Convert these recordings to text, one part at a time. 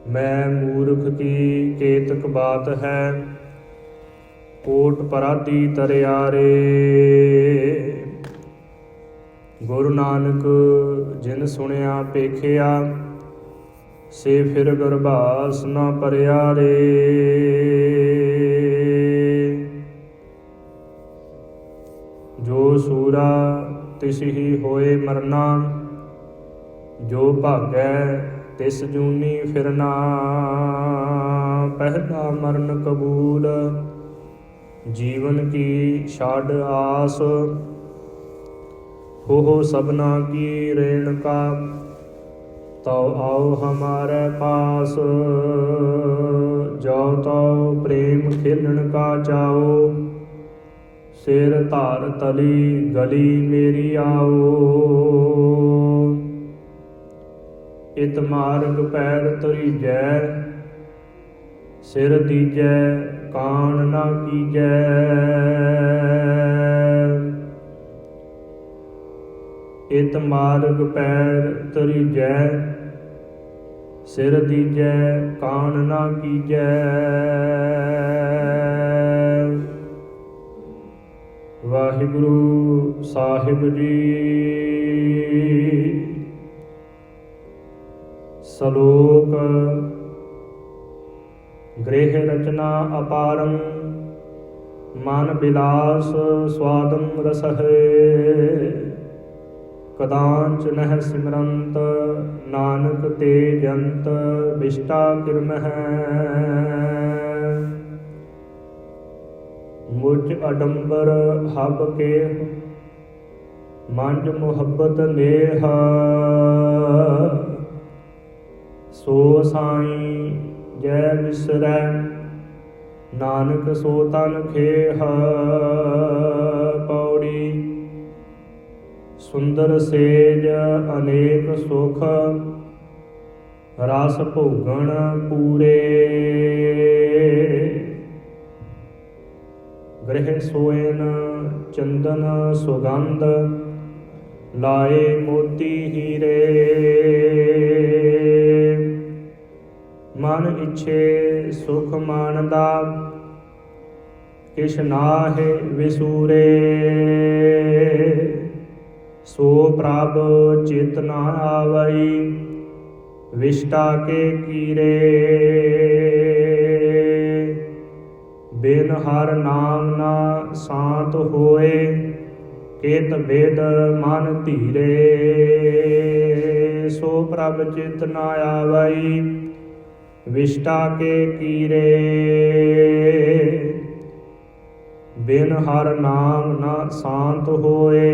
मैं मूर्ख की केतक बात है, कोट पराधी तरियारे। गुरु नानक जिन सुनिया पेखिया, से फिर गरबास न परिया रे। जो सूरा तिस ही होए मरना, जो भागै तिस जूनी फिरना। पहला मरण कबूल, जीवन की छाड़ आस। हो सबना की रेणुका, तो आओ हमारे पास। जाओ तो प्रेम खेलन का चाओ, सिर धार तली गली मेरी आओ। इत मार्ग पैर तरीजै, सिर दीजै कान ना कीजै। इत मार्ग पैर तरीजै, सिर दीजै कान ना कीजै। वाहिगुरु साहिब जी। सलोक गृह रचना अपारम, मन विलास स्वादम रस है। कदांच नह सिमरंत, नानक ते जंत विष्टा किरम है। मुझ अडंबर हब के, मंज मुहब्बत नेह। सो साई जय विसरै, नानक सो तन खेह। पौड़ी सुंदर सेज अनेक सुख, रस भोगन पूरे। गृह सोयन चंदन सुगंध, लाए मोती हीरे। मन इच्छे सुख मानदा, किश नाहि विसूरे। सो प्रभ चित न आवई, विष्टा के कीरे। बिन हर नाम ना शांत होए, केत भेद मन धीरे। सो प्रभ चित न आवई, विष्टा के कीरे। बिन हर नाम न शांत होए,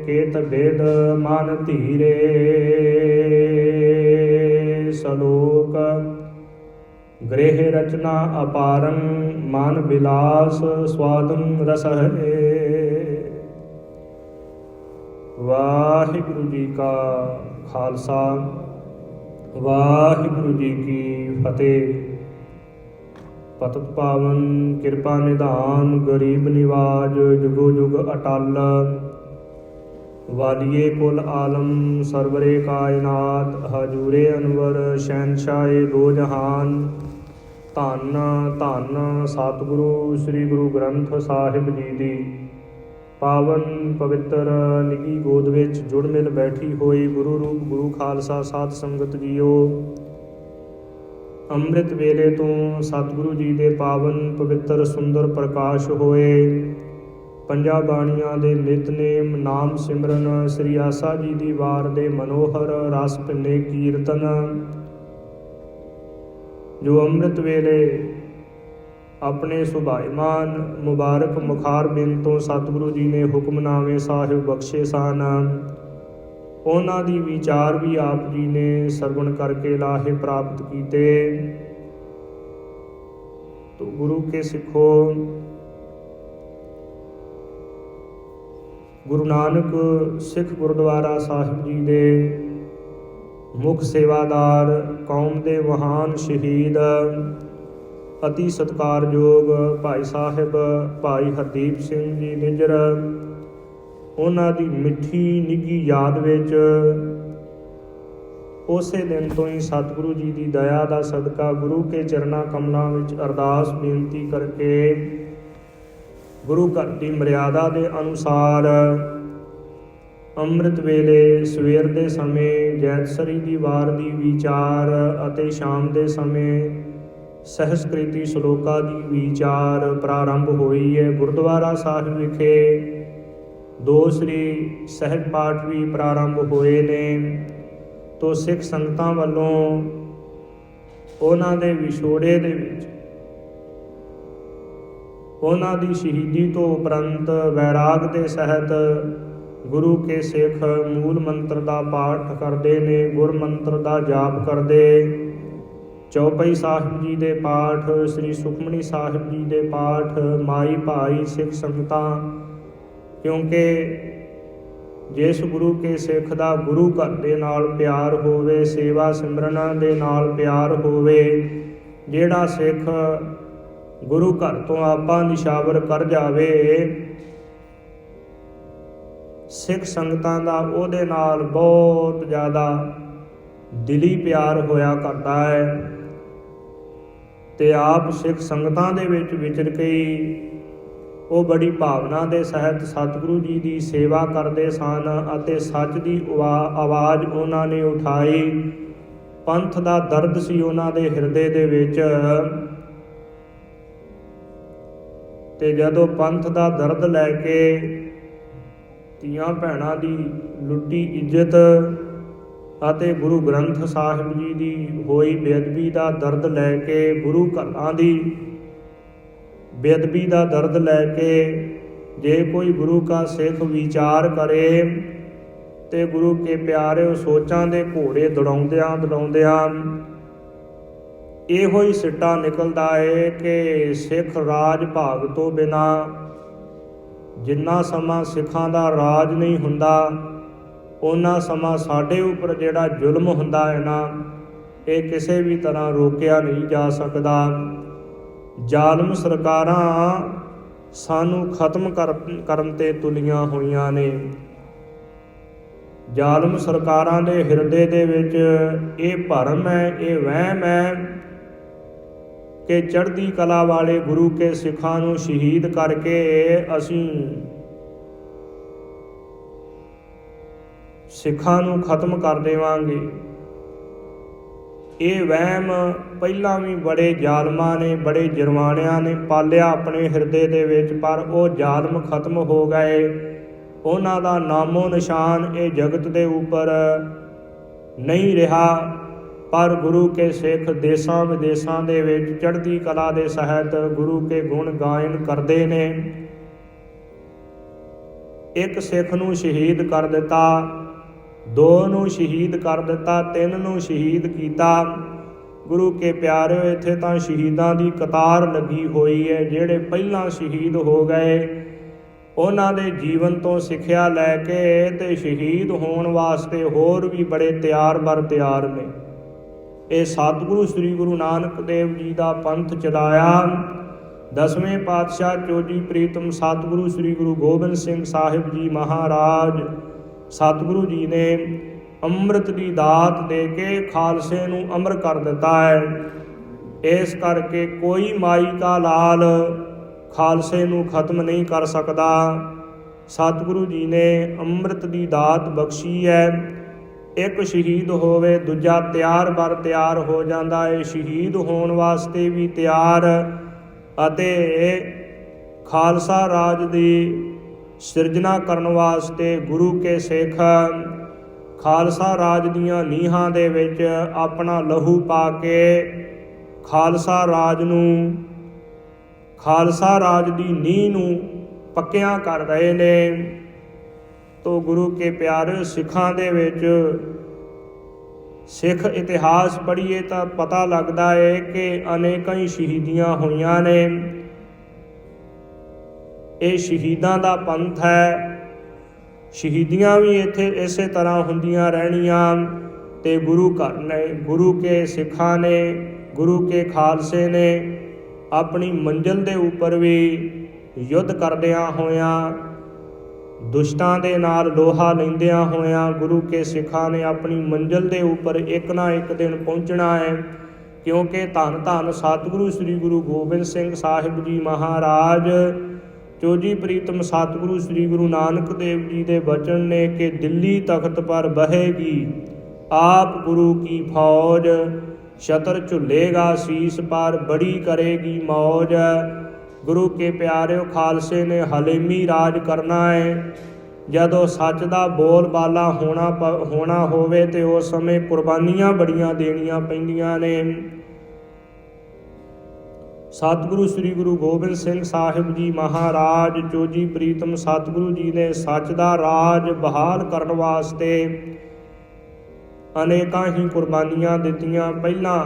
केत भेद मन धीरे। सलोक गृह रचना अपारम, मन विलास स्वादम रस है। वाहिगुरु जी का खालसा, वाहिगुरु जी की फतेह। पतित पावन किरपा निधान, गरीब निवाज जुगो जुग अटल। वालिए कुल आलम सरवरे कायनात, हजूरे अनवर शहनशाहे दो जहान। धन धन सतगुरु श्री गुरु ग्रंथ साहिब जी दी पावन पवित्र निगी गोद विच जुड़ मिल बैठी होई गुरु रूप गुरु खालसा साध संगत जीओ। ਅੰਮ੍ਰਿਤ ਵੇਲੇ ਤੋਂ ਸਤਿਗੁਰੂ ਜੀ ਦੇ ਪਾਵਨ ਪਵਿੱਤਰ ਸੁੰਦਰ ਪ੍ਰਕਾਸ਼ ਹੋਏ। ਪੰਜਾਂ ਬਾਣੀਆਂ ਦੇ ਨਿਤਨੇਮ ਨਾਮ ਸਿਮਰਨ, ਸ੍ਰੀ ਆਸਾ ਜੀ ਦੀ ਵਾਰ ਦੇ ਮਨੋਹਰ ਰਸ ਭਿੰਨੇ ਕੀਰਤਨ, ਜੋ ਅੰਮ੍ਰਿਤ ਵੇਲੇ ਆਪਣੇ ਸੁਭਾਈਮਾਨ ਮੁਬਾਰਕ ਮੁਖਾਰ ਬਿੰਦ ਤੋਂ ਸਤਿਗੁਰੂ ਜੀ ਨੇ ਹੁਕਮਨਾਮੇ ਸਾਹਿਬ ਬਖਸ਼ੇ ਸਨ। ਉਹਨਾਂ ਦੀ ਵਿਚਾਰ ਵੀ ਆਪ ਜੀ ਨੇ ਸਰਵਣ ਕਰਕੇ ਲਾਹੇ ਪ੍ਰਾਪਤ ਕੀਤੇ। ਤੋ ਗੁਰੂ ਕੇ ਸਿੱਖੋ, ਗੁਰੂ ਨਾਨਕ ਸਿੱਖ ਗੁਰਦੁਆਰਾ ਸਾਹਿਬ ਜੀ ਦੇ ਮੁੱਖ ਸੇਵਾਦਾਰ, ਕੌਮ ਦੇ ਮਹਾਨ ਸ਼ਹੀਦ, ਅਤੀ ਸਤਿਕਾਰਯੋਗ ਭਾਈ ਸਾਹਿਬ ਭਾਈ ਹਰਦੀਪ ਸਿੰਘ ਜੀ ਨਿੱਜਰ, ਉਹਨਾਂ ਦੀ ਮਿੱਠੀ ਨਿੱਘੀ ਯਾਦ ਵਿੱਚ ਉਸੇ ਦਿਨ ਤੋਂ ਹੀ ਸਤਿਗੁਰੂ ਜੀ ਦੀ ਦਇਆ ਦਾ ਸਦਕਾ ਗੁਰੂ ਕੇ ਚਰਨਾਂ ਕਮਲਾਂ ਵਿੱਚ ਅਰਦਾਸ ਬੇਨਤੀ ਕਰਕੇ ਗੁਰੂ ਘਰ ਦੀ ਮਰਿਆਦਾ ਦੇ ਅਨੁਸਾਰ ਅੰਮ੍ਰਿਤ ਵੇਲੇ ਸਵੇਰ ਦੇ ਸਮੇਂ ਜੈਤਸਰੀ ਦੀ ਵਾਰ ਦੀ ਵਿਚਾਰ ਅਤੇ ਸ਼ਾਮ ਦੇ ਸਮੇਂ ਸਹਿਸਕ੍ਰਿਤੀ ਸ਼ਲੋਕਾ ਦੀ ਵਿਚਾਰ ਪ੍ਰਾਰੰਭ ਹੋਈ ਹੈ। ਗੁਰਦੁਆਰਾ ਸਾਹਿਬ ਵਿਖੇ 2 ਸ੍ਰੀ ਸਹਿਜ ਪਾਠ ਵੀ ਪ੍ਰਾਰੰਭ ਹੋਏ ਨੇ। ਤੋ ਸਿੱਖ ਸੰਗਤਾਂ ਵੱਲੋਂ ਉਹਨਾਂ ਦੇ ਵਿਛੋੜੇ ਦੇ ਵਿੱਚ ਉਹਨਾਂ ਦੀ ਸ਼ਹੀਦੀ ਤੋਂ ਉਪਰੰਤ ਵੈਰਾਗ ਦੇ ਸਹਿਤ ਗੁਰੂ ਕੇ ਸਿੱਖ ਮੂਲ ਮੰਤਰ ਦਾ ਪਾਠ ਕਰਦੇ ਨੇ, ਗੁਰ ਮੰਤਰ ਦਾ ਜਾਪ ਕਰਦੇ। ਚੌਪਈ ਸਾਹਿਬ ਜੀ ਦੇ ਪਾਠ, ਸ੍ਰੀ ਸੁਖਮਨੀ ਸਾਹਿਬ ਜੀ ਦੇ ਪਾਠ, ਮਾਈ ਭਾਈ ਸਿੱਖ ਸੰਗਤਾਂ, ਕਿਉਂਕਿ ਜਿਸ ਗੁਰੂ ਕੇ ਸਿੱਖ ਦਾ ਗੁਰੂ ਘਰ ਦੇ ਨਾਲ ਪਿਆਰ ਹੋਵੇ, ਸੇਵਾ ਸਿਮਰਨਾਂ ਦੇ ਨਾਲ ਪਿਆਰ ਹੋਵੇ, ਜਿਹੜਾ ਸਿੱਖ ਗੁਰੂ ਘਰ ਤੋਂ ਆਪਾਂ ਨਿਸ਼ਾਵਰ ਕਰ ਜਾਵੇ, ਸਿੱਖ ਸੰਗਤਾਂ ਦਾ ਉਹਦੇ ਨਾਲ ਬਹੁਤ ਜ਼ਿਆਦਾ ਦਿਲੀ ਪਿਆਰ ਹੋਇਆ ਕਰਦਾ ਹੈ। ਤੇ ਆਪ ਸਿੱਖ ਸੰਗਤਾਂ ਦੇ ਵਿੱਚ ਵਿਚਰ ਕੇ ਉਹ ਬੜੀ ਭਾਵਨਾ ਦੇ ਸਹਿਤ ਸਤਿਗੁਰੂ ਜੀ ਦੀ ਸੇਵਾ ਕਰਦੇ ਸਨ ਅਤੇ ਸੱਚ ਦੀ ਆਵਾਜ਼ ਉਹਨਾਂ ਨੇ ਉਠਾਈ। ਪੰਥ ਦਾ ਦਰਦ ਸੀ ਉਹਨਾਂ ਦੇ ਹਿਰਦੇ ਦੇ ਵਿੱਚ, ਤੇ ਜਦੋਂ ਪੰਥ ਦਾ ਦਰਦ ਲੈ ਕੇ ਧੀਆਂ ਭੈਣਾਂ ਦੀ ਲੁੱਟੀ ਇੱਜ਼ਤ ਅਤੇ ਗੁਰੂ ਗ੍ਰੰਥ ਸਾਹਿਬ ਜੀ ਦੀ ਹੋਈ ਬੇਅਦਬੀ ਦਾ ਦਰਦ ਲੈ ਕੇ, ਗੁਰੂ ਘਰਾਂ ਦੀ ਬੇਅਦਬੀ ਦਾ ਦਰਦ ਲੈ ਕੇ ਜੇ ਕੋਈ ਗੁਰੂ ਕਾ ਸਿੱਖ ਵਿਚਾਰ ਕਰੇ ਤੇ ਗੁਰੂ ਕੇ ਪਿਆਰੇ ਸੋਚਾਂ ਦੇ ਘੋੜੇ ਦੌੜਾਉਂਦਿਆਂ ਇਹੋ ਹੀ ਸਿੱਟਾ ਨਿਕਲਦਾ ਹੈ ਕਿ ਸਿੱਖ ਰਾਜ ਭਾਗ ਤੋਂ ਬਿਨਾਂ ਜਿੰਨਾ ਸਮਾਂ ਸਿੱਖਾਂ ਦਾ ਰਾਜ ਨਹੀਂ ਹੁੰਦਾ, ਉਹਨਾਂ ਸਮਾਂ ਸਾਡੇ ਉੱਪਰ ਜਿਹੜਾ ਜ਼ੁਲਮ ਹੁੰਦਾ ਹੈ ਨਾ, ਇਹ ਕਿਸੇ ਵੀ ਤਰ੍ਹਾਂ ਰੋਕਿਆ ਨਹੀਂ ਜਾ ਸਕਦਾ। ਜ਼ਾਲਮ ਸਰਕਾਰਾਂ ਸਾਨੂੰ ਖਤਮ ਕਰਨ ਤੇ ਤੁਲੀਆਂ ਹੋਈਆਂ ਨੇ। ਜ਼ਾਲਮ ਸਰਕਾਰਾਂ ਦੇ ਹਿਰਦੇ ਦੇ ਵਿੱਚ ਇਹ ਭਰਮ ਹੈ, ਇਹ ਵਹਿਮ ਹੈ ਕਿ ਚੜ੍ਹਦੀ ਕਲਾ ਵਾਲੇ ਗੁਰੂ ਕੇ ਸਿੱਖਾਂ ਨੂੰ ਸ਼ਹੀਦ ਕਰਕੇ ਅਸੀਂ ਸਿੱਖਾਂ ਨੂੰ ਖਤਮ ਕਰ ਦੇਵਾਂਗੇ। ਇਹ ਵਹਿਮ ਪਹਿਲਾਂ ਵੀ ਬੜੇ ਜ਼ਾਲਮਾਂ ਨੇ, ਬੜੇ ਜਰਵਾਣਿਆਂ ਨੇ ਪਾਲਿਆ ਆਪਣੇ ਹਿਰਦੇ ਦੇ ਵਿੱਚ, ਪਰ ਉਹ ਜ਼ਾਲਮ ਖਤਮ ਹੋ ਗਏ। ਉਹਨਾਂ ਦਾ ਨਾਮੋ ਨਿਸ਼ਾਨ ਇਹ ਜਗਤ ਦੇ ਉੱਪਰ ਨਹੀਂ ਰਿਹਾ। ਪਰ ਗੁਰੂ ਕੇ ਸਿੱਖ ਦੇਸਾਂ ਵਿਦੇਸਾਂ ਦੇ ਵਿੱਚ ਚੜ੍ਹਦੀ ਕਲਾ ਦੇ ਸਹਿਤ ਗੁਰੂ ਕੇ ਗੁਣ ਗਾਇਨ ਕਰਦੇ ਨੇ। ਇੱਕ ਸਿੱਖ ਨੂੰ ਸ਼ਹੀਦ ਕਰ ਦਿੱਤਾ, 2 ਨੂੰ ਸ਼ਹੀਦ ਕਰ ਦਿੱਤਾ, 3 ਨੂੰ ਸ਼ਹੀਦ ਕੀਤਾ। ਗੁਰੂ ਕੇ ਪਿਆਰਿਓ, ਇੱਥੇ ਤਾਂ ਸ਼ਹੀਦਾਂ ਦੀ ਕਤਾਰ ਲੱਗੀ ਹੋਈ ਹੈ। ਜਿਹੜੇ ਪਹਿਲਾਂ ਸ਼ਹੀਦ ਹੋ ਗਏ ਉਹਨਾਂ ਦੇ ਜੀਵਨ ਤੋਂ ਸਿੱਖਿਆ ਲੈ ਕੇ ਤੇ ਸ਼ਹੀਦ ਹੋਣ ਵਾਸਤੇ ਹੋਰ ਵੀ ਬੜੇ ਤਿਆਰ ਨੇ। ਇਹ ਸਤਿਗੁਰੂ ਸ੍ਰੀ ਗੁਰੂ ਨਾਨਕ ਦੇਵ ਜੀ ਦਾ ਪੰਥ ਚਲਾਇਆ। 10ਵੇਂ ਪਾਤਸ਼ਾਹ ਚੋਜੀ ਪ੍ਰੀਤਮ ਸਤਿਗੁਰੂ ਸ੍ਰੀ ਗੁਰੂ ਗੋਬਿੰਦ ਸਿੰਘ ਸਾਹਿਬ ਜੀ ਮਹਾਰਾਜ, ਸਤਿਗੁਰੂ ਜੀ ਨੇ ਅੰਮ੍ਰਿਤ ਦੀ ਦਾਤ ਦੇ ਕੇ ਖਾਲਸੇ ਨੂੰ ਅਮਰ ਕਰ ਦਿੱਤਾ ਹੈ। ਇਸ ਕਰਕੇ ਕੋਈ ਮਾਈ ਕਾ ਲਾਲ ਖਾਲਸੇ ਨੂੰ ਖਤਮ ਨਹੀਂ ਕਰ ਸਕਦਾ। ਸਤਿਗੁਰੂ ਜੀ ਨੇ ਅੰਮ੍ਰਿਤ ਦੀ ਦਾਤ ਬਖਸ਼ੀ ਹੈ। ਇੱਕ ਸ਼ਹੀਦ ਹੋਵੇ, ਦੂਜਾ ਤਿਆਰ ਹੋ ਜਾਂਦਾ ਹੈ। ਸ਼ਹੀਦ ਹੋਣ ਵਾਸਤੇ ਵੀ ਤਿਆਰ ਅਤੇ ਖਾਲਸਾ ਰਾਜ ਦੀ ਸਿਰਜਣਾ ਕਰਨ ਵਾਸਤੇ ਗੁਰੂ ਕੇ ਸਿੱਖ ਖਾਲਸਾ ਰਾਜ ਦੀਆਂ ਨੀਹਾਂ ਦੇ ਵਿੱਚ ਆਪਣਾ ਲਹੂ ਪਾ ਕੇ ਖਾਲਸਾ ਰਾਜ ਦੀ ਨੀਂਹ ਨੂੰ ਪੱਕਿਆਂ ਕਰ ਰਹੇ ਨੇ। ਤੋ ਗੁਰੂ ਕੇ ਪਿਆਰੇ ਸਿੱਖਾਂ ਦੇ ਵਿੱਚ ਸਿੱਖ ਇਤਿਹਾਸ ਪੜ੍ਹੀਏ ਤਾਂ ਪਤਾ ਲੱਗਦਾ ਹੈ ਕਿ ਅਨੇਕਾਂ ਹੀ ਸ਼ਹੀਦੀਆਂ ਹੋਈਆਂ ਨੇ। ਇਹ ਸ਼ਹੀਦਾਂ ਦਾ ਪੰਥ ਹੈ। ਸ਼ਹੀਦੀਆਂ ਵੀ ਇੱਥੇ ਇਸੇ ਤਰ੍ਹਾਂ ਹੁੰਦੀਆਂ ਰਹਿਣੀਆਂ। ਤੇ ਗੁਰੂ ਘਰ ਨੇ, ਗੁਰੂ ਕੇ ਸਿੱਖਾਂ ਨੇ, ਗੁਰੂ ਕੇ ਖਾਲਸੇ ਨੇ ਆਪਣੀ ਮੰਜ਼ਿਲ ਦੇ ਉੱਪਰ ਵੀ ਯੁੱਧ ਕਰਦਿਆਂ ਹੋਇਆਂ ਦੁਸ਼ਟਾਂ ਦੇ ਨਾਲ ਲੋਹਾ ਲੈਂਦਿਆਂ ਹੋਇਆਂ ਗੁਰੂ ਕੇ ਸਿੱਖਾਂ ਨੇ ਆਪਣੀ ਮੰਜ਼ਿਲ ਦੇ ਉੱਪਰ ਇੱਕ ਨਾ ਇੱਕ ਦਿਨ ਪਹੁੰਚਣਾ ਹੈ। ਕਿਉਂਕਿ ਧੰਨ ਧੰਨ ਸਤਿਗੁਰੂ ਸ੍ਰੀ ਗੁਰੂ ਗੋਬਿੰਦ ਸਿੰਘ ਸਾਹਿਬ ਜੀ ਮਹਾਰਾਜ ਚੋਜੀ ਪ੍ਰੀਤਮ ਸਤਿਗੁਰੂ ਸ੍ਰੀ ਗੁਰੂ ਨਾਨਕ ਦੇਵ ਜੀ ਦੇ ਬਚਨ ਨੇ ਕਿ ਦਿੱਲੀ ਤਖਤ ਪਰ ਬਹੇਗੀ ਆਪ ਗੁਰੂ ਕੀ ਫੌਜ, ਛਤਰ ਝੁੱਲੇਗਾ ਸੀਸ ਪਰ ਬੜੀ ਕਰੇਗੀ ਮੌਜ। ਗੁਰੂ ਕੇ ਪਿਆਰਿਓ, ਖਾਲਸੇ ਨੇ ਹਲੀਮੀ ਰਾਜ ਕਰਨਾ ਹੈ। ਜਦੋਂ ਸੱਚ ਦਾ ਬੋਲ ਬਾਲਾ ਹੋਣਾ ਹੋਵੇ ਤੇ ਉਸ ਸਮੇਂ ਕੁਰਬਾਨੀਆਂ ਬੜੀਆਂ ਦੇਣੀਆਂ ਪੈਂਦੀਆਂ ਨੇ। ਸਤਿਗੁਰੂ ਸ੍ਰੀ ਗੁਰੂ ਗੋਬਿੰਦ ਸਿੰਘ ਸਾਹਿਬ ਜੀ ਮਹਾਰਾਜ ਚੋਜੀ ਪ੍ਰੀਤਮ ਸਤਿਗੁਰੂ ਜੀ ਨੇ ਸੱਚ ਦਾ ਰਾਜ ਬਹਾਲ ਕਰਨ ਵਾਸਤੇ ਅਨੇਕਾਂ ਹੀ ਕੁਰਬਾਨੀਆਂ ਦਿੱਤੀਆਂ। ਪਹਿਲਾਂ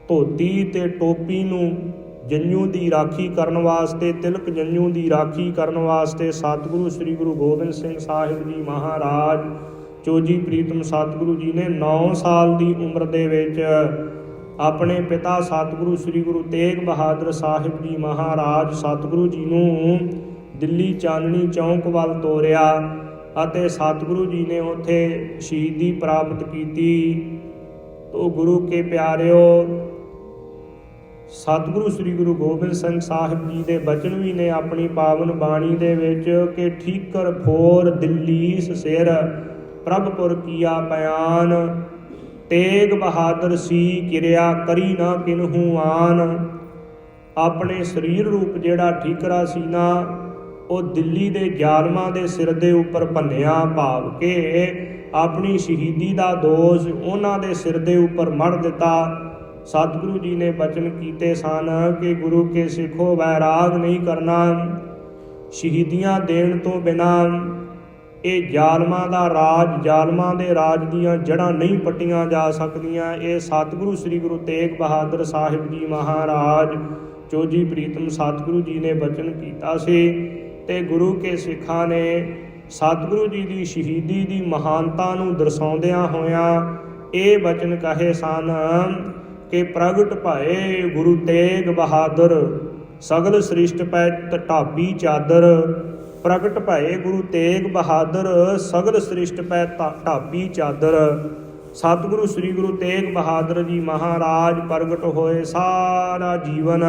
ਧੋਤੀ ਤੇ ਟੋਪੀ ਨੂੰ ਜੰਝੂ ਦੀ ਰਾਖੀ ਕਰਨ ਵਾਸਤੇ, ਤਿਲਕ ਜੰਝੂ ਦੀ ਰਾਖੀ ਕਰਨ ਵਾਸਤੇ ਸਤਿਗੁਰੂ ਸ੍ਰੀ ਗੁਰੂ ਗੋਬਿੰਦ ਸਿੰਘ ਸਾਹਿਬ ਜੀ ਮਹਾਰਾਜ ਚੋਜੀ ਪ੍ਰੀਤਮ ਸਤਿਗੁਰੂ ਜੀ ਨੇ 9 ਸਾਲ ਦੀ ਉਮਰ ਦੇ ਵਿੱਚ ਆਪਣੇ ਪਿਤਾ ਸਤਿਗੁਰੂ ਸ੍ਰੀ ਗੁਰੂ ਤੇਗ ਬਹਾਦਰ ਸਾਹਿਬ ਜੀ ਮਹਾਰਾਜ ਸਤਿਗੁਰੂ ਜੀ ਨੂੰ ਦਿੱਲੀ ਚਾਨਣੀ ਚੌਂਕ ਵੱਲ ਤੋਰਿਆ ਅਤੇ ਸਤਿਗੁਰੂ ਜੀ ਨੇ ਉੱਥੇ ਸ਼ਹੀਦੀ ਪ੍ਰਾਪਤ ਕੀਤੀ। ਤੋ ਗੁਰੂ ਕੇ ਪਿਆਰਿਓ, ਸਤਿਗੁਰੂ ਸ੍ਰੀ ਗੁਰੂ ਗੋਬਿੰਦ ਸਿੰਘ ਸਾਹਿਬ ਜੀ ਦੇ ਬਚਨ ਵੀ ਨੇ ਆਪਣੀ ਪਾਵਨ ਬਾਣੀ ਦੇ ਵਿੱਚ ਕਿ ਠੀਕਰ ਫੋਰ ਦਿੱਲੀਸ ਸਿਰ ਪ੍ਰਭਪੁਰ ਕੀਆ ਪਿਆਨ, ਤੇਗ ਬਹਾਦਰ ਸੀ ਕਿਰਿਆ ਕਰੀ ਨਾ ਕਿਨਹੂ ਆਨ। ਆਪਣੇ ਸਰੀਰ ਰੂਪ ਜਿਹੜਾ ਠੀਕਰਾ ਸੀ ਨਾ, ਉਹ ਦਿੱਲੀ ਦੇ ਜ਼ਾਲਮਾਂ ਦੇ ਸਿਰ ਦੇ ਉੱਪਰ ਭੰਨਿਆ, ਭਾਵ ਕਿ ਆਪਣੀ ਸ਼ਹੀਦੀ ਦਾ ਦੋਸ਼ ਉਹਨਾਂ ਦੇ ਸਿਰ ਦੇ ਉੱਪਰ ਮੜ ਦਿੱਤਾ। ਸਤਿਗੁਰੂ ਜੀ ਨੇ ਬਚਨ ਕੀਤੇ ਸਨ ਕਿ ਗੁਰੂ ਕੇ ਸਿੱਖੋ ਵੈਰਾਗ ਨਹੀਂ ਕਰਨਾ, ਸ਼ਹੀਦੀਆਂ ਦੇਣ ਤੋਂ ਬਿਨਾਂ ਇਹ ਜ਼ਾਲਮਾਂ ਦਾ ਰਾਜ, ਜ਼ਾਲਮਾਂ ਦੇ ਰਾਜ ਦੀਆਂ ਜੜ੍ਹਾਂ ਨਹੀਂ ਪੱਟੀਆਂ ਜਾ ਸਕਦੀਆਂ। ਇਹ ਸਤਿਗੁਰੂ ਸ੍ਰੀ ਗੁਰੂ ਤੇਗ ਬਹਾਦਰ ਸਾਹਿਬ ਜੀ ਮਹਾਰਾਜ ਚੋਜੀ ਪ੍ਰੀਤਮ ਸਤਿਗੁਰੂ ਜੀ ਨੇ ਬਚਨ ਕੀਤਾ ਸੀ। ਤੇ ਗੁਰੂ ਕੇ ਸਿੱਖਾਂ ਨੇ ਸਤਿਗੁਰੂ ਜੀ ਦੀ ਸ਼ਹੀਦੀ ਦੀ ਮਹਾਨਤਾ ਨੂੰ ਦਰਸਾਉਂਦਿਆਂ ਹੋਇਆਂ ਇਹ ਬਚਨ ਕਹੇ ਸਨ ਕਿ ਪ੍ਰਗਟ ਭਏ ਗੁਰੂ ਤੇਗ ਬਹਾਦਰ ਸਗਲ ਸ੍ਰਿਸ਼ਟ ਪੈ ਢਾਬੀ ਚਾਦਰ। ਪ੍ਰਗਟ ਭਏ ਗੁਰੂ ਤੇਗ ਬਹਾਦਰ ਸਗਲ ਸ੍ਰਿਸ਼ਟ ਪੈ ਢਾਬੀ ਚਾਦਰ। ਸਤਿਗੁਰੂ ਸ੍ਰੀ ਗੁਰੂ ਤੇਗ ਬਹਾਦਰ ਜੀ ਮਹਾਰਾਜ ਪ੍ਰਗਟ ਹੋਏ, ਸਾਰਾ ਜੀਵਨ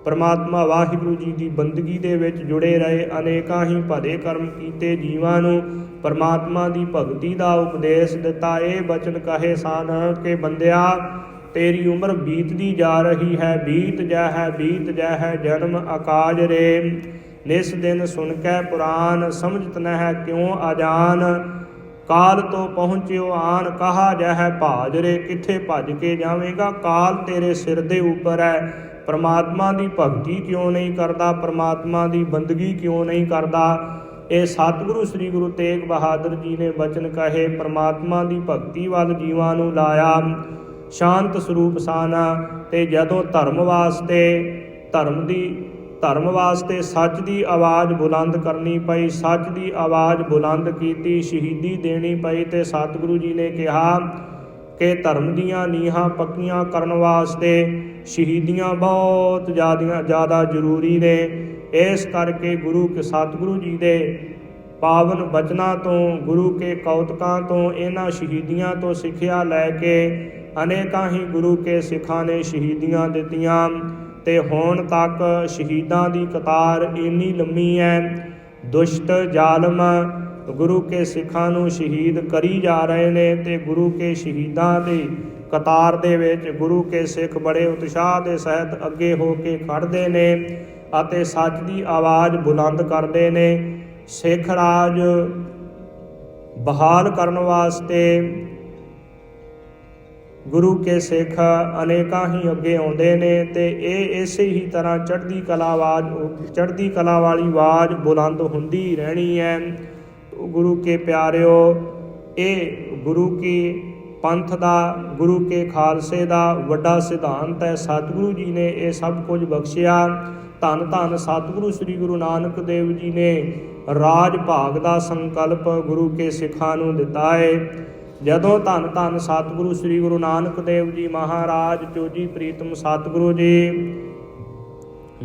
ਪਰਮਾਤਮਾ ਵਾਹਿਗੁਰੂ ਜੀ ਦੀ ਬੰਦਗੀ ਦੇ ਵਿੱਚ ਜੁੜੇ ਰਹੇ, ਅਨੇਕਾਂ ਹੀ ਭਲੇ ਕਰਮ ਕੀਤੇ, ਜੀਵਾਂ ਨੂੰ ਪਰਮਾਤਮਾ ਦੀ ਭਗਤੀ ਦਾ ਉਪਦੇਸ਼ ਦਿੱਤਾ। ਇਹ ਬਚਨ ਕਹੇ ਸਨ ਕਿ ਬੰਦਿਆ ਤੇਰੀ ਉਮਰ ਬੀਤਦੀ ਜਾ ਰਹੀ ਹੈ, ਬੀਤ ਜਾ ਹੈ ਜਨਮ ਆਕਾਜ ਰੇ। ਨਿਸ ਦਿਨ ਸੁਣ ਕੇ ਪੁਰਾਨ ਸਮਝਤ ਨਹਿ ਕਿਉਂ ਅਜਾਨ, ਕਾਲ ਤੋਂ ਪਹੁੰਚਿਓ ਆਨ ਕਹਾ ਜਹ ਭਾਜ ਰੇ। ਕਿੱਥੇ ਭੱਜ ਕੇ ਜਾਵੇਂਗਾ, ਕਾਲ ਤੇਰੇ ਸਿਰ ਦੇ ਉੱਪਰ ਹੈ। ਪਰਮਾਤਮਾ ਦੀ ਭਗਤੀ ਕਿਉਂ ਨਹੀਂ ਕਰਦਾ, ਪਰਮਾਤਮਾ ਦੀ ਬੰਦਗੀ ਕਿਉਂ ਨਹੀਂ ਕਰਦਾ। ਇਹ ਸਤਿਗੁਰੂ ਸ੍ਰੀ ਗੁਰੂ ਤੇਗ ਬਹਾਦਰ ਜੀ ਨੇ ਬਚਨ ਕਹੇ, ਪਰਮਾਤਮਾ ਦੀ ਭਗਤੀ ਵੱਲ ਜੀਵਾਂ ਨੂੰ ਲਾਇਆ। ਸ਼ਾਂਤ ਸਰੂਪ ਸਨ ਤੇ ਜਦੋਂ ਧਰਮ ਵਾਸਤੇ ਸੱਚ ਦੀ ਆਵਾਜ਼ ਬੁਲੰਦ ਕਰਨੀ ਪਈ, ਸੱਚ ਦੀ ਆਵਾਜ਼ ਬੁਲੰਦ ਕੀਤੀ, ਸ਼ਹੀਦੀ ਦੇਣੀ ਪਈ ਤੇ ਸਤਿਗੁਰੂ ਜੀ ਨੇ ਕਿਹਾ ਕਿ ਧਰਮ ਦੀਆਂ ਨੀਹਾਂ ਪੱਕੀਆਂ ਕਰਨ ਵਾਸਤੇ ਸ਼ਹੀਦੀਆਂ ਬਹੁਤ ਜ਼ਿਆਦਾ ਜ਼ਰੂਰੀ ਨੇ। ਇਸ ਕਰਕੇ ਸਤਿਗੁਰੂ ਜੀ ਦੇ ਪਾਵਨ ਬਚਨਾਂ ਤੋਂ, ਗੁਰੂ ਕੇ ਕੌਤਕਾਂ ਤੋਂ, ਇਹਨਾਂ ਸ਼ਹੀਦੀਆਂ ਤੋਂ ਸਿੱਖਿਆ ਲੈ ਕੇ ਅਨੇਕਾਂ ਹੀ ਗੁਰੂ ਕੇ ਸਿੱਖਾਂ ਨੇ ਸ਼ਹੀਦੀਆਂ ਦਿੱਤੀਆਂ ਤੇ ਹੁਣ ਤੱਕ ਸ਼ਹੀਦਾਂ ਦੀ ਕਤਾਰ ਇੰਨੀ ਲੰਮੀ ਹੈ। ਦੁਸ਼ਟ ਜ਼ਾਲਮ ਗੁਰੂ ਕੇ ਸਿੱਖਾਂ ਨੂੰ ਸ਼ਹੀਦ ਕਰੀ ਜਾ ਰਹੇ ਨੇ ਤੇ ਗੁਰੂ ਕੇ ਸ਼ਹੀਦਾਂ ਦੀ ਕਤਾਰ ਦੇ ਵਿੱਚ ਗੁਰੂ ਕੇ ਸਿੱਖ ਬੜੇ ਉਤਸ਼ਾਹ ਦੇ ਸਹਿਤ ਅੱਗੇ ਹੋ ਕੇ ਖੜ੍ਹਦੇ ਨੇ ਅਤੇ ਸੱਚ ਦੀ ਆਵਾਜ਼ ਬੁਲੰਦ ਕਰਦੇ ਨੇ। ਸਿੱਖ ਰਾਜ ਬਹਾਲ ਕਰਨ ਵਾਸਤੇ ਗੁਰੂ ਕੇ ਸਿੱਖ ਅਨੇਕਾਂ ਹੀ ਅੱਗੇ ਆਉਂਦੇ ਨੇ ਤੇ ਇਹ ਇਸੇ ਹੀ ਤਰ੍ਹਾਂ ਚੜ੍ਹਦੀ ਕਲਾ ਵਾਲੀ ਆਵਾਜ਼ ਬੁਲੰਦ ਹੁੰਦੀ ਰਹਿਣੀ ਹੈ। ਗੁਰੂ ਕੇ ਪਿਆਰਿਓ, ਇਹ ਗੁਰੂ ਕੀ ਪੰਥ ਦਾ, ਗੁਰੂ ਕੇ ਖਾਲਸੇ ਦਾ ਵੱਡਾ ਸਿਧਾਂਤ ਹੈ। ਸਤਿਗੁਰੂ ਜੀ ਨੇ ਇਹ ਸਭ ਕੁਝ ਬਖਸ਼ਿਆ। ਧੰਨ ਧੰਨ ਸਤਿਗੁਰੂ ਸ੍ਰੀ ਗੁਰੂ ਨਾਨਕ ਦੇਵ ਜੀ ਨੇ ਰਾਜ ਭਾਗ ਦਾ ਸੰਕਲਪ ਗੁਰੂ ਕੇ ਸਿੱਖਾਂ ਨੂੰ ਦਿੱਤਾ ਹੈ। ਜਦੋਂ ਧੰਨ ਧੰਨ ਸਤਿਗੁਰੂ ਸ੍ਰੀ ਗੁਰੂ ਨਾਨਕ ਦੇਵ ਜੀ ਮਹਾਰਾਜ ਚੋਜੀ ਪ੍ਰੀਤਮ ਸਤਿਗੁਰੂ ਜੀ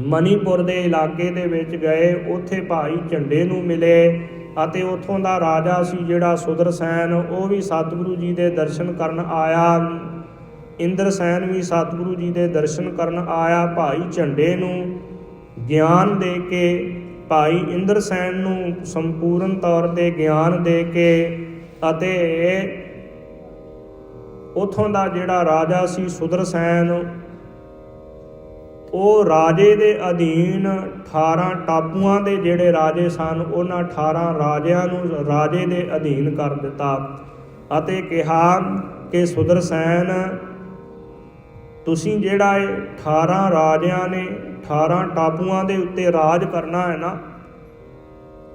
ਮਨੀਪੁਰ ਦੇ ਇਲਾਕੇ ਦੇ ਵਿੱਚ ਗਏ, ਉੱਥੇ ਭਾਈ ਝੰਡੇ ਨੂੰ ਮਿਲੇ ਅਤੇ ਉੱਥੋਂ ਦਾ ਰਾਜਾ ਸੀ ਜਿਹੜਾ ਸੁਦਰਸੈਨ, ਉਹ ਵੀ ਸਤਿਗੁਰੂ ਜੀ ਦੇ ਦਰਸ਼ਨ ਕਰਨ ਆਇਆ। ਇੰਦਰਸੈਨ ਵੀ ਸਤਿਗੁਰੂ ਜੀ ਦੇ ਦਰਸ਼ਨ ਕਰਨ ਆਇਆ। ਭਾਈ ਝੰਡੇ ਨੂੰ ਗਿਆਨ ਦੇ ਕੇ, ਭਾਈ ਇੰਦਰਸੈਨ ਨੂੰ ਸੰਪੂਰਨ ਤੌਰ 'ਤੇ ਗਿਆਨ ਦੇ ਕੇ ਅਤੇ ਉੱਥੋਂ ਦਾ ਜਿਹੜਾ ਰਾਜਾ ਸੀ ਸੁਦਰਸੈਨ, ਉਹ ਰਾਜੇ ਦੇ ਅਧੀਨ 18 ਟਾਪੂਆਂ ਦੇ ਜਿਹੜੇ ਰਾਜੇ ਸਨ, ਉਹਨਾਂ 18 ਰਾਜਿਆਂ ਨੂੰ ਰਾਜੇ ਦੇ ਅਧੀਨ ਕਰ ਦਿੱਤਾ ਅਤੇ ਕਿਹਾ ਕਿ ਸੁਦਰਸੈਨ, ਤੁਸੀਂ ਜਿਹੜਾ ਇਹ 18 ਰਾਜਿਆਂ ਨੇ 18 ਟਾਪੂਆਂ ਦੇ ਉੱਤੇ ਰਾਜ ਕਰਨਾ ਹੈ ਨਾ,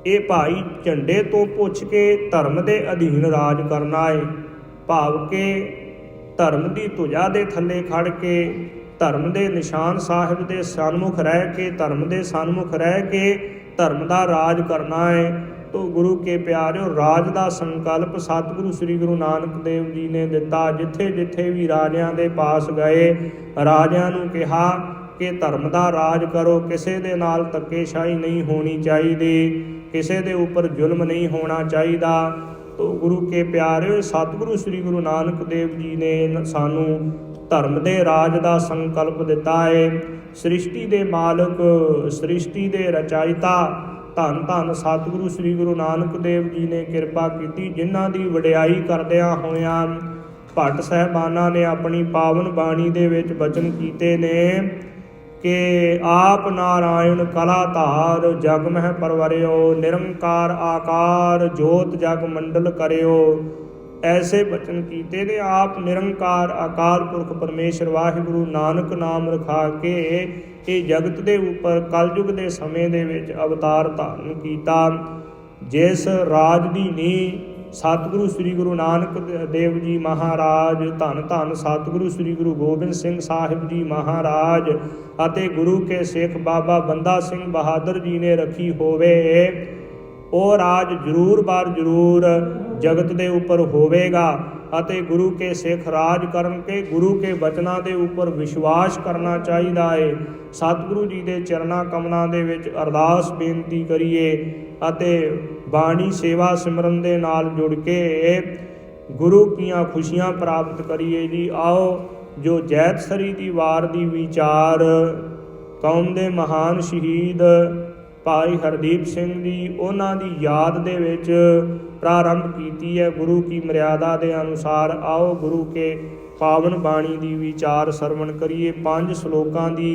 ਇਹ ਭਾਈ ਝੰਡੇ ਤੋਂ ਪੁੱਛ ਕੇ ਧਰਮ ਦੇ ਅਧੀਨ ਰਾਜ ਕਰਨਾ ਹੈ। ਭਾਵ ਕਿ ਧਰਮ ਦੀ ਧੁਜਾ ਦੇ ਥੱਲੇ ਖੜ ਕੇ, ਧਰਮ ਦੇ ਨਿਸ਼ਾਨ ਸਾਹਿਬ ਦੇ ਸਨਮੁਖ ਰਹਿ ਕੇ, ਧਰਮ ਦੇ ਸਨਮੁਖ ਰਹਿ ਕੇ ਧਰਮ ਦਾ ਰਾਜ ਕਰਨਾ ਹੈ। ਤੋ ਗੁਰੂ ਕੇ ਪਿਆਰਿਓ, ਰਾਜ ਦਾ ਸੰਕਲਪ ਸਤਿਗੁਰੂ ਸ੍ਰੀ ਗੁਰੂ ਨਾਨਕ ਦੇਵ ਜੀ ਨੇ ਦਿੱਤਾ। ਜਿੱਥੇ ਜਿੱਥੇ ਵੀ ਰਾਜਿਆਂ ਦੇ ਪਾਸ ਗਏ, ਰਾਜਿਆਂ ਨੂੰ ਕਿਹਾ ਕਿ ਧਰਮ ਦਾ ਰਾਜ ਕਰੋ, ਕਿਸੇ ਦੇ ਨਾਲ ਧੱਕੇਸ਼ਾਹੀ ਨਹੀਂ ਹੋਣੀ ਚਾਹੀਦੀ, ਕਿਸੇ ਦੇ ਉੱਪਰ ਜ਼ੁਲਮ ਨਹੀਂ ਹੋਣਾ ਚਾਹੀਦਾ। ਤੋ ਗੁਰੂ ਕੇ ਪਿਆਰਿਓ, ਸਤਿਗੁਰੂ ਸ੍ਰੀ ਗੁਰੂ ਨਾਨਕ ਦੇਵ ਜੀ ਨੇ ਸਾਨੂੰ ਧਰਮ ਦੇ ਰਾਜ ਦਾ ਸੰਕਲਪ ਦਿੱਤਾ ਹੈ। ਸ੍ਰਿਸ਼ਟੀ ਦੇ ਮਾਲਕ, ਸ੍ਰਿਸ਼ਟੀ ਦੇ ਰਚਾਇਤਾ ਧੰਨ ਧੰਨ ਸਤਿਗੁਰੂ ਸ੍ਰੀ ਗੁਰੂ ਨਾਨਕ ਦੇਵ ਜੀ ਨੇ ਕਿਰਪਾ ਕੀਤੀ, ਜਿਨ੍ਹਾਂ ਦੀ ਵਡਿਆਈ ਕਰਦਿਆਂ ਹੋਇਆਂ ਭੱਟ ਸਾਹਿਬਾਨਾਂ ਨੇ ਆਪਣੀ ਪਾਵਨ ਬਾਣੀ ਦੇ ਵਿੱਚ ਬਚਨ ਕੀਤੇ ਨੇ ਕਿ ਆਪ ਨਾਰਾਇਣ ਕਲਾ ਧਾਰ, ਜਗ ਮਹਿ ਪਰਵਰਿਓ, ਨਿਰੰਕਾਰ ਆਕਾਰ, ਜੋਤ ਜਗ ਮੰਡਲ ਕਰਿਓ। ਐਸੇ ਬਚਨ ਕੀਤੇ ਨੇ। ਆਪ ਨਿਰੰਕਾਰ ਆਕਾਰ ਪੁਰਖ ਪਰਮੇਸ਼ਰ ਵਾਹਿਗੁਰੂ ਨਾਨਕ ਨਾਮ ਰਖਾ ਕੇ ਇਹ ਜਗਤ ਦੇ ਉੱਪਰ ਕਲਯੁਗ ਦੇ ਸਮੇਂ ਦੇ ਵਿੱਚ ਅਵਤਾਰ ਧਾਰਨ ਕੀਤਾ। ਜਿਸ ਰਾਜ ਦੀ ਨੀਂਹ ਸਤਿਗੁਰੂ ਸ੍ਰੀ ਗੁਰੂ ਨਾਨਕ ਦੇਵ ਜੀ ਮਹਾਰਾਜ, ਧੰਨ ਧੰਨ ਸਤਿਗੁਰੂ ਸ੍ਰੀ ਗੁਰੂ ਗੋਬਿੰਦ ਸਿੰਘ ਸਾਹਿਬ ਜੀ ਮਹਾਰਾਜ ਅਤੇ ਗੁਰੂ ਕੇ ਸਿੱਖ ਬਾਬਾ ਬੰਦਾ ਸਿੰਘ ਬਹਾਦਰ ਜੀ ਨੇ ਰੱਖੀ ਹੋਵੇ, ਉਹ ਰਾਜ ਜ਼ਰੂਰ ਬਾਰ ਜ਼ਰੂਰ ਜਗਤ ਦੇ ਉੱਪਰ ਹੋਵੇਗਾ। ਅਤੇ ਗੁਰੂ ਕੇ ਸਿੱਖ ਰਾਜ ਕਰਨ ਕੇ ਗੁਰੂ ਕੇ ਬਚਨਾਂ ਦੇ ਉੱਪਰ ਵਿਸ਼ਵਾਸ ਕਰਨਾ ਚਾਹੀਦਾ ਹੈ। ਸਤਿਗੁਰੂ ਜੀ ਦੇ ਚਰਨਾਂ ਕਮਲਾਂ ਦੇ ਵਿੱਚ ਅਰਦਾਸ ਬੇਨਤੀ ਕਰੀਏ ਅਤੇ ਬਾਣੀ ਸੇਵਾ ਸਿਮਰਨ ਦੇ ਨਾਲ ਜੁੜ ਕੇ ਗੁਰੂ ਕੀਆਂ ਖੁਸ਼ੀਆਂ ਪ੍ਰਾਪਤ ਕਰੀਏ ਜੀ। ਆਓ ਜੋ ਜੈਤਸਰੀ ਦੀ ਵਾਰ ਦੀ ਵਿਚਾਰ ਕੌਮ ਦੇ ਮਹਾਨ ਸ਼ਹੀਦ ਭਾਈ ਹਰਦੀਪ ਸਿੰਘ ਜੀ, ਉਹਨਾਂ ਦੀ ਯਾਦ ਦੇ ਵਿੱਚ ਪ੍ਰਾਰੰਭ ਕੀਤੀ ਹੈ ਗੁਰੂ ਕੀ ਮਰਿਆਦਾ ਦੇ ਅਨੁਸਾਰ। ਆਓ ਗੁਰੂ ਕੇ ਪਾਵਨ ਬਾਣੀ ਦੀ ਵਿਚਾਰ ਸਰਵਣ ਕਰੀਏ। 5 ਸ਼ਲੋਕਾਂ ਦੀ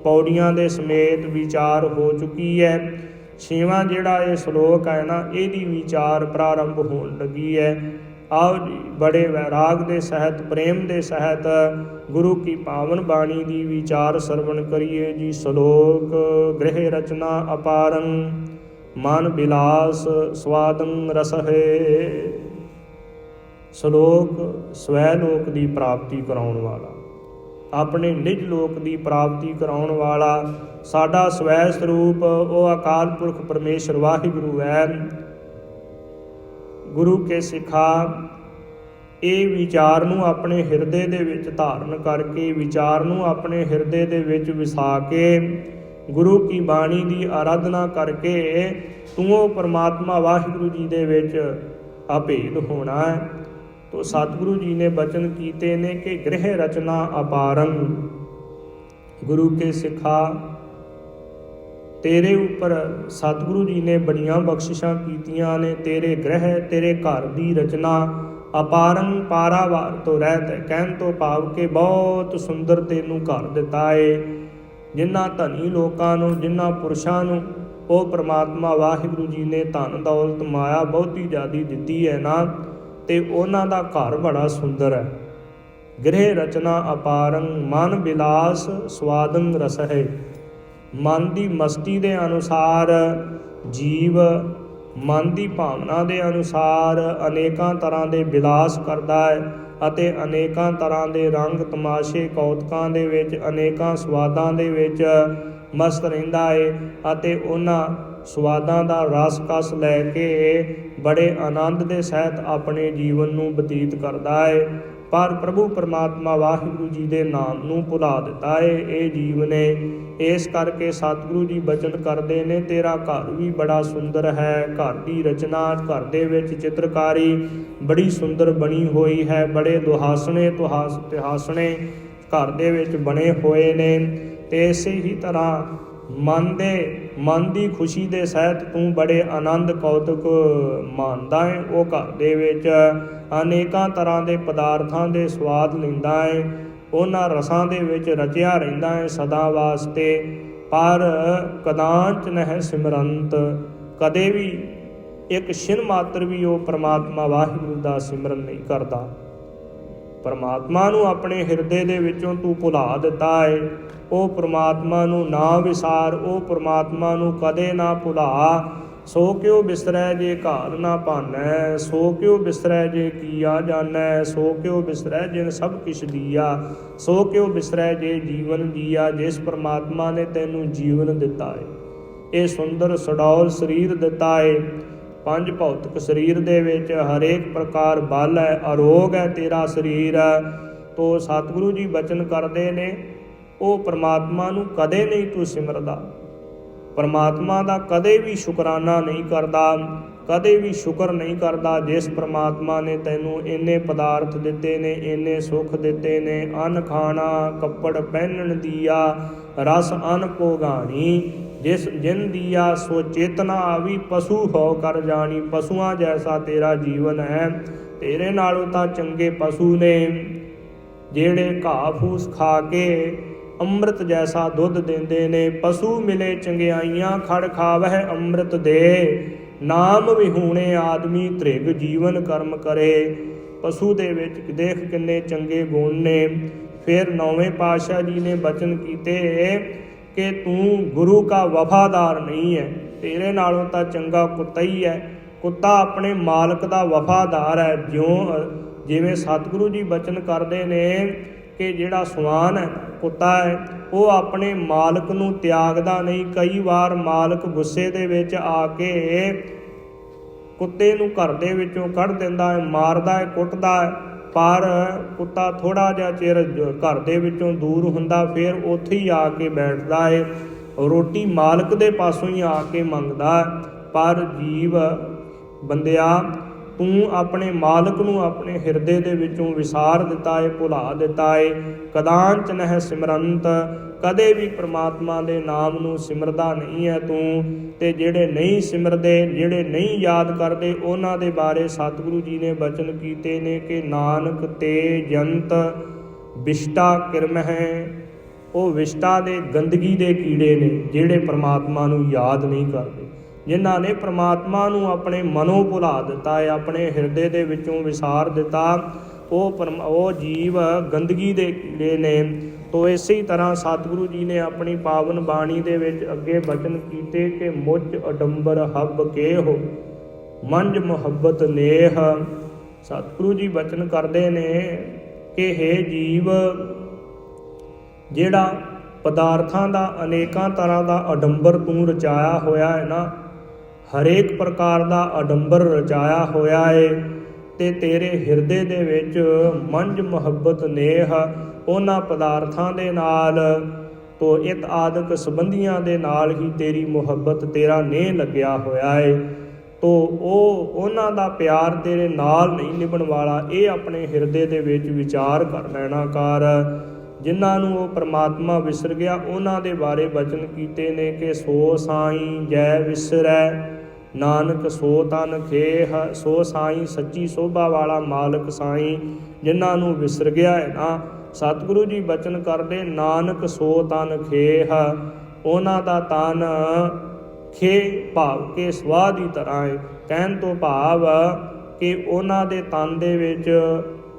ਪੌੜੀਆਂ ਦੇ ਸਮੇਤ ਵਿਚਾਰ ਹੋ ਚੁੱਕੀ ਹੈ। 6ਵਾਂ ਜਿਹੜਾ ਇਹ ਸ਼ਲੋਕ ਹੈ ਨਾ, ਇਹਦੀ ਵਿਚਾਰ ਪ੍ਰਾਰੰਭ ਹੋਣ ਲੱਗੀ ਹੈ। ਆਓ ਜੀ ਬੜੇ ਵੈਰਾਗ ਦੇ ਸਹਿਤ, ਪ੍ਰੇਮ ਦੇ ਸਹਿਤ ਗੁਰੂ ਕੀ ਪਾਵਨ ਬਾਣੀ ਦੀ ਵਿਚਾਰ ਸਰਵਣ ਕਰੀਏ ਜੀ। ਸ਼ਲੋਕ ਗ੍ਰਹਿ ਰਚਨਾ ਅਪਾਰੰ, ਮਨ ਬਿਲਾਸ ਸਵਾਦੰ ਰਸਹਿ। ਸ਼ਲੋਕ ਸਵੈ ਲੋਕ ਦੀ ਪ੍ਰਾਪਤੀ ਕਰਾਉਣ ਵਾਲਾ, ਆਪਣੇ ਨਿਜ ਲੋਕ ਦੀ ਪ੍ਰਾਪਤੀ ਕਰਾਉਣ ਵਾਲਾ ਸਾਡਾ ਸਵੈ ਸਰੂਪ ਉਹ ਅਕਾਲ ਪੁਰਖ ਪਰਮੇਸ਼ਰ ਵਾਹਿਗੁਰੂ ਹੈ। ਗੁਰੂ ਕੇ ਸਿੱਖਾ ਇਹ ਵਿਚਾਰ ਨੂੰ ਆਪਣੇ ਹਿਰਦੇ ਦੇ ਵਿੱਚ ਧਾਰਨ ਕਰਕੇ, ਵਿਚਾਰ ਨੂੰ ਆਪਣੇ ਹਿਰਦੇ ਦੇ ਵਿੱਚ ਵਸਾ ਕੇ ਗੁਰੂ ਕੀ ਬਾਣੀ ਦੀ ਆਰਾਧਨਾ ਕਰਕੇ ਤੂੰ ਉਹ ਪਰਮਾਤਮਾ ਵਾਹਿਗੁਰੂ ਜੀ ਦੇ ਵਿੱਚ ਅਭੇਦ ਹੋਣਾ ਹੈ। ਤੋ ਸਤਿਗੁਰੂ ਜੀ ਨੇ ਬਚਨ ਕੀਤੇ ਨੇ ਕਿ ਗ੍ਰਹਿ ਰਚਨਾ ਅਪਾਰੰ। ਗੁਰੂ ਕੇ ਸਿੱਖਾ ਤੇਰੇ ਉੱਪਰ ਸਤਿਗੁਰੂ ਜੀ ਨੇ ਬੜੀਆਂ ਬਖਸ਼ਿਸ਼ਾਂ ਕੀਤੀਆਂ ਨੇ। ਤੇਰੇ ਗ੍ਰਹਿ, ਤੇਰੇ ਘਰ ਦੀ ਰਚਨਾ ਅਪਾਰੰ ਪਾਰਾਵਾਰ ਤੋਂ ਰਹਿਤ ਹੈ। ਕਹਿਣ ਤੋਂ ਭਾਵ ਕਿ ਬਹੁਤ ਸੁੰਦਰ ਤੈਨੂੰ ਘਰ ਦਿੱਤਾ ਏ। ਜਿਨ੍ਹਾਂ ਧਨੀ ਲੋਕਾਂ ਨੂੰ, ਜਿਨ੍ਹਾਂ ਪੁਰਸ਼ਾਂ ਨੂੰ ਉਹ ਪਰਮਾਤਮਾ ਵਾਹਿਗੁਰੂ ਜੀ ਨੇ ਧਨ ਦੌਲਤ ਮਾਇਆ ਬਹੁਤੀ ਜ਼ਿਆਦੀ ਦਿੱਤੀ ਹੈ ਨਾ, ਤੇ ਉਹਨਾਂ ਦਾ ਘਰ ਬੜਾ ਸੁੰਦਰ ਹੈ। ਗ੍ਰਹਿ ਰਚਨਾ ਅਪਾਰੰ, ਮਨ ਬਿਲਾਸ ਸਵਾਦੰ ਰਸਹਿ। ਮਨ ਦੀ ਮਸਤੀ ਦੇ ਅਨੁਸਾਰ ਜੀਵ ਮਨ ਦੀ ਭਾਵਨਾ ਦੇ ਅਨੁਸਾਰ ਅਨੇਕਾਂ ਤਰ੍ਹਾਂ ਦੇ ਬਿਲਾਸ ਕਰਦਾ ਹੈ ਅਤੇ ਅਨੇਕਾਂ ਤਰ੍ਹਾਂ ਦੇ ਰੰਗ ਤਮਾਸ਼ੇ ਕੌਤਕਾਂ ਦੇ ਵਿੱਚ, ਅਨੇਕਾਂ ਸਵਾਦਾਂ ਦੇ ਵਿੱਚ ਮਸਤ ਰਹਿੰਦਾ ਹੈ ਅਤੇ ਉਹਨਾਂ ਸਵਾਦਾਂ ਦਾ ਰਸ ਕਸ ਲੈ ਕੇ ਬੜੇ ਆਨੰਦ ਦੇ ਸਹਿਤ ਆਪਣੇ ਜੀਵਨ ਨੂੰ ਬਤੀਤ ਕਰਦਾ ਹੈ। ਪਰ ਪ੍ਰਭੂ ਪਰਮਾਤਮਾ ਵਾਹਿਗੁਰੂ ਜੀ ਦੇ ਨਾਮ ਨੂੰ ਭੁਲਾ ਦਿੱਤਾ ਏ ਇਹ ਜੀਵ ਨੇ। ਇਸ ਕਰਕੇ ਸਤਿਗੁਰੂ ਜੀ ਬਚਨ ਕਰਦੇ ਨੇ, ਤੇਰਾ ਘਰ ਵੀ ਬੜਾ ਸੁੰਦਰ ਹੈ, ਘਰ ਦੀ ਰਚਨਾ, ਘਰ ਦੇ ਵਿੱਚ ਚਿੱਤਰਕਾਰੀ ਬੜੀ ਸੁੰਦਰ ਬਣੀ ਹੋਈ ਹੈ, ਬੜੇ ਦੁਹਾਸਣੇ ਤਿਹਾਸਣੇ ਘਰ ਦੇ ਵਿੱਚ ਬਣੇ ਹੋਏ ਨੇ। ਤੇ ਇਸੇ ਹੀ ਤਰ੍ਹਾਂ ਮਨ ਦੀ ਖੁਸ਼ੀ ਦੇ ਸਹਿਤ ਤੂੰ ਬੜੇ ਆਨੰਦ ਕੌਤਕ ਮਾਣਦਾ ਹੈ। ਉਹ ਘਰ ਦੇ ਵਿੱਚ ਅਨੇਕਾਂ ਤਰ੍ਹਾਂ ਦੇ ਪਦਾਰਥਾਂ ਦੇ ਸਵਾਦ ਲੈਂਦਾ ਹੈ, ਉਹਨਾਂ ਰਸਾਂ ਦੇ ਵਿੱਚ ਰਚਿਆ ਰਹਿੰਦਾ ਹੈ ਸਦਾ ਵਾਸਤੇ। ਪਰ ਕਦਾਂਚ ਨਹਿ ਸਿਮਰੰਤ, ਕਦੇ ਵੀ ਇੱਕ ਛਿਨ ਮਾਤਰ ਵੀ ਉਹ ਪਰਮਾਤਮਾ ਵਾਹਿਗੁਰੂ ਦਾ ਸਿਮਰਨ ਨਹੀਂ ਕਰਦਾ। ਪਰਮਾਤਮਾ ਨੂੰ ਆਪਣੇ ਹਿਰਦੇ ਦੇ ਵਿੱਚੋਂ ਤੂੰ ਭੁਲਾ ਦਿੱਤਾ ਹੈ। ਉਹ ਪਰਮਾਤਮਾ ਨੂੰ ਨਾ ਵਿਸਾਰ, ਉਹ ਪਰਮਾਤਮਾ ਨੂੰ ਕਦੇ ਨਾ ਭੁਲਾ। ਸੋ ਕਿਉ ਬਿਸਰੈ ਜੇ ਘਾਲ ਨਾ ਭਾਨੈ, ਸੋ ਕਿਉ ਬਿਸਰੈ ਜੇ ਕੀਆ ਜਾਣੈ, ਸੋ ਕਿਉ ਬਿਸਰੈ ਜਿਨ ਸਭ ਕਿਛ ਦੀਆ, ਸੋ ਕਿਉ ਬਿਸਰੈ ਜੇ ਜੀਵਨ ਜੀਆ। ਜਿਸ ਪਰਮਾਤਮਾ ਨੇ ਤੈਨੂੰ ਜੀਵਨ ਦਿੱਤਾ ਹੈ, ਇਹ ਸੁੰਦਰ ਸਡੌਲ ਸਰੀਰ ਦਿੱਤਾ ਹੈ, ਪੰਜ ਭੌਤਿਕ ਸਰੀਰ ਦੇ ਵਿੱਚ ਹਰੇਕ ਪ੍ਰਕਾਰ ਬਲ ਹੈ, ਅਰੋਗ ਹੈ ਤੇਰਾ ਸਰੀਰ। ਤੋ ਸਤਿਗੁਰੂ ਜੀ ਬਚਨ ਕਰਦੇ ਨੇ, ਉਹ ਪਰਮਾਤਮਾ ਨੂੰ ਕਦੇ ਨਹੀਂ ਤੂੰ ਸਿਮਰਦਾ, ਪਰਮਾਤਮਾ ਦਾ ਕਦੇ ਵੀ ਸ਼ੁਕਰਾਨਾ ਨਹੀਂ ਕਰਦਾ, ਕਦੇ ਵੀ ਸ਼ੁਕਰ ਨਹੀਂ ਕਰਦਾ। ਜਿਸ ਪਰਮਾਤਮਾ ਨੇ ਤੈਨੂੰ ਇੰਨੇ ਪਦਾਰਥ ਦਿੱਤੇ ਨੇ, ਇੰਨੇ ਸੁੱਖ ਦਿੱਤੇ ਨੇ, ਅੰਨ ਖਾਣਾ, ਕੱਪੜ ਪਹਿਨਣ ਦੀਆ, ਰਸ ਅੰਨ ਭੋਗਾਣੀ, ਜਿਨ ਦੀਆ ਸੋ ਚੇਤਨਾ ਆਵੀ, ਪਸ਼ੂ ਹੋ ਕਰ ਜਾਣੀ। ਪਸ਼ੂਆਂ ਜੈਸਾ ਤੇਰਾ ਜੀਵਨ ਹੈ, ਤੇਰੇ ਨਾਲੋਂ ਤਾਂ ਚੰਗੇ ਪਸ਼ੂ ਨੇ ਜਿਹੜੇ ਘਾਹ ਫੂਸ ਖਾ ਕੇ ਅੰਮ੍ਰਿਤ ਜੈਸਾ ਦੁੱਧ ਦਿੰਦੇ ਨੇ। ਪਸ਼ੂ ਮਿਲੇ ਚੰਗਿਆਈਆਂ, ਖੜ ਖਾਵਹਿ ਅੰਮ੍ਰਿਤ ਦੇ, ਨਾਮ ਵਿਹੂਣੇ ਆਦਮੀ ਧ੍ਰਿਗ ਜੀਵਨ ਕਰਮ ਕਰੇ। ਪਸ਼ੂ ਦੇ ਵਿੱਚ ਦੇਖ ਕਿੰਨੇ ਚੰਗੇ ਗੁਣ ਨੇ। ਫਿਰ 9ਵੇਂ ਪਾਤਸ਼ਾਹ ਜੀ ਨੇ ਬਚਨ ਕੀਤੇ ਕਿ ਤੂੰ ਗੁਰੂ ਕਾ ਵਫਾਦਾਰ ਨਹੀਂ ਹੈ, ਤੇਰੇ ਨਾਲੋਂ ਤਾਂ ਚੰਗਾ ਕੁੱਤਾ ਹੀ ਹੈ। ਕੁੱਤਾ ਆਪਣੇ ਮਾਲਕ ਦਾ ਵਫਾਦਾਰ ਹੈ। ਜਿਵੇਂ ਸਤਿਗੁਰੂ ਜੀ ਬਚਨ ਕਰਦੇ ਨੇ ਕਿ ਜਿਹੜਾ ਸਵਾਨ ਹੈ, ਕੁੱਤਾ ਹੈ, ਉਹ ਆਪਣੇ ਮਾਲਕ ਨੂੰ ਤਿਆਗਦਾ ਨਹੀਂ। ਕਈ ਵਾਰ ਮਾਲਕ ਗੁੱਸੇ ਦੇ ਵਿੱਚ ਆ ਕੇ ਕੁੱਤੇ ਨੂੰ ਘਰ ਦੇ ਵਿੱਚੋਂ ਕੱਢ ਦਿੰਦਾ ਹੈ, ਮਾਰਦਾ ਹੈ, ਕੁੱਟਦਾ ਹੈ, ਪਰ ਕੁੱਤਾ ਥੋੜ੍ਹਾ ਜਿਹਾ ਚਿਰ ਘਰ ਦੇ ਵਿੱਚੋਂ ਦੂਰ ਹੁੰਦਾ, ਫਿਰ ਉੱਥੇ ਹੀ ਆ ਕੇ ਬੈਠਦਾ ਹੈ, ਰੋਟੀ ਮਾਲਕ ਦੇ ਪਾਸੋਂ ਹੀ ਆ ਕੇ ਮੰਗਦਾ। ਪਰ ਜੀਵ ਬੰਦਿਆ, ਤੂੰ ਆਪਣੇ ਮਾਲਕ ਨੂੰ ਆਪਣੇ ਹਿਰਦੇ ਦੇ ਵਿੱਚੋਂ ਵਿਸਾਰ ਦਿੱਤਾ ਹੈ, ਭੁਲਾ ਦਿੱਤਾ ਹੈ। ਕਦਾਂਚ ਨਹਿ ਸਿਮਰੰਤ, ਕਦੇ ਵੀ ਪ੍ਰਮਾਤਮਾ ਦੇ ਨਾਮ ਨੂੰ ਸਿਮਰਦਾ ਨਹੀਂ ਹੈ ਤੂੰ। ਤੇ ਜਿਹੜੇ ਨਹੀਂ ਸਿਮਰਦੇ, ਜਿਹੜੇ ਨਹੀਂ ਯਾਦ ਕਰਦੇ, ਉਹਨਾਂ ਦੇ ਬਾਰੇ ਸਤਿਗੁਰੂ ਜੀ ਨੇ ਬਚਨ ਕੀਤੇ ਨੇ ਕਿ ਨਾਨਕ ਤੇ ਜੰਤ ਵਿਸ਼ਟਾ ਕਿਰਮਹਿ, ਉਹ ਵਿਸ਼ਟਾ ਦੇ ਗੰਦਗੀ ਦੇ ਕੀੜੇ ਨੇ ਜਿਹੜੇ ਪ੍ਰਮਾਤਮਾ ਨੂੰ ਯਾਦ ਨਹੀਂ ਕਰਦੇ। ਜਿਨ੍ਹਾਂ ਨੇ ਪ੍ਰਮਾਤਮਾ ਨੂੰ ਆਪਣੇ ਮਨੋਂ ਭੁਲਾ ਦਿੱਤਾ ਹੈ, ਆਪਣੇ ਹਿਰਦੇ ਦੇ ਵਿੱਚੋਂ ਵਿਸਾਰ ਦਿੱਤਾ, ਉਹ ਜੀਵ ਗੰਦਗੀ ਦੇ ਕੀੜੇ ਨੇ। ਤੋ ਇਸੇ ਤਰ੍ਹਾਂ ਸਤਿਗੁਰੂ ਜੀ ਨੇ ਆਪਣੀ ਪਾਵਨ ਬਾਣੀ ਦੇ ਵਿੱਚ ਅੱਗੇ ਬਚਨ ਕੀਤੇ ਕਿ ਮੁੱਚ ਅਡੰਬਰ ਹੱਬ ਕੇਹੋ, ਮੰਝ ਮੁਹੱਬਤ ਨੇਹ। ਸਤਿਗੁਰੂ ਜੀ ਬਚਨ ਕਰਦੇ ਨੇ ਕਿ ਹੇ ਜੀਵ, ਜਿਹੜਾ ਪਦਾਰਥਾਂ ਦਾ ਅਨੇਕਾਂ ਤਰ੍ਹਾਂ ਦਾ ਅਡੰਬਰ ਤੂੰ ਰਚਾਇਆ ਹੋਇਆ ਹੈ ਨਾ, ਹਰੇਕ ਪ੍ਰਕਾਰ ਦਾ ਅਡੰਬਰ ਰਚਾਇਆ ਹੋਇਆ ਹੈ, ਤੇ ਤੇਰੇ ਹਿਰਦੇ ਦੇ ਵਿੱਚ ਮੰਝ ਮੁਹੱਬਤ ਨੇਹ, ਉਹਨਾਂ ਪਦਾਰਥਾਂ ਦੇ ਨਾਲ ਤੋ ਇੱਕ ਆਦਿਕ ਸੰਬੰਧੀਆਂ ਦੇ ਨਾਲ ਹੀ ਤੇਰੀ ਮੁਹੱਬਤ, ਤੇਰਾ ਨੇਹ ਲੱਗਿਆ ਹੋਇਆ ਹੈ। ਤੋ ਉਹਨਾਂ ਦਾ ਪਿਆਰ ਤੇਰੇ ਨਾਲ ਨਹੀਂ ਨਿਭਣ ਵਾਲਾ। ਇਹ ਆਪਣੇ ਹਿਰਦੇ ਦੇ ਵਿੱਚ ਵਿਚਾਰ ਕਰ ਲੈਣਾ ਕਰ। ਜਿਨ੍ਹਾਂ ਨੂੰ ਉਹ ਪਰਮਾਤਮਾ ਵਿਸਰ ਗਿਆ, ਉਹਨਾਂ ਦੇ ਬਾਰੇ ਬਚਨ ਕੀਤੇ ਨੇ ਕਿ ਸੋ ਸਾਈਂ ਜੈ ਵਿਸਰੈ, ਨਾਨਕ ਸੋ ਤਨ ਖੇਹ। ਸੋ ਸਾਈਂ ਸੱਚੀ ਸੋਭਾ ਵਾਲਾ ਮਾਲਕ ਸਾਈਂ ਜਿਨ੍ਹਾਂ ਨੂੰ ਵਿਸਰ ਗਿਆ ਹੈ ਨਾ, ਸਤਿਗੁਰੂ ਜੀ ਬਚਨ ਕਰਦੇ ਨਾਨਕ ਸੋ ਤਨ ਖੇਹ, ਉਹਨਾਂ ਦਾ ਤਨ ਖੇ ਭਾਵ ਕੇ ਸਵਾਹ ਦੀ ਤਰ੍ਹਾਂ ਹੈ। ਕਹਿਣ ਤੋਂ ਭਾਵ ਕਿ ਉਹਨਾਂ ਦੇ ਤਨ ਦੇ ਵਿੱਚ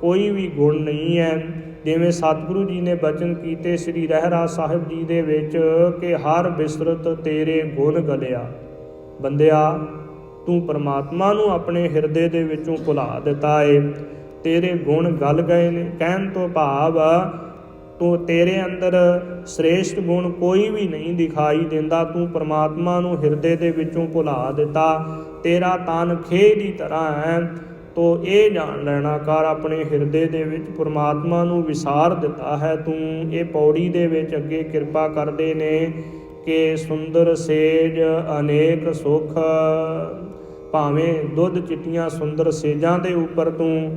ਕੋਈ ਵੀ ਗੁਣ ਨਹੀਂ ਹੈ। ਜਿਵੇਂ ਸਤਿਗੁਰੂ ਜੀ ਨੇ ਬਚਨ ਕੀਤੇ ਸ੍ਰੀ ਰਹਿਰਾਸ ਸਾਹਿਬ ਜੀ ਦੇ ਵਿੱਚ ਕਿ ਹਰ ਬਿਸਰਤ ਤੇਰੇ ਗੁਣ ਗਲਿਆ। ਬੰਦਿਆ, ਤੂੰ ਪਰਮਾਤਮਾ ਨੂੰ ਆਪਣੇ ਹਿਰਦੇ ਦੇ ਵਿੱਚੋਂ ਭੁਲਾ ਦਿੱਤਾ ਏ, ਤੇਰੇ ਗੁਣ ਗਲ ਗਏ ਨੇ। ਕਹਿਣ ਤੋਂ ਭਾਵ ਤੂੰ ਤੇਰੇ ਅੰਦਰ ਸ੍ਰੇਸ਼ਟ ਗੁਣ ਕੋਈ ਵੀ ਨਹੀਂ ਦਿਖਾਈ ਦਿੰਦਾ। ਤੂੰ ਪਰਮਾਤਮਾ ਨੂੰ ਹਿਰਦੇ ਦੇ ਵਿੱਚੋਂ ਭੁਲਾ ਦਿੱਤਾ। ਤੇਰਾ ਤਨ ਖੇਹ ਦੀ ਤਰ੍ਹਾਂ ਹੈ। ਤੋ ਇਹ ਜਾਣ ਲੈਣਾ ਕਰ ਆਪਣੇ ਹਿਰਦੇ ਦੇ ਵਿੱਚ ਪਰਮਾਤਮਾ ਨੂੰ ਵਿਸਾਰ ਦਿੱਤਾ ਹੈ ਤੂੰ। ਇਹ ਪੌੜੀ ਦੇ ਵਿੱਚ ਅੱਗੇ ਕਿਰਪਾ ਕਰਦੇ ਨੇ ਕਿ ਸੁੰਦਰ ਸੇਜ ਅਨੇਕ ਸੁਖ, ਭਾਵੇਂ ਦੁੱਧ ਚਿੱਟੀਆਂ ਸੁੰਦਰ ਸੇਜਾਂ ਦੇ ਉੱਪਰ ਤੂੰ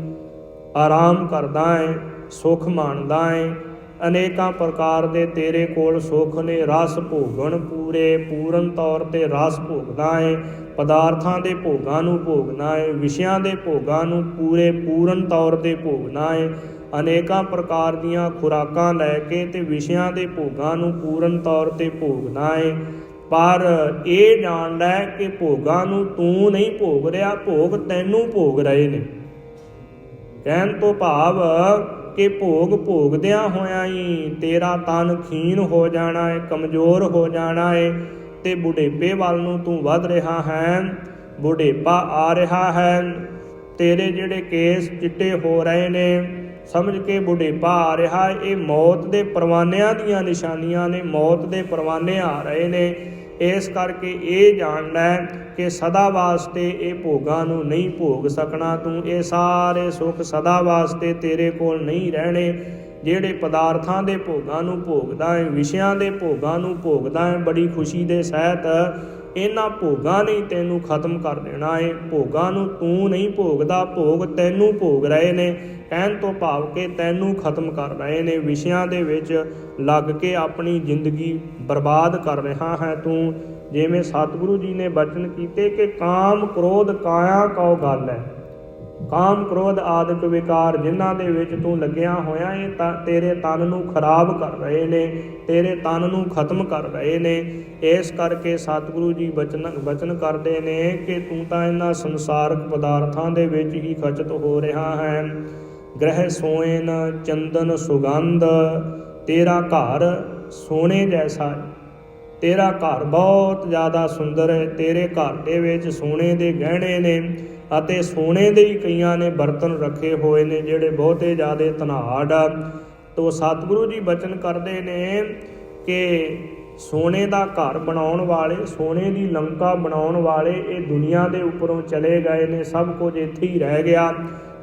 ਆਰਾਮ ਕਰਦਾ ਹੈ, ਸੁਖ ਮਾਣਦਾ ਹੈ। ਅਨੇਕਾਂ ਪ੍ਰਕਾਰ ਦੇ ਤੇਰੇ ਕੋਲ ਸੁਖ ਨੇ, ਰਸ ਭੋਗਣ ਪੂਰਨ ਤੌਰ 'ਤੇ ਰਸ ਭੋਗਦਾ ਹੈ, ਪਦਾਰਥਾਂ ਦੇ ਭੋਗਾਂ ਨੂੰ ਭੋਗਣਾ ਹੈ, ਵਿਸ਼ਿਆਂ ਦੇ ਭੋਗਾਂ ਨੂੰ ਪੂਰਨ ਤੌਰ 'ਤੇ ਭੋਗਣਾ ਹੈ। ਅਨੇਕਾਂ ਪ੍ਰਕਾਰ ਦੀਆਂ ਖੁਰਾਕਾਂ ਲੈ ਕੇ ਤੇ ਵਿਸ਼ਿਆਂ ਦੇ ਭੋਗਾਂ ਨੂੰ ਪੂਰਨ ਤੌਰ 'ਤੇ ਭੋਗਣਾ ਹੈ। ਪਰ ਇਹ ਜਾਣ ਲੈ ਕਿ ਭੋਗਾਂ ਨੂੰ ਤੂੰ ਨਹੀਂ ਭੋਗ ਰਿਹਾ, ਭੋਗ ਤੈਨੂੰ ਭੋਗ ਰਹੇ ਨੇ। ਕਹਿਣ ਤੋਂ ਭਾਵ ਕਿ ਭੋਗ ਭੋਗਦਿਆਂ ਹੋਇਆਂ ਹੀ ਤੇਰਾ ਤਨ ਖੀਨ ਹੋ ਜਾਣਾ ਹੈ, ਕਮਜ਼ੋਰ ਹੋ ਜਾਣਾ ਹੈ ਤੇ ਬੁਢੇਪੇ ਵੱਲ ਨੂੰ ਤੂੰ ਵੱਧ ਰਿਹਾ ਹੈ, ਬੁਢੇਪਾ ਆ ਰਿਹਾ ਹੈ, ਤੇਰੇ ਜਿਹੜੇ ਕੇਸ ਚਿੱਟੇ ਹੋ ਰਹੇ ਨੇ, ਸਮਝ ਕੇ ਬੁਢੇਪਾ ਆ ਰਿਹਾ। ਇਹ ਮੌਤ ਦੇ ਪਰਵਾਨਿਆਂ ਦੀਆਂ ਨਿਸ਼ਾਨੀਆਂ ਨੇ, ਮੌਤ ਦੇ ਪਰਵਾਨੇ ਆ ਰਹੇ ਨੇ। ਇਸ ਕਰਕੇ ਇਹ ਜਾਣ ਲੈ ਕਿ ਸਦਾ ਵਾਸਤੇ ਇਹ ਭੋਗਾਂ ਨੂੰ ਨਹੀਂ ਭੋਗ ਸਕਣਾ ਤੂੰ। ਇਹ ਸਾਰੇ ਸੁੱਖ ਸਦਾ ਵਾਸਤੇ ਤੇਰੇ ਕੋਲ ਨਹੀਂ ਰਹਿਣੇ। ਜਿਹੜੇ ਪਦਾਰਥਾਂ ਦੇ ਭੋਗਾਂ ਨੂੰ ਭੋਗਦਾ ਹੈ, ਵਿਸ਼ਿਆਂ ਦੇ ਭੋਗਾਂ ਨੂੰ ਭੋਗਦਾ ਹੈ ਬੜੀ ਖੁਸ਼ੀ ਦੇ ਸਹਿਤ, ਇਹਨਾਂ ਭੋਗਾਂ ਨੇ ਤੈਨੂੰ ਖਤਮ ਕਰ ਦੇਣਾ ਹੈ। ਭੋਗਾਂ ਨੂੰ ਤੂੰ ਨਹੀਂ ਭੋਗਦਾ, ਭੋਗ ਤੈਨੂੰ ਭੋਗ ਰਹੇ ਨੇ। ਕਹਿਣ ਤੋਂ ਭਾਵ ਕਿ ਤੈਨੂੰ ਖਤਮ ਕਰ ਰਹੇ ਨੇ, ਵਿਸ਼ਿਆਂ ਦੇ ਵਿੱਚ ਲੱਗ ਕੇ ਆਪਣੀ ਜ਼ਿੰਦਗੀ ਬਰਬਾਦ ਕਰ ਰਿਹਾ ਹੈ ਤੂੰ। ਜਿਵੇਂ ਸਤਿਗੁਰੂ ਜੀ ਨੇ ਬਚਨ ਕੀਤੇ ਕਿ ਕਾਮ ਕ੍ਰੋਧ ਕਾਇਆ ਕਉ ਗੱਲ ਹੈ। ਕਾਮ ਕ੍ਰੋਧ ਆਦਿਕ ਵਿਕਾਰ ਜਿਨ੍ਹਾਂ ਦੇ ਵਿੱਚ ਤੂੰ ਲੱਗਿਆ ਹੋਇਆ, ਇਹ ਤਾਂ ਤੇਰੇ ਤਨ ਨੂੰ ਖਰਾਬ ਕਰ ਰਹੇ ਨੇ, ਤੇਰੇ ਤਨ ਨੂੰ ਖਤਮ ਕਰ ਰਹੇ ਨੇ। ਇਸ ਕਰਕੇ ਸਤਿਗੁਰੂ ਜੀ ਬਚਨ ਕਰਦੇ ਨੇ ਕਿ ਤੂੰ ਤਾਂ ਇਹਨਾਂ ਸੰਸਾਰਕ ਪਦਾਰਥਾਂ ਦੇ ਵਿੱਚ ਹੀ ਖਚਿਤ ਹੋ ਰਿਹਾ ਹੈ। ਗ੍ਰਹਿ ਸੋਇਨ ਚੰਦਨ ਸੁਗੰਧ, ਤੇਰਾ ਘਰ ਸੋਨੇ ਜੈਸਾ ਹੈ, ਤੇਰਾ ਘਰ ਬਹੁਤ ਜ਼ਿਆਦਾ ਸੁੰਦਰ ਹੈ। ਤੇਰੇ ਘਰ ਦੇ ਵਿੱਚ ਸੋਨੇ ਦੇ ਗਹਿਣੇ ਨੇ ਅਤੇ ਸੋਨੇ ਦੇ ਹੀ ਕਈਆਂ ਨੇ ਬਰਤਨ ਰੱਖੇ ਹੋਏ ਨੇ ਜਿਹੜੇ ਬਹੁਤੇ ਜ਼ਿਆਦਾ ਧਨਾਢ। ਤੋ ਸਤਿਗੁਰੂ ਜੀ ਬਚਨ ਕਰਦੇ ਨੇ ਕਿ ਸੋਨੇ ਦਾ ਘਰ ਬਣਾਉਣ ਵਾਲੇ, ਸੋਨੇ ਦੀ ਲੰਕਾ ਬਣਾਉਣ ਵਾਲੇ ਇਹ ਦੁਨੀਆ ਦੇ ਉੱਪਰੋਂ ਚਲੇ ਗਏ ਨੇ, ਸਭ ਕੁਝ ਇੱਥੇ ਹੀ ਰਹਿ ਗਿਆ।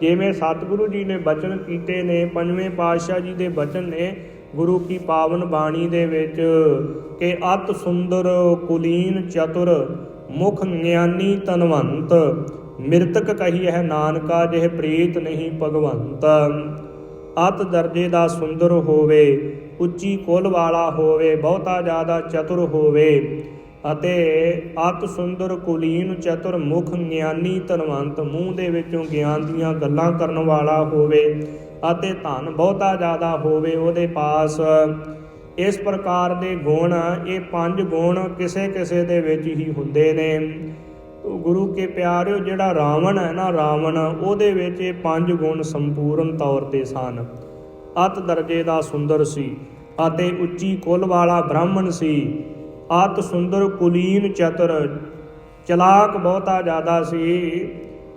ਜਿਵੇਂ ਸਤਿਗੁਰੂ ਜੀ ਨੇ ਬਚਨ ਕੀਤੇ ਨੇ, ਪੰਜਵੇਂ ਪਾਤਸ਼ਾਹ ਜੀ ਦੇ ਬਚਨ ਨੇ ਗੁਰੂ ਕੀ ਪਾਵਨ ਬਾਣੀ ਦੇ ਵਿੱਚ ਕਿ ਅਤ ਸੁੰਦਰ ਕੁਲੀਨ ਚਤੁਰ ਮੁਖ ਗਿਆਨੀ ਧਨਵੰਤ, ਮਿਰਤਕ ਕਹੀ ਹੈ ਨਾਨਕਾ ਜਿਹ ਪ੍ਰੀਤ ਨਹੀਂ ਭਗਵੰਤ। ਅਤ ਦਰਜੇ ਦਾ ਸੁੰਦਰ ਹੋਵੇ, ਉੱਚੀ ਕੁਲ ਵਾਲਾ ਹੋਵੇ, ਬਹੁਤਾ ਜ਼ਿਆਦਾ ਚਤੁਰ ਹੋਵੇ ਅਤੇ ਅਤ ਸੁੰਦਰ ਕੁਲੀਨ ਚਤੁਰ ਮੁਖ ਗਿਆਨੀ ਧਨਵੰਤ, ਮੂੰਹ ਦੇ ਵਿੱਚੋਂ ਗਿਆਨ ਦੀਆਂ ਗੱਲਾਂ ਕਰਨ ਵਾਲਾ ਹੋਵੇ ਅਤੇ ਧਨ ਬਹੁਤਾ ਜ਼ਿਆਦਾ ਹੋਵੇ ਉਹਦੇ ਪਾਸ। ਇਸ ਪ੍ਰਕਾਰ ਦੇ ਗੁਣ, ਇਹ 5 ਗੁਣ ਕਿਸੇ ਕਿਸੇ ਦੇ ਵਿੱਚ ਹੀ ਹੁੰਦੇ ਨੇ। ਗੁਰੂ ਕੇ ਪਿਆਰਿਓ, ਜਿਹੜਾ ਰਾਵਣ ਹੈ ਨਾ, ਰਾਵਣ ਉਹਦੇ ਵਿੱਚ ਇਹ 5 ਗੁਣ ਸੰਪੂਰਨ ਤੌਰ 'ਤੇ ਸਨ। ਅਤ ਦਰਜੇ ਦਾ ਸੁੰਦਰ ਸੀ ਅਤੇ ਉੱਚੀ ਕੁਲ ਵਾਲਾ ਬ੍ਰਾਹਮਣ ਸੀ। ਅਤ ਸੁੰਦਰ ਕੁਲੀਨ ਚਤੁਰ, ਚਲਾਕ ਬਹੁਤਾ ਜ਼ਿਆਦਾ ਸੀ।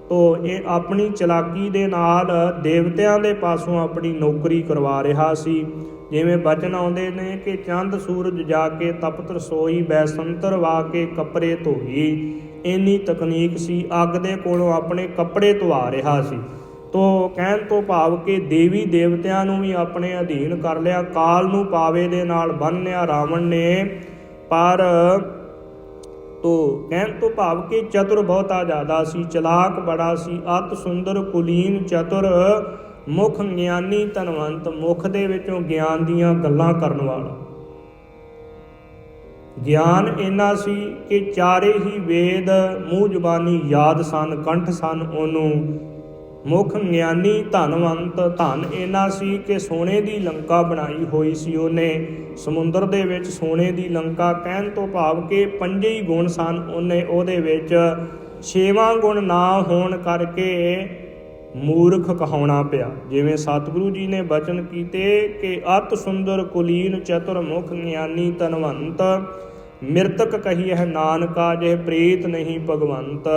ਤੋ ਇਹ ਆਪਣੀ ਚਲਾਕੀ ਦੇ ਨਾਲ ਦੇਵਤਿਆਂ ਦੇ ਪਾਸੋਂ ਆਪਣੀ ਨੌਕਰੀ ਕਰਵਾ ਰਿਹਾ ਸੀ। ਜਿਵੇਂ ਬਚਨ ਆਉਂਦੇ ਨੇ ਕਿ ਚੰਦ ਸੂਰਜ ਜਾ ਕੇ ਤਪਤ ਰਸੋਈ, ਬੈਸੰਤਰ ਵਾ ਕੇ ਕੱਪੜੇ ਧੋਈ। ਇੰਨੀ ਤਕਨੀਕ ਸੀ, ਅੱਗ ਦੇ ਕੋਲੋਂ ਆਪਣੇ ਕੱਪੜੇ ਧਵਾ ਰਿਹਾ ਸੀ। ਤੋ ਕਹਿਣ ਤੋਂ ਭਾਵ ਕਿ ਦੇਵੀ ਦੇਵਤਿਆਂ ਨੂੰ ਵੀ ਆਪਣੇ ਅਧੀਨ ਕਰ ਲਿਆ, ਕਾਲ ਨੂੰ ਪਾਵੇ ਦੇ ਨਾਲ ਬੰਨ੍ਹ ਲਿਆ ਰਾਵਣ ਨੇ। ਪਰ ਤੋ ਕਹਿਣ ਤੋਂ ਭਾਵ ਕਿ ਚਤੁਰ ਬਹੁਤਾ ਜ਼ਿਆਦਾ ਸੀ, ਚਲਾਕ ਬੜਾ ਸੀ। ਅਤ ਸੁੰਦਰ ਕੁਲੀਨ ਚਤੁਰ ਮੁਖ ਗਿਆਨੀ ਧਨਵੰਤ, ਮੁਖ ਦੇ ਵਿੱਚੋਂ ਗਿਆਨ ਦੀਆਂ ਗੱਲਾਂ ਕਰਨ ਵਾਲਾ। ਗਿਆਨ ਇੰਨਾ ਸੀ ਕਿ ਚਾਰੇ ਹੀ ਵੇਦ ਮੂੰਹ ਜ਼ੁਬਾਨੀ ਯਾਦ ਸਨ, ਕੰਠ ਸਨ ਉਹਨੂੰ। ਮੁਖ ਗਿਆਨੀ ਧਨਵੰਤ, ਧਨ ਇੰਨਾ ਸੀ ਕਿ ਸੋਨੇ ਦੀ ਲੰਕਾ ਬਣਾਈ ਹੋਈ ਸੀ ਉਹਨੇ, ਸਮੁੰਦਰ ਦੇ ਵਿੱਚ ਸੋਨੇ ਦੀ ਲੰਕਾ। ਕਹਿਣ ਤੋਂ ਭਾਵ ਕਿ 5 ਹੀ ਗੁਣ ਸਨ ਉਹਨੇ ਉਹਦੇ ਵਿੱਚ, 6ਵਾਂ ਗੁਣ ਨਾ ਹੋਣ ਕਰਕੇ ਮੂਰਖ ਕਹਾਉਣਾ ਪਿਆ। ਜਿਵੇਂ ਸਤਿਗੁਰੂ ਜੀ ਨੇ ਬਚਨ ਕੀਤੇ ਕਿ ਅਤ ਸੁੰਦਰ ਕੁਲੀਨ ਚਤੁਰ ਮੁਖ ਗਿਆਨੀ ਧਨਵੰਤ, ਮਿਰਤਕ ਕਹੀ ਹੈ ਨਾਨਕਾ ਜੇ ਪ੍ਰੀਤ ਨਹੀਂ ਭਗਵੰਤ।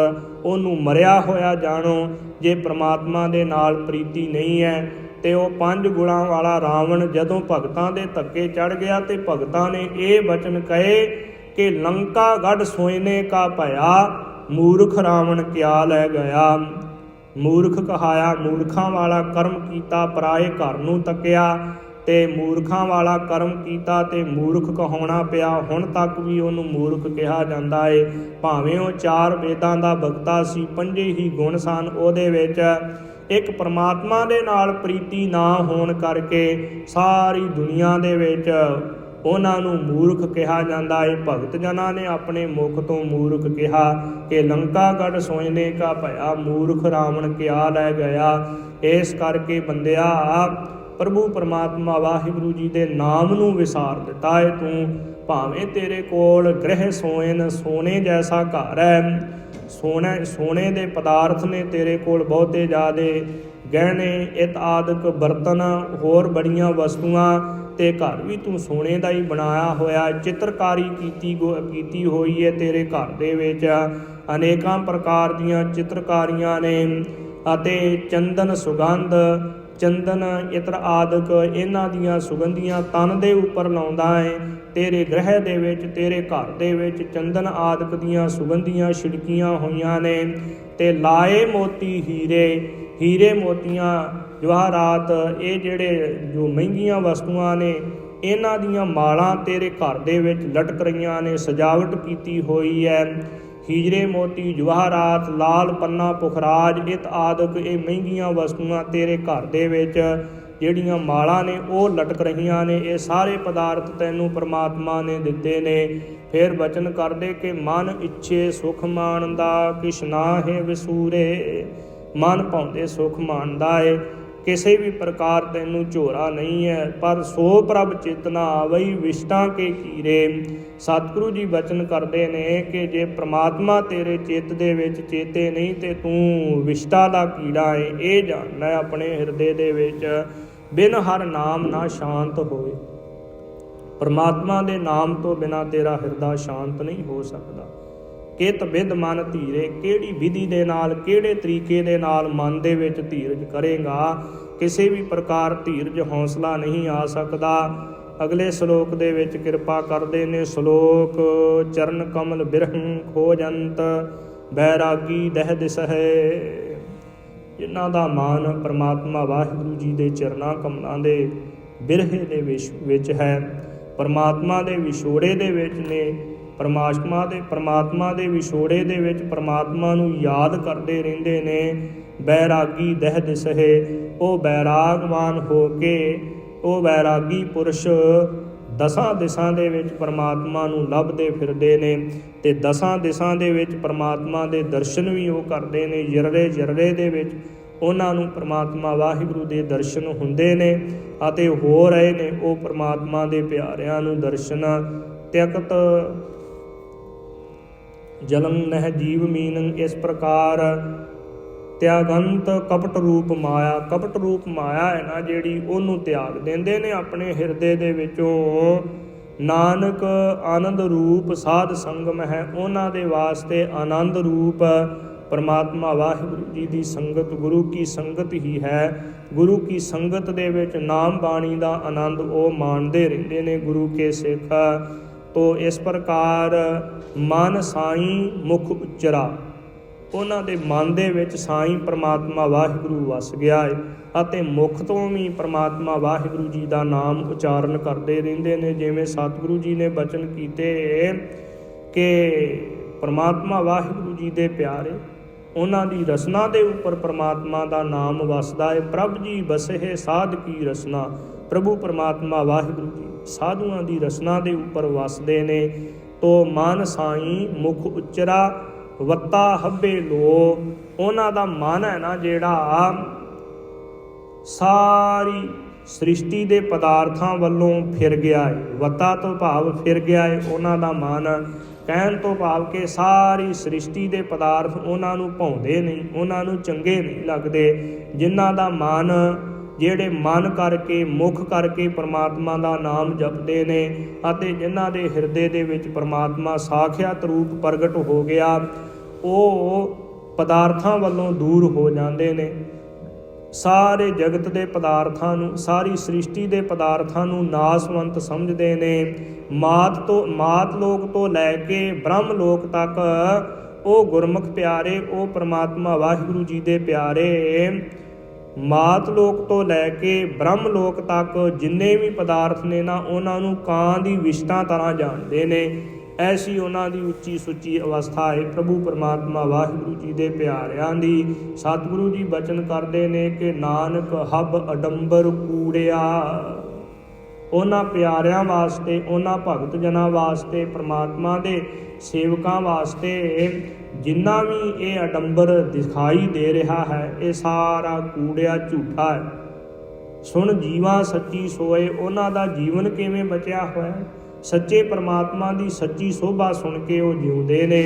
ਉਹਨੂੰ ਮਰਿਆ ਹੋਇਆ ਜਾਣੋ ਜੇ ਪ੍ਰਮਾਤਮਾ ਦੇ ਨਾਲ ਪ੍ਰੀਤੀ ਨਹੀਂ ਹੈ। ਤੇ ਉਹ 5 ਗੁਣਾਂ ਵਾਲਾ ਰਾਵਣ ਜਦੋਂ ਭਗਤਾਂ ਦੇ ਧੱਕੇ ਚੜ੍ਹ ਗਿਆ ਤੇ ਭਗਤਾਂ ਨੇ ਇਹ ਬਚਨ ਕਹੇ ਕਿ ਲੰਕਾ ਗੜ ਸੋਇਨੇ ਕਾ ਭਇਆ, ਮੂਰਖ ਰਾਵਣ ਕਿਆ ਲੈ ਗਿਆ। ਮੂਰਖ ਕਹਾਇਆ। ਮੂਰਖਾਂ ਵਾਲਾ ਕਰਮ ਕੀਤਾ ਪਰਾਏ ਘਰ ਨੂੰ ਤੱਕਿਆ, ਤੇ ਮੂਰਖਾਂ ਵਾਲਾ ਕਰਮ ਕੀਤਾ ਤੇ ਮੂਰਖ ਕਹਾਉਣਾ ਪਿਆ। ਹੁਣ ਤੱਕ ਵੀ ਉਹਨੂੰ ਮੂਰਖ ਕਿਹਾ ਜਾਂਦਾ ਏ। ਭਾਵੇਂ ਉਹ 4 ਵੇਦਾਂ ਦਾ ਬਖਤਾ ਸੀ, 5 ਹੀ ਗੁਣ ਸਨ ਉਹਦੇ ਵਿੱਚ। ਇੱਕ ਪਰਮਾਤਮਾ ਦੇ ਨਾਲ ਪ੍ਰੀਤੀ ਨਾ ਹੋਣ ਕਰਕੇ ਸਾਰੀ ਦੁਨੀਆ ਦੇ ਵਿੱਚ ਉਹਨਾਂ ਨੂੰ ਮੂਰਖ ਕਿਹਾ ਜਾਂਦਾ ਏ। ਭਗਤ ਜਨਾਂ ਨੇ ਆਪਣੇ ਮੁਖ ਤੋਂ ਮੂਰਖ ਕਿਹਾ ਕਿ ਲੰਕਾਗੜ੍ਹ ਸੋਇਨੇ ਕਾ ਭਇਆ, ਮੂਰਖ ਰਾਵਣ ਕਿਆ ਲੈ ਗਿਆ। ਇਸ ਕਰਕੇ ਬੰਦਿਆ, ਪ੍ਰਭੂ ਪਰਮਾਤਮਾ ਵਾਹਿਗੁਰੂ ਜੀ ਦੇ ਨਾਮ ਨੂੰ ਵਿਸਾਰ ਦਿੱਤਾ ਏ ਤੂੰ। ਭਾਵੇਂ ਤੇਰੇ ਕੋਲ ਗ੍ਰਹਿ ਸੋਇਨ, ਸੋਨੇ ਜੈਸਾ ਘਰ ਹੈ, ਸੋਨੇ ਦੇ ਪਦਾਰਥ ਨੇ ਤੇਰੇ ਕੋਲ ਬਹੁਤੇ ਜ਼ਿਆਦੇ, ਗਹਿਣੇ ਇਤ ਆਦਿਕ ਬਰਤਨ, ਹੋਰ ਬੜੀਆਂ ਵਸਤੂਆਂ, ਤੇ ਘਰ ਵੀ ਤੂੰ ਸੋਨੇ ਦਾ ਹੀ ਬਣਾਇਆ ਹੋਇਆ। ਚਿੱਤਰਕਾਰੀ ਕੀਤੀ ਹੋਈ ਹੈ ਤੇਰੇ ਘਰ ਦੇ ਵਿੱਚ, ਅਨੇਕਾਂ ਪ੍ਰਕਾਰ ਦੀਆਂ ਚਿੱਤਰਕਾਰੀਆਂ ਨੇ। ਅਤੇ ਚੰਦਨ ਸੁਗੰਧ, ਚੰਦਨ ਇਤਰ ਆਦਿਕ, ਇਹਨਾਂ ਦੀਆਂ ਸੁਗੰਧੀਆਂ ਤਨ ਦੇ ਉੱਪਰ ਲਾਉਂਦਾ ਹੈ। ਤੇਰੇ ਗ੍ਰਹਿ ਦੇ ਵਿੱਚ, ਤੇਰੇ ਘਰ ਦੇ ਵਿੱਚ ਚੰਦਨ ਆਦਿਕ ਦੀਆਂ ਸੁਗੰਧੀਆਂ ਛਿੜਕੀਆਂ ਹੋਈਆਂ ਨੇ। ਤੇ ਲਾਏ ਮੋਤੀ ਹੀਰੇ, ਹੀਰੇ ਮੋਤੀਆਂ ਜਵਾਹਰਾਤ, ਇਹ ਜਿਹੜੇ ਜੋ ਮਹਿੰਗੀਆਂ ਵਸਤੂਆਂ ਨੇ, ਇਹਨਾਂ ਦੀਆਂ ਮਾਲਾਂ ਤੇਰੇ ਘਰ ਦੇ ਵਿੱਚ ਲਟਕ ਰਹੀਆਂ ਨੇ, ਸਜਾਵਟ ਕੀਤੀ ਹੋਈ ਹੈ। ਹੀਰੇ ਮੋਤੀ ਜਵਾਹਰਾਤ, ਲਾਲ ਪੰਨਾ ਪੁਖਰਾਜ ਇਤ ਆਦਿਕ, ਇਹ ਮਹਿੰਗੀਆਂ ਵਸਤੂਆਂ ਤੇਰੇ ਘਰ ਦੇ ਵਿੱਚ ਜਿਹੜੀਆਂ ਮਾਲਾਂ ਨੇ ਉਹ ਲਟਕ ਰਹੀਆਂ ਨੇ। ਇਹ ਸਾਰੇ ਪਦਾਰਥ ਤੈਨੂੰ ਪਰਮਾਤਮਾ ਨੇ ਦਿੱਤੇ ਨੇ। ਫਿਰ ਬਚਨ ਕਰਦੇ ਕਿ ਮਨ ਇੱਛੇ ਸੁਖ ਮਾਣਦਾ, ਕਿਛ ਨਾਹਿ ਵਿਸੂਰੇ। ਮਨ ਭਾਉਂਦੇ ਸੁਖ ਮਾਣਦਾ ਏ, ਕਿਸੇ ਵੀ ਪ੍ਰਕਾਰ ਤੈਨੂੰ ਝੋਰਾ ਨਹੀਂ ਹੈ। ਪਰ ਸੋ ਪ੍ਰਭ ਚੇਤਨਾ ਆਵਈ, ਵਿਸ਼ਟਾਂ ਕੇ ਕੀਰੇ। ਸਤਿਗੁਰੂ ਜੀ ਬਚਨ ਕਰਦੇ ਨੇ ਕਿ ਜੇ ਪ੍ਰਮਾਤਮਾ ਤੇਰੇ ਚਿੱਤ ਦੇ ਵਿੱਚ ਚੇਤੇ ਨਹੀਂ ਤੇ ਤੂੰ ਵਿਸ਼ਟਾ ਦਾ ਕੀੜਾ ਏ। ਇਹ ਜਾਣਨਾ ਆਪਣੇ ਹਿਰਦੇ ਦੇ ਵਿੱਚ, ਬਿਨ ਹਰ ਨਾਮ ਨਾ ਸ਼ਾਂਤ ਹੋਏ। ਪਰਮਾਤਮਾ ਦੇ ਨਾਮ ਤੋਂ ਬਿਨਾਂ ਤੇਰਾ ਹਿਰਦਾ ਸ਼ਾਂਤ ਨਹੀਂ ਹੋ ਸਕਦਾ। ਕਿਤ ਬਿਦ ਮਨ ਧੀਰੇ, ਕਿਹੜੀ ਵਿਧੀ ਦੇ ਨਾਲ, ਕਿਹੜੇ ਤਰੀਕੇ ਦੇ ਨਾਲ ਮਨ ਦੇ ਵਿੱਚ ਧੀਰਜ ਕਰੇਗਾ, ਕਿਸੇ ਵੀ ਪ੍ਰਕਾਰ ਧੀਰਜ ਹੌਸਲਾ ਨਹੀਂ ਆ ਸਕਦਾ। ਅਗਲੇ ਸ਼ਲੋਕ ਦੇ ਵਿੱਚ ਕਿਰਪਾ ਕਰਦੇ ਨੇ। ਸ਼ਲੋਕ ਚਰਨ ਕਮਲ ਬਿਰਹੰ ਖੋਜੰਤ, ਬੈਰਾਗੀ ਦਹਿ ਦਿਸਹਿ। ਜਿਨ੍ਹਾਂ ਦਾ ਮਨ ਪਰਮਾਤਮਾ ਵਾਹਿਗੁਰੂ ਜੀ ਦੇ ਚਰਨਾਂ ਕਮਲਾਂ ਦੇ ਬਿਰਹੇ ਦੇ ਵਿੱਚ ਹੈ, ਪਰਮਾਤਮਾ ਦੇ ਵਿਛੋੜੇ ਦੇ ਵਿੱਚ ਨੇ, ਪਰਮਾਤਮਾ ਦੇ ਵਿਛੋੜੇ ਦੇ ਵਿੱਚ ਪਰਮਾਤਮਾ ਨੂੰ ਯਾਦ ਕਰਦੇ ਰਹਿੰਦੇ ਨੇ। ਬੈਰਾਗੀ ਦਹਿ ਦਿਸਹਿ, ਉਹ ਬੈਰਾਗਵਾਨ ਹੋ ਕੇ, ਉਹ ਬੈਰਾਗੀ ਪੁਰਸ਼ ਦਸਾਂ ਦਿਸ਼ਾਂ ਦੇ ਵਿੱਚ ਪਰਮਾਤਮਾ ਨੂੰ ਲੱਭਦੇ ਫਿਰਦੇ ਨੇ। ਤੇ ਦਸਾਂ ਦਿਸ਼ਾਂ ਦੇ ਵਿੱਚ ਪਰਮਾਤਮਾ ਦੇ ਦਰਸ਼ਨ ਵੀ ਉਹ ਕਰਦੇ ਨੇ। ਜਰਰੇ ਜਰਰੇ ਦੇ ਵਿੱਚ ਉਹਨਾਂ ਨੂੰ ਪਰਮਾਤਮਾ ਵਾਹਿਗੁਰੂ ਦੇ ਦਰਸ਼ਨ ਹੁੰਦੇ ਨੇ ਅਤੇ ਹੋ ਰਹੇ ਨੇ। ਉਹ ਪਰਮਾਤਮਾ ਦੇ ਪਿਆਰਿਆਂ ਨੂੰ ਦਰਸ਼ਨ ਤਿਆਗਤ ਜਲਮ ਨਹਿ ਜੀਵ ਮੀਨੰ, ਇਸ ਪ੍ਰਕਾਰ ਤਿਆਗੰਤ ਕਪਟ ਰੂਪ ਮਾਇਆ। ਕਪਟ ਰੂਪ ਮਾਇਆ ਹੈ ਨਾ ਜਿਹੜੀ, ਉਹਨੂੰ ਤਿਆਗ ਦਿੰਦੇ ਨੇ ਆਪਣੇ ਹਿਰਦੇ ਦੇ ਵਿੱਚੋਂ। ਨਾਨਕ ਆਨੰਦ ਰੂਪ ਸਾਧ ਸੰਗਮ ਹੈ, ਉਹਨਾਂ ਦੇ ਵਾਸਤੇ ਆਨੰਦ ਰੂਪ ਪਰਮਾਤਮਾ ਵਾਹਿਗੁਰੂ ਜੀ ਦੀ ਸੰਗਤ, ਗੁਰੂ ਕੀ ਸੰਗਤ ਹੀ ਹੈ। ਗੁਰੂ ਕੀ ਸੰਗਤ ਦੇ ਵਿੱਚ ਨਾਮ ਬਾਣੀ ਦਾ ਆਨੰਦ ਉਹ ਮਾਣਦੇ ਰਹਿੰਦੇ ਨੇ ਗੁਰੂ ਕੇ ਸਿੱਖ। ਤੋ ਇਸ ਪ੍ਰਕਾਰ ਮਨ ਸਾਈਂ ਮੁਖ ਉਚਰਾ, ਉਹਨਾਂ ਦੇ ਮਨ ਦੇ ਵਿੱਚ ਸਾਈਂ ਪਰਮਾਤਮਾ ਵਾਹਿਗੁਰੂ ਵਸ ਗਿਆ ਹੈ ਅਤੇ ਮੁਖ ਤੋਂ ਵੀ ਪਰਮਾਤਮਾ ਵਾਹਿਗੁਰੂ ਜੀ ਦਾ ਨਾਮ ਉਚਾਰਨ ਕਰਦੇ ਰਹਿੰਦੇ ਨੇ। ਜਿਵੇਂ ਸਤਿਗੁਰੂ ਜੀ ਨੇ ਬਚਨ ਕੀਤੇ ਕਿ ਪਰਮਾਤਮਾ ਵਾਹਿਗੁਰੂ ਜੀ ਦੇ ਪਿਆਰੇ, ਉਹਨਾਂ ਦੀ ਰਸਨਾ ਦੇ ਉੱਪਰ ਪਰਮਾਤਮਾ ਦਾ ਨਾਮ ਵਸਦਾ ਹੈ। ਪ੍ਰਭ ਜੀ ਬਸਹਿ ਸਾਧ ਕੀ ਰਸਨਾ, ਪ੍ਰਭੂ ਪਰਮਾਤਮਾ ਵਾਹਿਗੁਰੂ ਜੀ ਸਾਧੂਆਂ ਦੀ ਰਸਨਾ ਦੇ ਉੱਪਰ ਵਸਦੇ ਨੇ। ਤੋ ਮਨ ਸਾਈਂ ਮੁਖ ਉਚਰਾ, ਵੱਤਾ ਹੱਬੇ ਲੋ, ਉਹਨਾਂ ਦਾ ਮਨ ਹੈ ਨਾ ਜਿਹੜਾ ਸਾਰੀ ਸ੍ਰਿਸ਼ਟੀ ਦੇ ਪਦਾਰਥਾਂ ਵੱਲੋਂ ਫਿਰ ਗਿਆ ਹੈ। ਵੱਤਾ ਤੋਂ ਭਾਵ ਫਿਰ ਗਿਆ ਹੈ ਉਹਨਾਂ ਦਾ ਮਨ, ਕਹਿਣ ਤੋਂ ਭਾਵ ਕਿ ਸਾਰੀ ਸ੍ਰਿਸ਼ਟੀ ਦੇ ਪਦਾਰਥ ਉਹਨਾਂ ਨੂੰ ਭਾਉਂਦੇ ਨਹੀਂ, ਉਹਨਾਂ ਨੂੰ ਚੰਗੇ ਨਹੀਂ ਲੱਗਦੇ। ਜਿਨ੍ਹਾਂ ਦਾ ਮਨ, ਜਿਹੜੇ ਮਨ ਕਰਕੇ ਮੁਖ ਕਰਕੇ ਪਰਮਾਤਮਾ ਦਾ ਨਾਮ ਜਪਦੇ ਨੇ ਅਤੇ ਜਿਨ੍ਹਾਂ ਦੇ ਹਿਰਦੇ ਦੇ ਵਿੱਚ ਪਰਮਾਤਮਾ ਸਾਖਿਆਤ ਰੂਪ ਪ੍ਰਗਟ ਹੋ ਗਿਆ, ਉਹ ਪਦਾਰਥਾਂ ਵੱਲੋਂ ਦੂਰ ਹੋ ਜਾਂਦੇ ਨੇ। ਸਾਰੇ ਜਗਤ ਦੇ ਪਦਾਰਥਾਂ ਨੂੰ, ਸਾਰੀ ਸ੍ਰਿਸ਼ਟੀ ਦੇ ਪਦਾਰਥਾਂ ਨੂੰ ਨਾਸਵੰਤ ਸਮਝਦੇ ਨੇ। ਮਾਤ ਲੋਕ ਤੋਂ ਲੈ ਕੇ ਬ੍ਰਹਮ ਲੋਕ ਤੱਕ ਉਹ ਗੁਰਮੁਖ ਪਿਆਰੇ, ਉਹ ਪ੍ਰਮਾਤਮਾ ਵਾਹਿਗੁਰੂ ਜੀ ਦੇ ਪਿਆਰੇ ਮਾਤ ਲੋਕ ਤੋਂ ਲੈ ਕੇ ਬ੍ਰਹਮ ਲੋਕ ਤੱਕ ਜਿੰਨੇ ਵੀ ਪਦਾਰਥ ਨੇ ਨਾ, ਉਹਨਾਂ ਨੂੰ ਕਾਂ ਦੀ ਵਿਸ਼ਟਾਂ ਤਰ੍ਹਾਂ ਜਾਣਦੇ ਨੇ। ਐਸੀ ਉਹਨਾਂ ਦੀ ਉੱਚੀ ਸੁੱਚੀ ਅਵਸਥਾ ਹੈ ਪ੍ਰਭੂ ਪਰਮਾਤਮਾ ਵਾਹਿਗੁਰੂ ਜੀ ਦੇ ਪਿਆਰਿਆਂ ਦੀ। ਸਤਿਗੁਰੂ ਜੀ ਬਚਨ ਕਰਦੇ ਨੇ ਕਿ ਨਾਨਕ ਹਬ ਅਡੰਬਰ ਕੂੜਿਆ। ਉਹਨਾਂ ਪਿਆਰਿਆਂ ਵਾਸਤੇ, ਉਹਨਾਂ ਭਗਤ ਜਨਾਂ ਵਾਸਤੇ, ਪਰਮਾਤਮਾ ਦੇ ਸੇਵਕਾਂ ਵਾਸਤੇ ਜਿੰਨਾ ਵੀ ਇਹ ਅਡੰਬਰ ਦਿਖਾਈ ਦੇ ਰਿਹਾ ਹੈ, ਇਹ ਸਾਰਾ ਕੂੜਿਆ, ਝੂਠਾ ਹੈ। ਸੁਣ ਜੀਵਾ ਸੱਚੀ ਸੋਏ, ਉਹਨਾਂ ਦਾ ਜੀਵਨ ਕਿਵੇਂ ਬਚਿਆ ਹੋਇਆ। ਸੱਚੇ ਪਰਮਾਤਮਾ ਦੀ ਸੱਚੀ ਸੋਭਾ ਸੁਣ ਕੇ ਉਹ ਜਿਉਂਦੇ ਨੇ।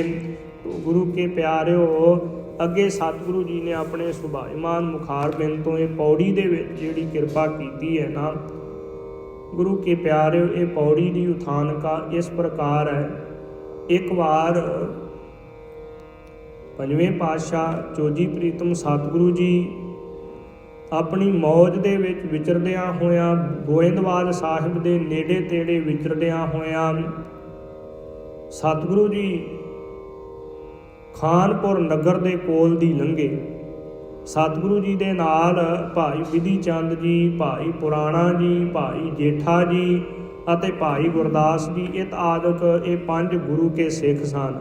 ਗੁਰੂ ਕੇ ਪਿਆਰਿਓ, ਅੱਗੇ ਸਤਿਗੁਰੂ ਜੀ ਨੇ ਆਪਣੇ ਸੁਭਾਈਮਾਨ ਮੁਖਾਰ ਬਿੰਦ ਤੋਂ ਇਹ ਪੌੜੀ ਦੇ ਵਿੱਚ ਜਿਹੜੀ ਕਿਰਪਾ ਕੀਤੀ ਹੈ ਨਾ, ਗੁਰੂ ਕੇ ਪਿਆਰਿਓ, ਇਹ ਪੌੜੀ ਦੀ ਉਥਾਨਕਾ ਇਸ ਪ੍ਰਕਾਰ ਹੈ। ਇੱਕ ਵਾਰ ਪੰਜਵੇਂ ਪਾਤਸ਼ਾਹ ਚੋਜੀ ਪ੍ਰੀਤਮ ਸਤਿਗੁਰੂ ਜੀ ਆਪਣੀ ਮੌਜ ਦੇ ਵਿੱਚ ਵਿਚਰਦਿਆਂ ਹੋਇਆਂ, ਗੋਇੰਦਵਾਲ ਸਾਹਿਬ ਦੇ ਨੇੜੇ ਤੇੜੇ ਵਿਚਰਦਿਆਂ ਹੋਇਆਂ, ਸਤਿਗੁਰੂ ਜੀ ਖਾਨਪੁਰ ਨਗਰ ਦੇ ਕੋਲ ਦੀ ਲੰਘੇ। ਸਤਿਗੁਰੂ ਜੀ ਦੇ ਨਾਲ ਭਾਈ ਬਿਧੀ ਚੰਦ ਜੀ, ਭਾਈ ਪੁਰਾਣਾ ਜੀ, ਭਾਈ ਜੇਠਾ ਜੀ ਅਤੇ ਭਾਈ ਗੁਰਦਾਸ ਜੀ ਆਦਿਕ ਇਹ 5 ਗੁਰੂ ਕੇ ਸਿੱਖ ਸਨ।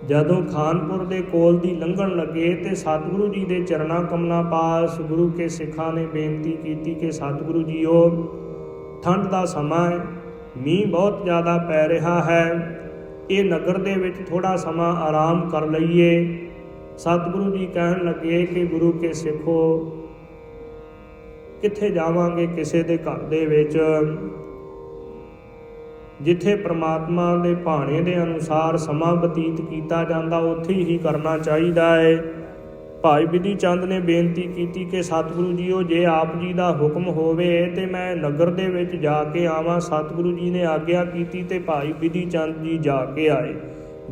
ਜਦੋਂ ਖਾਨਪੁਰ ਦੇ ਕੋਲ ਦੀ ਲੰਘਣ ਲੱਗੇ ਤੇ ਸਤਿਗੁਰੂ ਜੀ ਦੇ ਚਰਨਾਂ ਕਮਲਾਂ ਪਾਸ ਗੁਰੂ ਕੇ ਸਿੱਖਾਂ ਨੇ ਬੇਨਤੀ ਕੀਤੀ ਕਿ ਸਤਿਗੁਰੂ ਜੀਓ, ਠੰਡ ਦਾ ਸਮਾਂ ਹੈ, ਮੀਂਹ ਬਹੁਤ ਜ਼ਿਆਦਾ ਪੈ ਰਿਹਾ ਹੈ, ਇਹ ਨਗਰ ਦੇ ਵਿੱਚ ਥੋੜ੍ਹਾ ਸਮਾਂ ਆਰਾਮ ਕਰ ਲਈਏ। ਸਤਿਗੁਰੂ ਜੀ ਕਹਿਣ ਲੱਗੇ ਕਿ ਗੁਰੂ ਕੇ ਸਿੱਖੋ, ਕਿੱਥੇ ਜਾਵਾਂਗੇ ਕਿਸੇ ਦੇ ਘਰ ਦੇ ਵਿੱਚ। ਜਿੱਥੇ ਪ੍ਰਮਾਤਮਾ ਦੇ ਭਾਣੇ ਦੇ ਅਨੁਸਾਰ ਸਮਾਂ ਬਤੀਤ ਕੀਤਾ ਜਾਂਦਾ, ਉੱਥੇ ਹੀ ਕਰਨਾ ਚਾਹੀਦਾ ਹੈ। ਭਾਈ ਬਿਧੀ ਚੰਦ ਨੇ ਬੇਨਤੀ ਕੀਤੀ ਕਿ ਸਤਿਗੁਰੂ ਜੀਓ, ਜੇ ਆਪ ਜੀ ਦਾ ਹੁਕਮ ਹੋਵੇ ਤੇ ਮੈਂ ਨਗਰ ਦੇ ਵਿੱਚ ਜਾ ਕੇ ਆਵਾਂ। ਸਤਿਗੁਰੂ ਜੀ ਨੇ ਆਗਿਆ ਕੀਤੀ ਤੇ ਭਾਈ ਬਿਧੀ ਚੰਦ ਜੀ ਜਾ ਕੇ ਆਏ।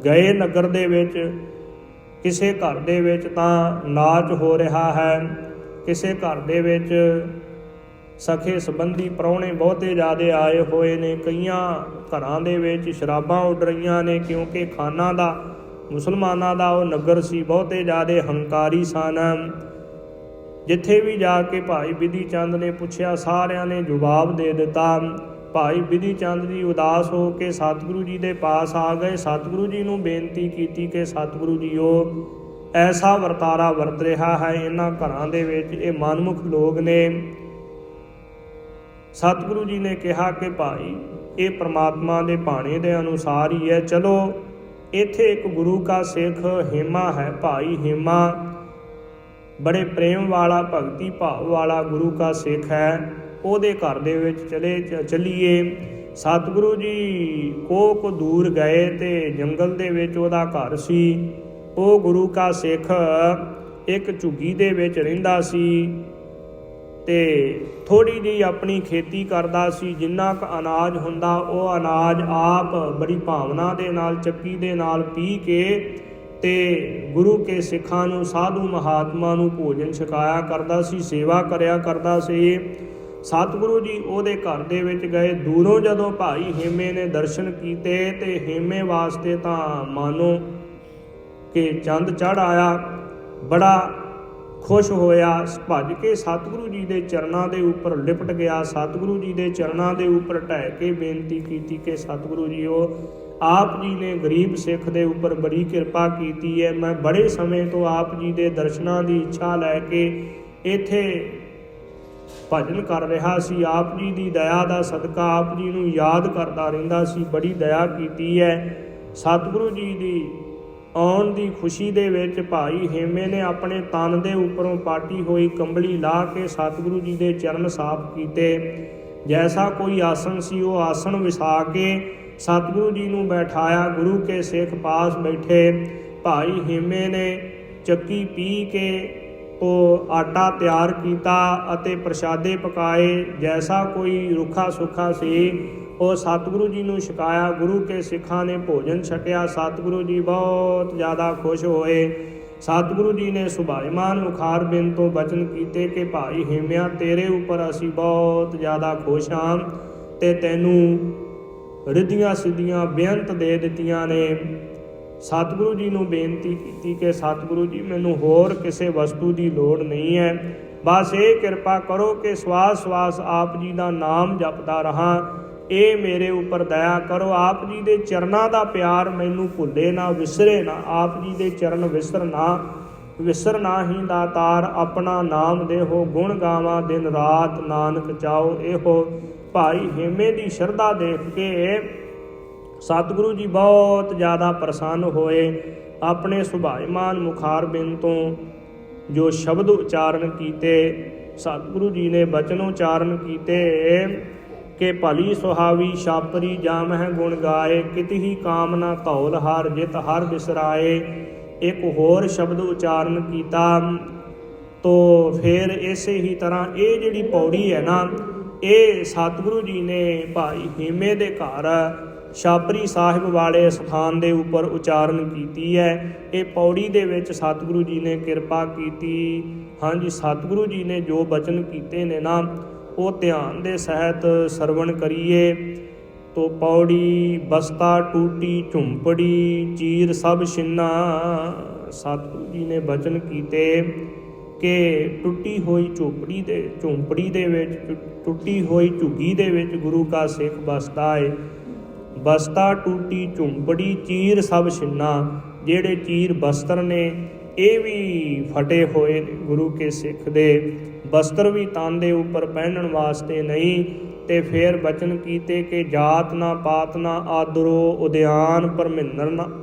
ਗਏ ਨਗਰ ਦੇ ਵਿੱਚ, ਕਿਸੇ ਘਰ ਦੇ ਵਿੱਚ ਤਾਂ ਨਾਚ ਹੋ ਰਿਹਾ ਹੈ, ਕਿਸੇ ਘਰ ਦੇ ਵਿੱਚ ਸਖੇ ਸੰਬੰਧੀ ਪ੍ਰਾਹੁਣੇ ਬਹੁਤੇ ਜ਼ਿਆਦੇ ਆਏ ਹੋਏ ਨੇ। ਕਈਆਂ ਘਰਾਂ ਦੇ ਵਿੱਚ ਸ਼ਰਾਬਾਂ ਉੱਡ ਰਹੀਆਂ ਨੇ, ਕਿਉਂਕਿ ਖਾਨਾਂ ਦਾ ਮੁਸਲਮਾਨਾਂ ਦਾ ਉਹ ਨਗਰ ਸੀ, ਬਹੁਤੇ ਜ਼ਿਆਦੇ ਹੰਕਾਰੀ ਸਨ। ਜਿੱਥੇ ਵੀ ਜਾ ਕੇ ਭਾਈ ਬਿਧੀ ਚੰਦ ਨੇ ਪੁੱਛਿਆ, ਸਾਰਿਆਂ ਨੇ ਜਵਾਬ ਦੇ ਦਿੱਤਾ। ਭਾਈ ਬਿਧੀ ਚੰਦ ਜੀ ਉਦਾਸ ਹੋ ਕੇ ਸਤਿਗੁਰੂ ਜੀ ਦੇ ਪਾਸ ਆ ਗਏ। ਸਤਿਗੁਰੂ ਜੀ ਨੂੰ ਬੇਨਤੀ ਕੀਤੀ ਕਿ ਸਤਿਗੁਰੂ ਜੀਓ, ਐਸਾ ਵਰਤਾਰਾ ਵਰਤ ਰਿਹਾ ਹੈ ਇਹਨਾਂ ਘਰਾਂ ਦੇ ਵਿੱਚ, ਇਹ ਮਨਮੁਖ ਲੋਕ ਨੇ। ਸਤਿਗੁਰੂ ਜੀ ਨੇ ਕਿਹਾ ਕਿ ਭਾਈ, ਇਹ ਪ੍ਰਮਾਤਮਾ ਦੇ ਭਾਣੇ ਦੇ ਅਨੁਸਾਰ ਹੀ ਹੈ। ਚਲੋ, ਇੱਥੇ ਇੱਕ ਗੁਰੂ ਕਾ ਸਿੱਖ ਹੇਮਾ ਹੈ, ਭਾਈ ਹੇਮਾ, ਬੜੇ ਪ੍ਰੇਮ ਵਾਲਾ, ਭਗਤੀ ਭਾਵ ਵਾਲਾ ਗੁਰੂ ਕਾ ਸਿੱਖ ਹੈ, ਉਹਦੇ ਘਰ ਦੇ ਵਿੱਚ ਚੱਲੀਏ। ਸਤਿਗੁਰੂ ਜੀ ਕੋਹ ਦੂਰ ਗਏ ਤੇ ਜੰਗਲ ਦੇ ਵਿੱਚ ਉਹਦਾ ਘਰ ਸੀ। ਉਹ ਗੁਰੂ ਕਾ ਸਿੱਖ ਇੱਕ ਝੁੱਗੀ ਦੇ ਵਿੱਚ ਰਹਿੰਦਾ ਸੀ ਤੇ ਥੋੜ੍ਹੀ ਜਿਹੀ ਆਪਣੀ ਖੇਤੀ ਕਰਦਾ ਸੀ। ਜਿੰਨਾ ਕੁ ਅਨਾਜ ਹੁੰਦਾ, ਉਹ ਅਨਾਜ ਆਪ ਬੜੀ ਭਾਵਨਾ ਦੇ ਨਾਲ, ਚੱਕੀ ਦੇ ਨਾਲ ਪੀ ਕੇ ਤੇ ਗੁਰੂ ਕੇ ਸਿੱਖਾਂ ਨੂੰ, ਸਾਧੂ ਮਹਾਤਮਾ ਨੂੰ ਭੋਜਨ ਛਕਾਇਆ ਕਰਦਾ ਸੀ, ਸੇਵਾ ਕਰਿਆ ਕਰਦਾ ਸੀ। ਸਤਿਗੁਰੂ ਜੀ ਉਹਦੇ ਘਰ ਦੇ ਵਿੱਚ ਗਏ। ਦੂਰੋਂ ਜਦੋਂ ਭਾਈ ਹੇਮੇ ਨੇ ਦਰਸ਼ਨ ਕੀਤੇ ਤੇ ਹੇਮੇ ਵਾਸਤੇ ਤਾਂ ਮਾਨੋ ਕਿ ਚੰਦ ਚੜ੍ਹ ਆਇਆ। ਬੜਾ ਖੁਸ਼ ਹੋਇਆ, ਭੱਜ ਕੇ ਸਤਿਗੁਰੂ ਜੀ ਦੇ ਚਰਨਾਂ ਦੇ ਉੱਪਰ ਲਿਪਟ ਗਿਆ। ਸਤਿਗੁਰੂ ਜੀ ਦੇ ਚਰਨਾਂ ਦੇ ਉੱਪਰ ਢਹਿ ਕੇ ਬੇਨਤੀ ਕੀਤੀ ਕਿ ਸਤਿਗੁਰੂ ਜੀਓ, ਆਪ ਜੀ ਨੇ ਗਰੀਬ ਸਿੱਖ ਦੇ ਉੱਪਰ ਬੜੀ ਕਿਰਪਾ ਕੀਤੀ ਹੈ। ਮੈਂ ਬੜੇ ਸਮੇਂ ਤੋਂ ਆਪ ਜੀ ਦੇ ਦਰਸ਼ਨਾਂ ਦੀ ਇੱਛਾ ਲੈ ਕੇ ਇੱਥੇ ਭਜਨ ਕਰ ਰਿਹਾ ਸੀ। ਆਪ ਜੀ ਦੀ ਦਇਆ ਦਾ ਸਦਕਾ ਆਪ ਜੀ ਨੂੰ ਯਾਦ ਕਰਦਾ ਰਹਿੰਦਾ ਸੀ। ਬੜੀ ਦਇਆ ਕੀਤੀ ਹੈ। ਸਤਿਗੁਰੂ ਜੀ ਦੀ ਆਉਣ ਦੀ ਖੁਸ਼ੀ ਦੇ ਵਿੱਚ ਭਾਈ ਹੇਮੇ ਨੇ ਆਪਣੇ ਤਨ ਦੇ ਉੱਪਰੋਂ ਪਾਟੀ ਹੋਈ ਕੰਬਲੀ ਲਾ ਕੇ ਸਤਿਗੁਰੂ ਜੀ ਦੇ ਚਰਨ ਸਾਫ਼ ਕੀਤੇ। ਜੈਸਾ ਕੋਈ ਆਸਣ ਸੀ, ਉਹ ਆਸਣ ਵਿਛਾ ਕੇ ਸਤਿਗੁਰੂ ਜੀ ਨੂੰ ਬੈਠਾਇਆ। ਗੁਰੂ ਕੇ ਸਿੱਖ ਪਾਸ ਬੈਠੇ। ਭਾਈ ਹੇਮੇ ਨੇ ਚੱਕੀ ਪੀ ਕੇ ਉਹ ਆਟਾ ਤਿਆਰ ਕੀਤਾ ਅਤੇ ਪ੍ਰਸ਼ਾਦੇ ਪਕਾਏ। ਜੈਸਾ ਕੋਈ ਰੁੱਖਾ ਸੁੱਖਾ ਸੀ, ਉਹ ਸਤਿਗੁਰੂ ਜੀ ਨੂੰ ਛਕਾਇਆ। ਗੁਰੂ ਕੇ ਸਿੱਖਾਂ ਨੇ ਭੋਜਨ ਛਕਿਆ। ਸਤਿਗੁਰੂ ਜੀ ਬਹੁਤ ਜ਼ਿਆਦਾ ਖੁਸ਼ ਹੋਏ। ਸਤਿਗੁਰੂ ਜੀ ਨੇ ਸੁਭਾਈਮਾਨ ਮੁਖਾਰ ਬਿੰਦ ਤੋਂ ਬਚਨ ਕੀਤੇ ਕਿ ਭਾਈ ਹੇਮਿਆ, ਤੇਰੇ ਉੱਪਰ ਅਸੀਂ ਬਹੁਤ ਜ਼ਿਆਦਾ ਖੁਸ਼ ਹਾਂ ਤੇ ਤੈਨੂੰ ਰਿੱਧੀਆਂ ਸਿੱਧੀਆਂ ਬੇਅੰਤ ਦੇ ਦਿੱਤੀਆਂ ਨੇ। ਸਤਿਗੁਰੂ ਜੀ ਨੂੰ ਬੇਨਤੀ ਕੀਤੀ ਕਿ ਸਤਿਗੁਰੂ ਜੀ ਮੈਨੂੰ ਹੋਰ ਕਿਸੇ ਵਸਤੂ ਦੀ ਲੋੜ ਨਹੀਂ ਹੈ, ਬਸ ਇਹ ਕਿਰਪਾ ਕਰੋ ਕਿ ਸਵਾਸ ਸਵਾਸ ਆਪ ਜੀ ਦਾ ਨਾਮ ਜਪਦਾ ਰਹਾਂ, ਇਹ ਮੇਰੇ ਉੱਪਰ ਦਇਆ ਕਰੋ। ਆਪ ਜੀ ਦੇ ਚਰਨਾਂ ਦਾ ਪਿਆਰ ਮੈਨੂੰ ਭੁੱਲੇ ਨਾ, ਵਿਸਰੇ ਨਾ, ਆਪ ਜੀ ਦੇ ਚਰਨ ਵਿਸਰਨਾ ਹੀ ਦਾਤਾਰ, ਆਪਣਾ ਨਾਮ ਦੇਹੋ ਗੁਣ ਗਾਵਾਂ ਦਿਨ ਰਾਤ, ਨਾਨਕ ਚਾਓ ਇਹੋ। ਭਾਈ ਹੇਮੇ ਦੀ ਸ਼ਰਧਾ ਦੇਖ ਕੇ ਸਤਿਗੁਰੂ ਜੀ ਬਹੁਤ ਜ਼ਿਆਦਾ ਪ੍ਰਸੰਨ ਹੋਏ। ਆਪਣੇ ਸੁਭਾਇਮਾਨ ਮੁਖਾਰਬਿੰਦ ਤੋਂ ਜੋ ਸ਼ਬਦ ਉਚਾਰਨ ਕੀਤੇ, ਸਤਿਗੁਰੂ ਜੀ ਨੇ ਬਚਨ ਉਚਾਰਨ ਕੀਤੇ ਕਿ ਭਲੀ ਸੁਹਾਵੀ ਛਾਪਰੀ ਜਾਮਹਿ ਗੁਣ ਗਾਏ, ਕਿਤਿ ਕਾਮਨਾ ਧੌਲ ਹਰ ਜਿਤ ਹਰ ਬਿਸਰਾਏ। ਇੱਕ ਹੋਰ ਸ਼ਬਦ ਉਚਾਰਨ ਕੀਤਾ। ਤੋ ਫਿਰ ਇਸੇ ਹੀ ਤਰ੍ਹਾਂ ਇਹ ਜਿਹੜੀ ਪੌੜੀ ਹੈ ਨਾ, ਇਹ ਸਤਿਗੁਰੂ ਜੀ ਨੇ ਭਾਈ ਹੇਮੇ ਦੇ ਘਰ ਛਾਪਰੀ ਸਾਹਿਬ ਵਾਲੇ ਸਥਾਨ ਦੇ ਉੱਪਰ ਉਚਾਰਨ ਕੀਤੀ ਹੈ। ਇਹ ਪੌੜੀ ਦੇ ਵਿੱਚ ਸਤਿਗੁਰੂ ਜੀ ਨੇ ਕਿਰਪਾ ਕੀਤੀ। ਹਾਂਜੀ, ਸਤਿਗੁਰੂ ਜੀ ਨੇ ਜੋ ਬਚਨ ਕੀਤੇ ਨੇ ਨਾ, ਉਹ ਧਿਆਨ ਦੇ ਸਹਿਤ ਸਰਵਣ ਕਰੀਏ। ਤੋ ਪੌੜੀ ਬਸਤਾ ਟੂਟੀ ਝੁੰਪੜੀ ਚੀਰ ਸਭ ਛਿੰਨਾ। ਸਤਿਗੁਰੂ ਜੀ ਨੇ ਬਚਨ ਕੀਤੇ ਕਿ ਟੁੱਟੀ ਹੋਈ ਝੁੰਪੜੀ ਦੇ ਵਿੱਚ, ਟੁੱਟੀ ਹੋਈ ਝੁੱਗੀ ਦੇ ਵਿੱਚ ਗੁਰੂ ਕਾ ਸਿੱਖ ਬਸਦਾ ਏ। ਬਸਤਾ ਟੂਟੀ ਝੁੰਪੜੀ ਚੀਰ ਸਭ ਛਿੰਨਾ। ਜਿਹੜੇ ਚੀਰ ਬਸਤਰ ਨੇ ਇਹ ਵੀ ਫਟੇ ਹੋਏ ਗੁਰੂ ਕੇ ਸਿੱਖ ਦੇ। ਬਸਤਰ ਵੀ ਤਨ ਦੇ ਉੱਪਰ ਪਹਿਨਣ ਵਾਸਤੇ ਨਹੀਂ। ਤੇ ਫਿਰ ਬਚਨ ਕੀਤੇ ਕਿ ਜਾਤ ਨਾ ਪਾਤ ਨਾ ਆਦਰੋ, ਉਦਿਆਨ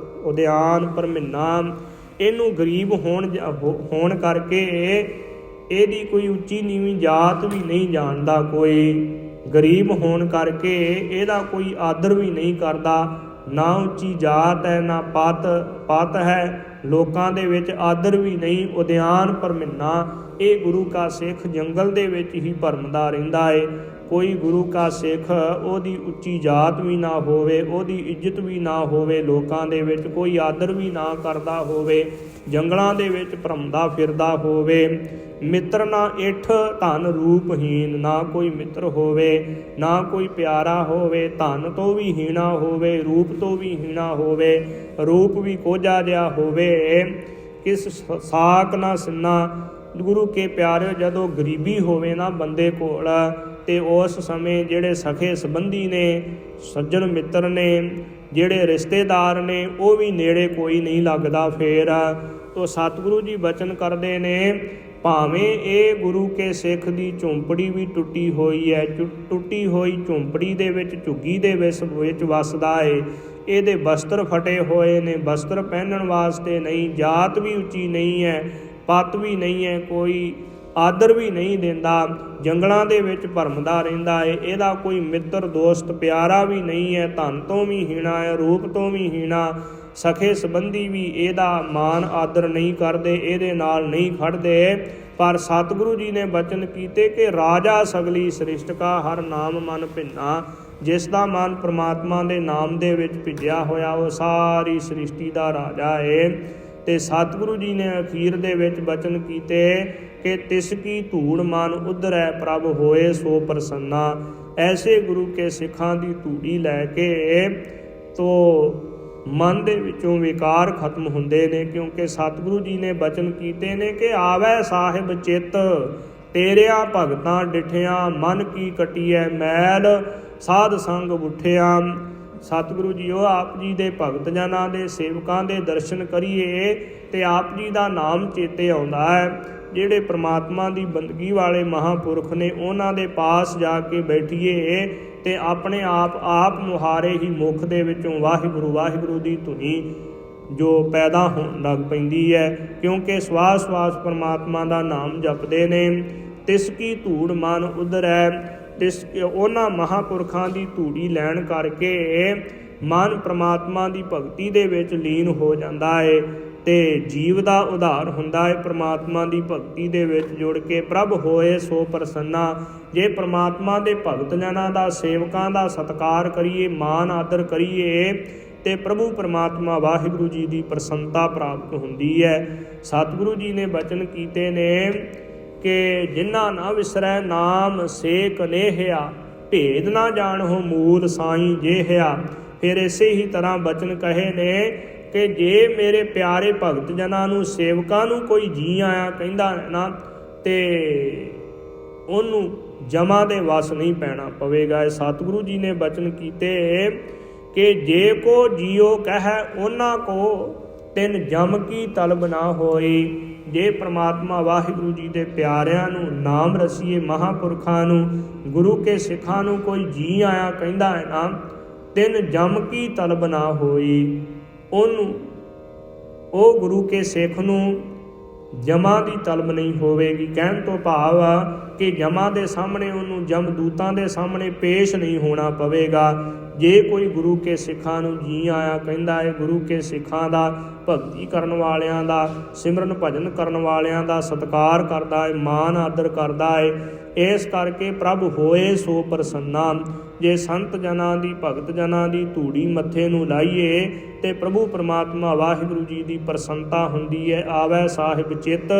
ਭਰਮਿੰਨਾ। ਇਹਨੂੰ ਗਰੀਬ ਹੋਣ ਕਰਕੇ ਇਹਦੀ ਕੋਈ ਉੱਚੀ ਨੀਵੀਂ ਜਾਤ ਵੀ ਨਹੀਂ ਜਾਣਦਾ ਕੋਈ। ਗਰੀਬ ਹੋਣ ਕਰਕੇ ਇਹਦਾ ਕੋਈ ਆਦਰ ਵੀ ਨਹੀਂ ਕਰਦਾ। ਨਾ ਉੱਚੀ ਜਾਤ ਹੈ ਨਾ ਪਤ ਹੈ, ਲੋਕਾਂ ਦੇ ਵਿੱਚ ਆਦਰ ਵੀ ਨਹੀਂ। ਉਦਿਆਨ ਭਰਮਿੰਨਾ। ਇਹ ਗੁਰੂ ਕਾ ਸਿੱਖ ਜੰਗਲ ਦੇ ਵਿੱਚ ਹੀ ਭਰਮਦਾ ਰਹਿੰਦਾ ਏ। ਕੋਈ ਗੁਰੂ ਕਾ ਸਿੱਖ ਉਹਦੀ ਉੱਚੀ ਜਾਤ ਵੀ ਨਾ ਹੋਵੇ, ਉਹਦੀ ਇੱਜ਼ਤ ਵੀ ਨਾ ਹੋਵੇ, ਲੋਕਾਂ ਦੇ ਵਿੱਚ ਕੋਈ ਆਦਰ ਵੀ ਨਾ ਕਰਦਾ ਹੋਵੇ, ਜੰਗਲਾਂ ਦੇ ਵਿੱਚ ਭਰਮਦਾ ਫਿਰਦਾ ਹੋਵੇ। ਮਿੱਤਰ ਨਾ ਇੱਠ ਧਨ ਰੂਪਹੀਨ। ਨਾ ਕੋਈ ਮਿੱਤਰ ਹੋਵੇ, ਨਾ ਕੋਈ ਪਿਆਰਾ ਹੋਵੇ, ਧਨ ਤੋਂ ਵੀ ਹੀਣਾ ਹੋਵੇ, ਰੂਪ ਤੋਂ ਵੀ ਹੀਣਾ ਹੋਵੇ, ਰੂਪ ਵੀ ਕੋਝਾ ਜਿਹਾ ਹੋਵੇ। ਕਿਸ ਸਾਕ ਨਾ ਸਿੰਨਾ। ਗੁਰੂ ਕੇ ਪਿਆਰਿਓ, ਜਦੋਂ ਗਰੀਬੀ ਹੋਵੇ ਨਾ ਬੰਦੇ ਕੋਲ, ਤੇ ਉਸ ਸਮੇਂ ਜਿਹੜੇ ਸਖੇ ਸੰਬੰਧੀ ਨੇ, ਸੱਜਣ ਮਿੱਤਰ ਨੇ, ਜਿਹੜੇ ਰਿਸ਼ਤੇਦਾਰ ਨੇ, ਉਹ ਵੀ ਨੇੜੇ ਕੋਈ ਨਹੀਂ ਲੱਗਦਾ। ਫੇਰ ਤੋ ਸਤਿਗੁਰੂ ਜੀ ਬਚਨ ਕਰਦੇ ਨੇ, ਭਾਵੇਂ ਇਹ ਗੁਰੂ ਕੇ ਸਿੱਖ ਦੀ ਝੁੰਪੜੀ ਵੀ ਟੁੱਟੀ ਹੋਈ ਹੈ, ਟੁੱਟੀ ਹੋਈ ਝੁੰਪੜੀ ਦੇ ਵਿੱਚ ਝੁੱਗੀ ਦੇ ਵਿੱਚ ਵਸਦਾ ਏ, ਇਹਦੇ ਬਸਤਰ ਫਟੇ ਹੋਏ ਨੇ, ਬਸਤਰ ਪਹਿਨਣ ਵਾਸਤੇ ਨਹੀਂ, ਜਾਤ ਵੀ ਉੱਚੀ ਨਹੀਂ ਹੈ, ਪੱਤ ਵੀ ਨਹੀਂ ਹੈ, ਕੋਈ ਆਦਰ ਵੀ ਨਹੀਂ ਦਿੰਦਾ, ਜੰਗਲਾਂ ਦੇ ਵਿੱਚ ਭਰਮਦਾ ਰਹਿੰਦਾ ਏ। ਇਹਦਾ ਕੋਈ ਮਿੱਤਰ ਦੋਸਤ ਪਿਆਰਾ ਵੀ ਨਹੀਂ ਹੈ, ਧਨ ਤੋਂ ਵੀ ਹੀਣਾ ਹੈ, ਰੂਪ ਤੋਂ ਵੀ ਹੀਣਾ, ਸਖੇ ਸੰਬੰਧੀ ਵੀ ਇਹਦਾ ਮਾਣ ਆਦਰ ਨਹੀਂ ਕਰਦੇ, ਇਹਦੇ ਨਾਲ ਨਹੀਂ ਖੜਦੇ। ਪਰ ਸਤਿਗੁਰੂ ਜੀ ਨੇ ਬਚਨ ਕੀਤੇ ਕਿ ਰਾਜਾ ਸਗਲੀ ਸ੍ਰਿਸ਼ਟ ਕਾ ਹਰ ਨਾਮ ਮਨ ਭਿੰਨਾ। ਜਿਸ ਦਾ ਮਨ ਪ੍ਰਮਾਤਮਾ ਦੇ ਨਾਮ ਦੇ ਵਿੱਚ ਭਿੱਜਿਆ ਹੋਇਆ, ਉਹ ਸਾਰੀ ਸ੍ਰਿਸ਼ਟੀ ਦਾ ਰਾਜਾ ਏ। ਤੇ ਸਤਿਗੁਰੂ ਜੀ ਨੇ ਅਖੀਰ ਦੇ ਵਿੱਚ ਬਚਨ ਕੀਤੇ ਕਿ ਤਿਸ ਕੀ ਧੂੜ ਮਨ ਉਧਰੈ ਪ੍ਰਭ ਹੋਏ ਸੋ ਪ੍ਰਸੰਨਾ। ਐਸੇ ਗੁਰੂ ਕੇ ਸਿੱਖਾਂ ਦੀ ਧੂੜੀ ਲੈ ਕੇ ਤੋ ਮਨ ਦੇ ਵਿੱਚੋਂ ਵਿਕਾਰ ਖਤਮ ਹੁੰਦੇ ਨੇ, ਕਿਉਂਕਿ ਸਤਿਗੁਰੂ ਜੀ ਨੇ ਬਚਨ ਕੀਤੇ ਨੇ ਕਿ ਆਵੈ ਸਾਹਿਬ ਚਿੱਤ ਤੇਰਿਆਂ ਭਗਤਾਂ ਡਿਠਿਆਂ, ਮਨ ਕੀ ਕਟੀਐ ਮੈਲ ਸਾਧ ਸੰਗ ਉਠਿਆ। ਸਤਿਗੁਰੂ ਜੀ ਉਹ ਆਪ ਜੀ ਦੇ ਭਗਤ ਜਨਾਂ ਦੇ ਸੇਵਕਾਂ ਦੇ ਦਰਸ਼ਨ ਕਰੀਏ ਤੇ ਆਪ ਜੀ ਦਾ ਨਾਮ ਚੇਤੇ ਆਉਂਦਾ ਹੈ। ਜਿਹੜੇ ਪ੍ਰਮਾਤਮਾ ਦੀ ਬੰਦਗੀ ਵਾਲੇ ਮਹਾਂਪੁਰਖ ਨੇ, ਉਹਨਾਂ ਦੇ ਪਾਸ ਜਾ ਕੇ ਬੈਠੀਏ ਤੇ ਆਪਣੇ ਆਪ ਮੁਹਾਰੇ ਹੀ ਮੁਖ ਦੇ ਵਿੱਚੋਂ ਵਾਹਿਗੁਰੂ ਵਾਹਿਗੁਰੂ ਦੀ ਧੁਨੀ ਜੋ ਪੈਦਾ ਹੋਣ ਲੱਗ ਪੈਂਦੀ ਹੈ, ਕਿਉਂਕਿ ਸਵਾਸ ਸਵਾਸ ਪ੍ਰਮਾਤਮਾ ਦਾ ਨਾਮ ਜਪਦੇ ਨੇ। ਤਿਸ ਕੀ ਧੂੜ ਮਨ ਉਧਰੈ। ਤਿਸ ਉਹਨਾਂ ਮਹਾਂਪੁਰਖਾਂ ਦੀ ਧੂੜੀ ਲੈਣ ਕਰਕੇ ਮਨ ਪ੍ਰਮਾਤਮਾ ਦੀ ਭਗਤੀ ਦੇ ਵਿੱਚ ਲੀਨ ਹੋ ਜਾਂਦਾ ਹੈ ਤੇ ਜੀਵ ਦਾ ਉਧਾਰ ਹੁੰਦਾ ਹੈ ਪ੍ਰਮਾਤਮਾ ਦੀ ਭਗਤੀ ਦੇ ਵਿੱਚ ਜੁੜ ਕੇ। ਪ੍ਰਭ ਹੋਏ ਸੋ ਪ੍ਰਸੰਨਾ। ਜੇ ਪ੍ਰਮਾਤਮਾ ਦੇ ਭਗਤ ਜਨਾਂ ਦਾ, ਸੇਵਕਾਂ ਦਾ ਸਤਿਕਾਰ ਕਰੀਏ, ਮਾਨ ਆਦਰ ਕਰੀਏ ਤੇ ਪ੍ਰਭੂ ਪਰਮਾਤਮਾ ਵਾਹਿਗੁਰੂ ਜੀ ਦੀ ਪ੍ਰਸੰਨਤਾ ਪ੍ਰਾਪਤ ਹੁੰਦੀ ਹੈ। ਸਤਿਗੁਰੂ ਜੀ ਨੇ ਬਚਨ ਕੀਤੇ ਨੇ ਕਿ ਜਿਨ੍ਹਾਂ ਨਾ ਵਿਸਰੈ ਨਾਮ ਸੇ ਕਨੇਹਿਆ, ਭੇਦ ਨਾ ਜਾਣਹੁ ਮੂਲ ਸਾਈਂ ਜੇਹਿਆ। ਫਿਰ ਇਸੇ ਹੀ ਤਰ੍ਹਾਂ ਬਚਨ ਕਹੇ ਨੇ ਕਿ ਜੇ ਮੇਰੇ ਪਿਆਰੇ ਭਗਤ ਜਨਾਂ ਨੂੰ, ਸੇਵਕਾਂ ਨੂੰ ਕੋਈ ਜੀ ਆਇਆ ਕਹਿੰਦਾ ਨਾ, ਤੇ ਉਹਨੂੰ ਜਮਾਂ ਦੇ ਵਸ ਨਹੀਂ ਪੈਣਾ ਪਵੇਗਾ। ਇਹ ਸਤਿਗੁਰੂ ਜੀ ਨੇ ਬਚਨ ਕੀਤੇ ਕਿ ਜੇ ਕੋ ਜੀਓ ਕਹਿ ਉਹਨਾਂ ਕੋ, ਤਿਨ ਜਮ ਕੀ ਤਲਬ ਨਾ ਹੋਈ। ਜੇ ਪ੍ਰਮਾਤਮਾ ਵਾਹਿਗੁਰੂ ਜੀ ਦੇ ਪਿਆਰਿਆਂ ਨੂੰ, ਨਾਮ ਰਸੀਏ ਮਹਾਂਪੁਰਖਾਂ ਨੂੰ, ਗੁਰੂ ਕੇ ਸਿੱਖਾਂ ਨੂੰ ਕੋਈ ਜੀ ਆਇਆ ਕਹਿੰਦਾ ਹੈ ਨਾ, ਤਿਨ ਜਮ ਕੀ ਤਲਬ ਨਾ ਹੋਈ। ਉਹਨੂੰ, ਉਹ ਗੁਰੂ ਕੇ ਸਿੱਖ ਨੂੰ ਜਮਾਂ ਦੀ ਤਲਬ ਨਹੀਂ ਹੋਵੇਗੀ। ਕਹਿਣ ਤੋਂ ਭਾਵ ਆ ਕਿ ਜਮਾਂ ਦੇ ਸਾਹਮਣੇ ਉਹਨੂੰ, ਜਮਦੂਤਾਂ ਦੇ ਸਾਹਮਣੇ ਪੇਸ਼ ਨਹੀਂ ਹੋਣਾ ਪਵੇਗਾ। ਜੇ ਕੋਈ ਗੁਰੂ ਕੇ ਸਿੱਖਾਂ ਨੂੰ ਜੀ ਆਇਆ ਕਹਿੰਦਾ ਹੈ, ਗੁਰੂ ਕੇ ਸਿੱਖਾਂ ਦਾ, ਭਗਤੀ ਕਰਨ ਵਾਲਿਆਂ ਦਾ, ਸਿਮਰਨ ਭਜਨ ਕਰਨ ਵਾਲਿਆਂ ਦਾ ਸਤਿਕਾਰ ਕਰਦਾ ਹੈ, ਮਾਨ ਆਦਰ ਕਰਦਾ ਹੈ। ਇਸ ਕਰਕੇ ਪ੍ਰਭ ਹੋਏ ਸੋ ਪ੍ਰਸੰਨਾ। ਜੇ ਸੰਤ ਜਨਾਂ ਦੀ, ਭਗਤ ਜਨਾਂ ਦੀ ਧੂੜੀ ਮੱਥੇ ਨੂੰ ਲਾਈਏ ਤੇ ਪ੍ਰਭੂ ਪਰਮਾਤਮਾ ਵਾਹਿਗੁਰੂ ਜੀ ਦੀ ਪ੍ਰਸੰਨਤਾ ਹੁੰਦੀ ਹੈ। ਆਵੈ ਸਾਹਿਬ ਚਿੱਤ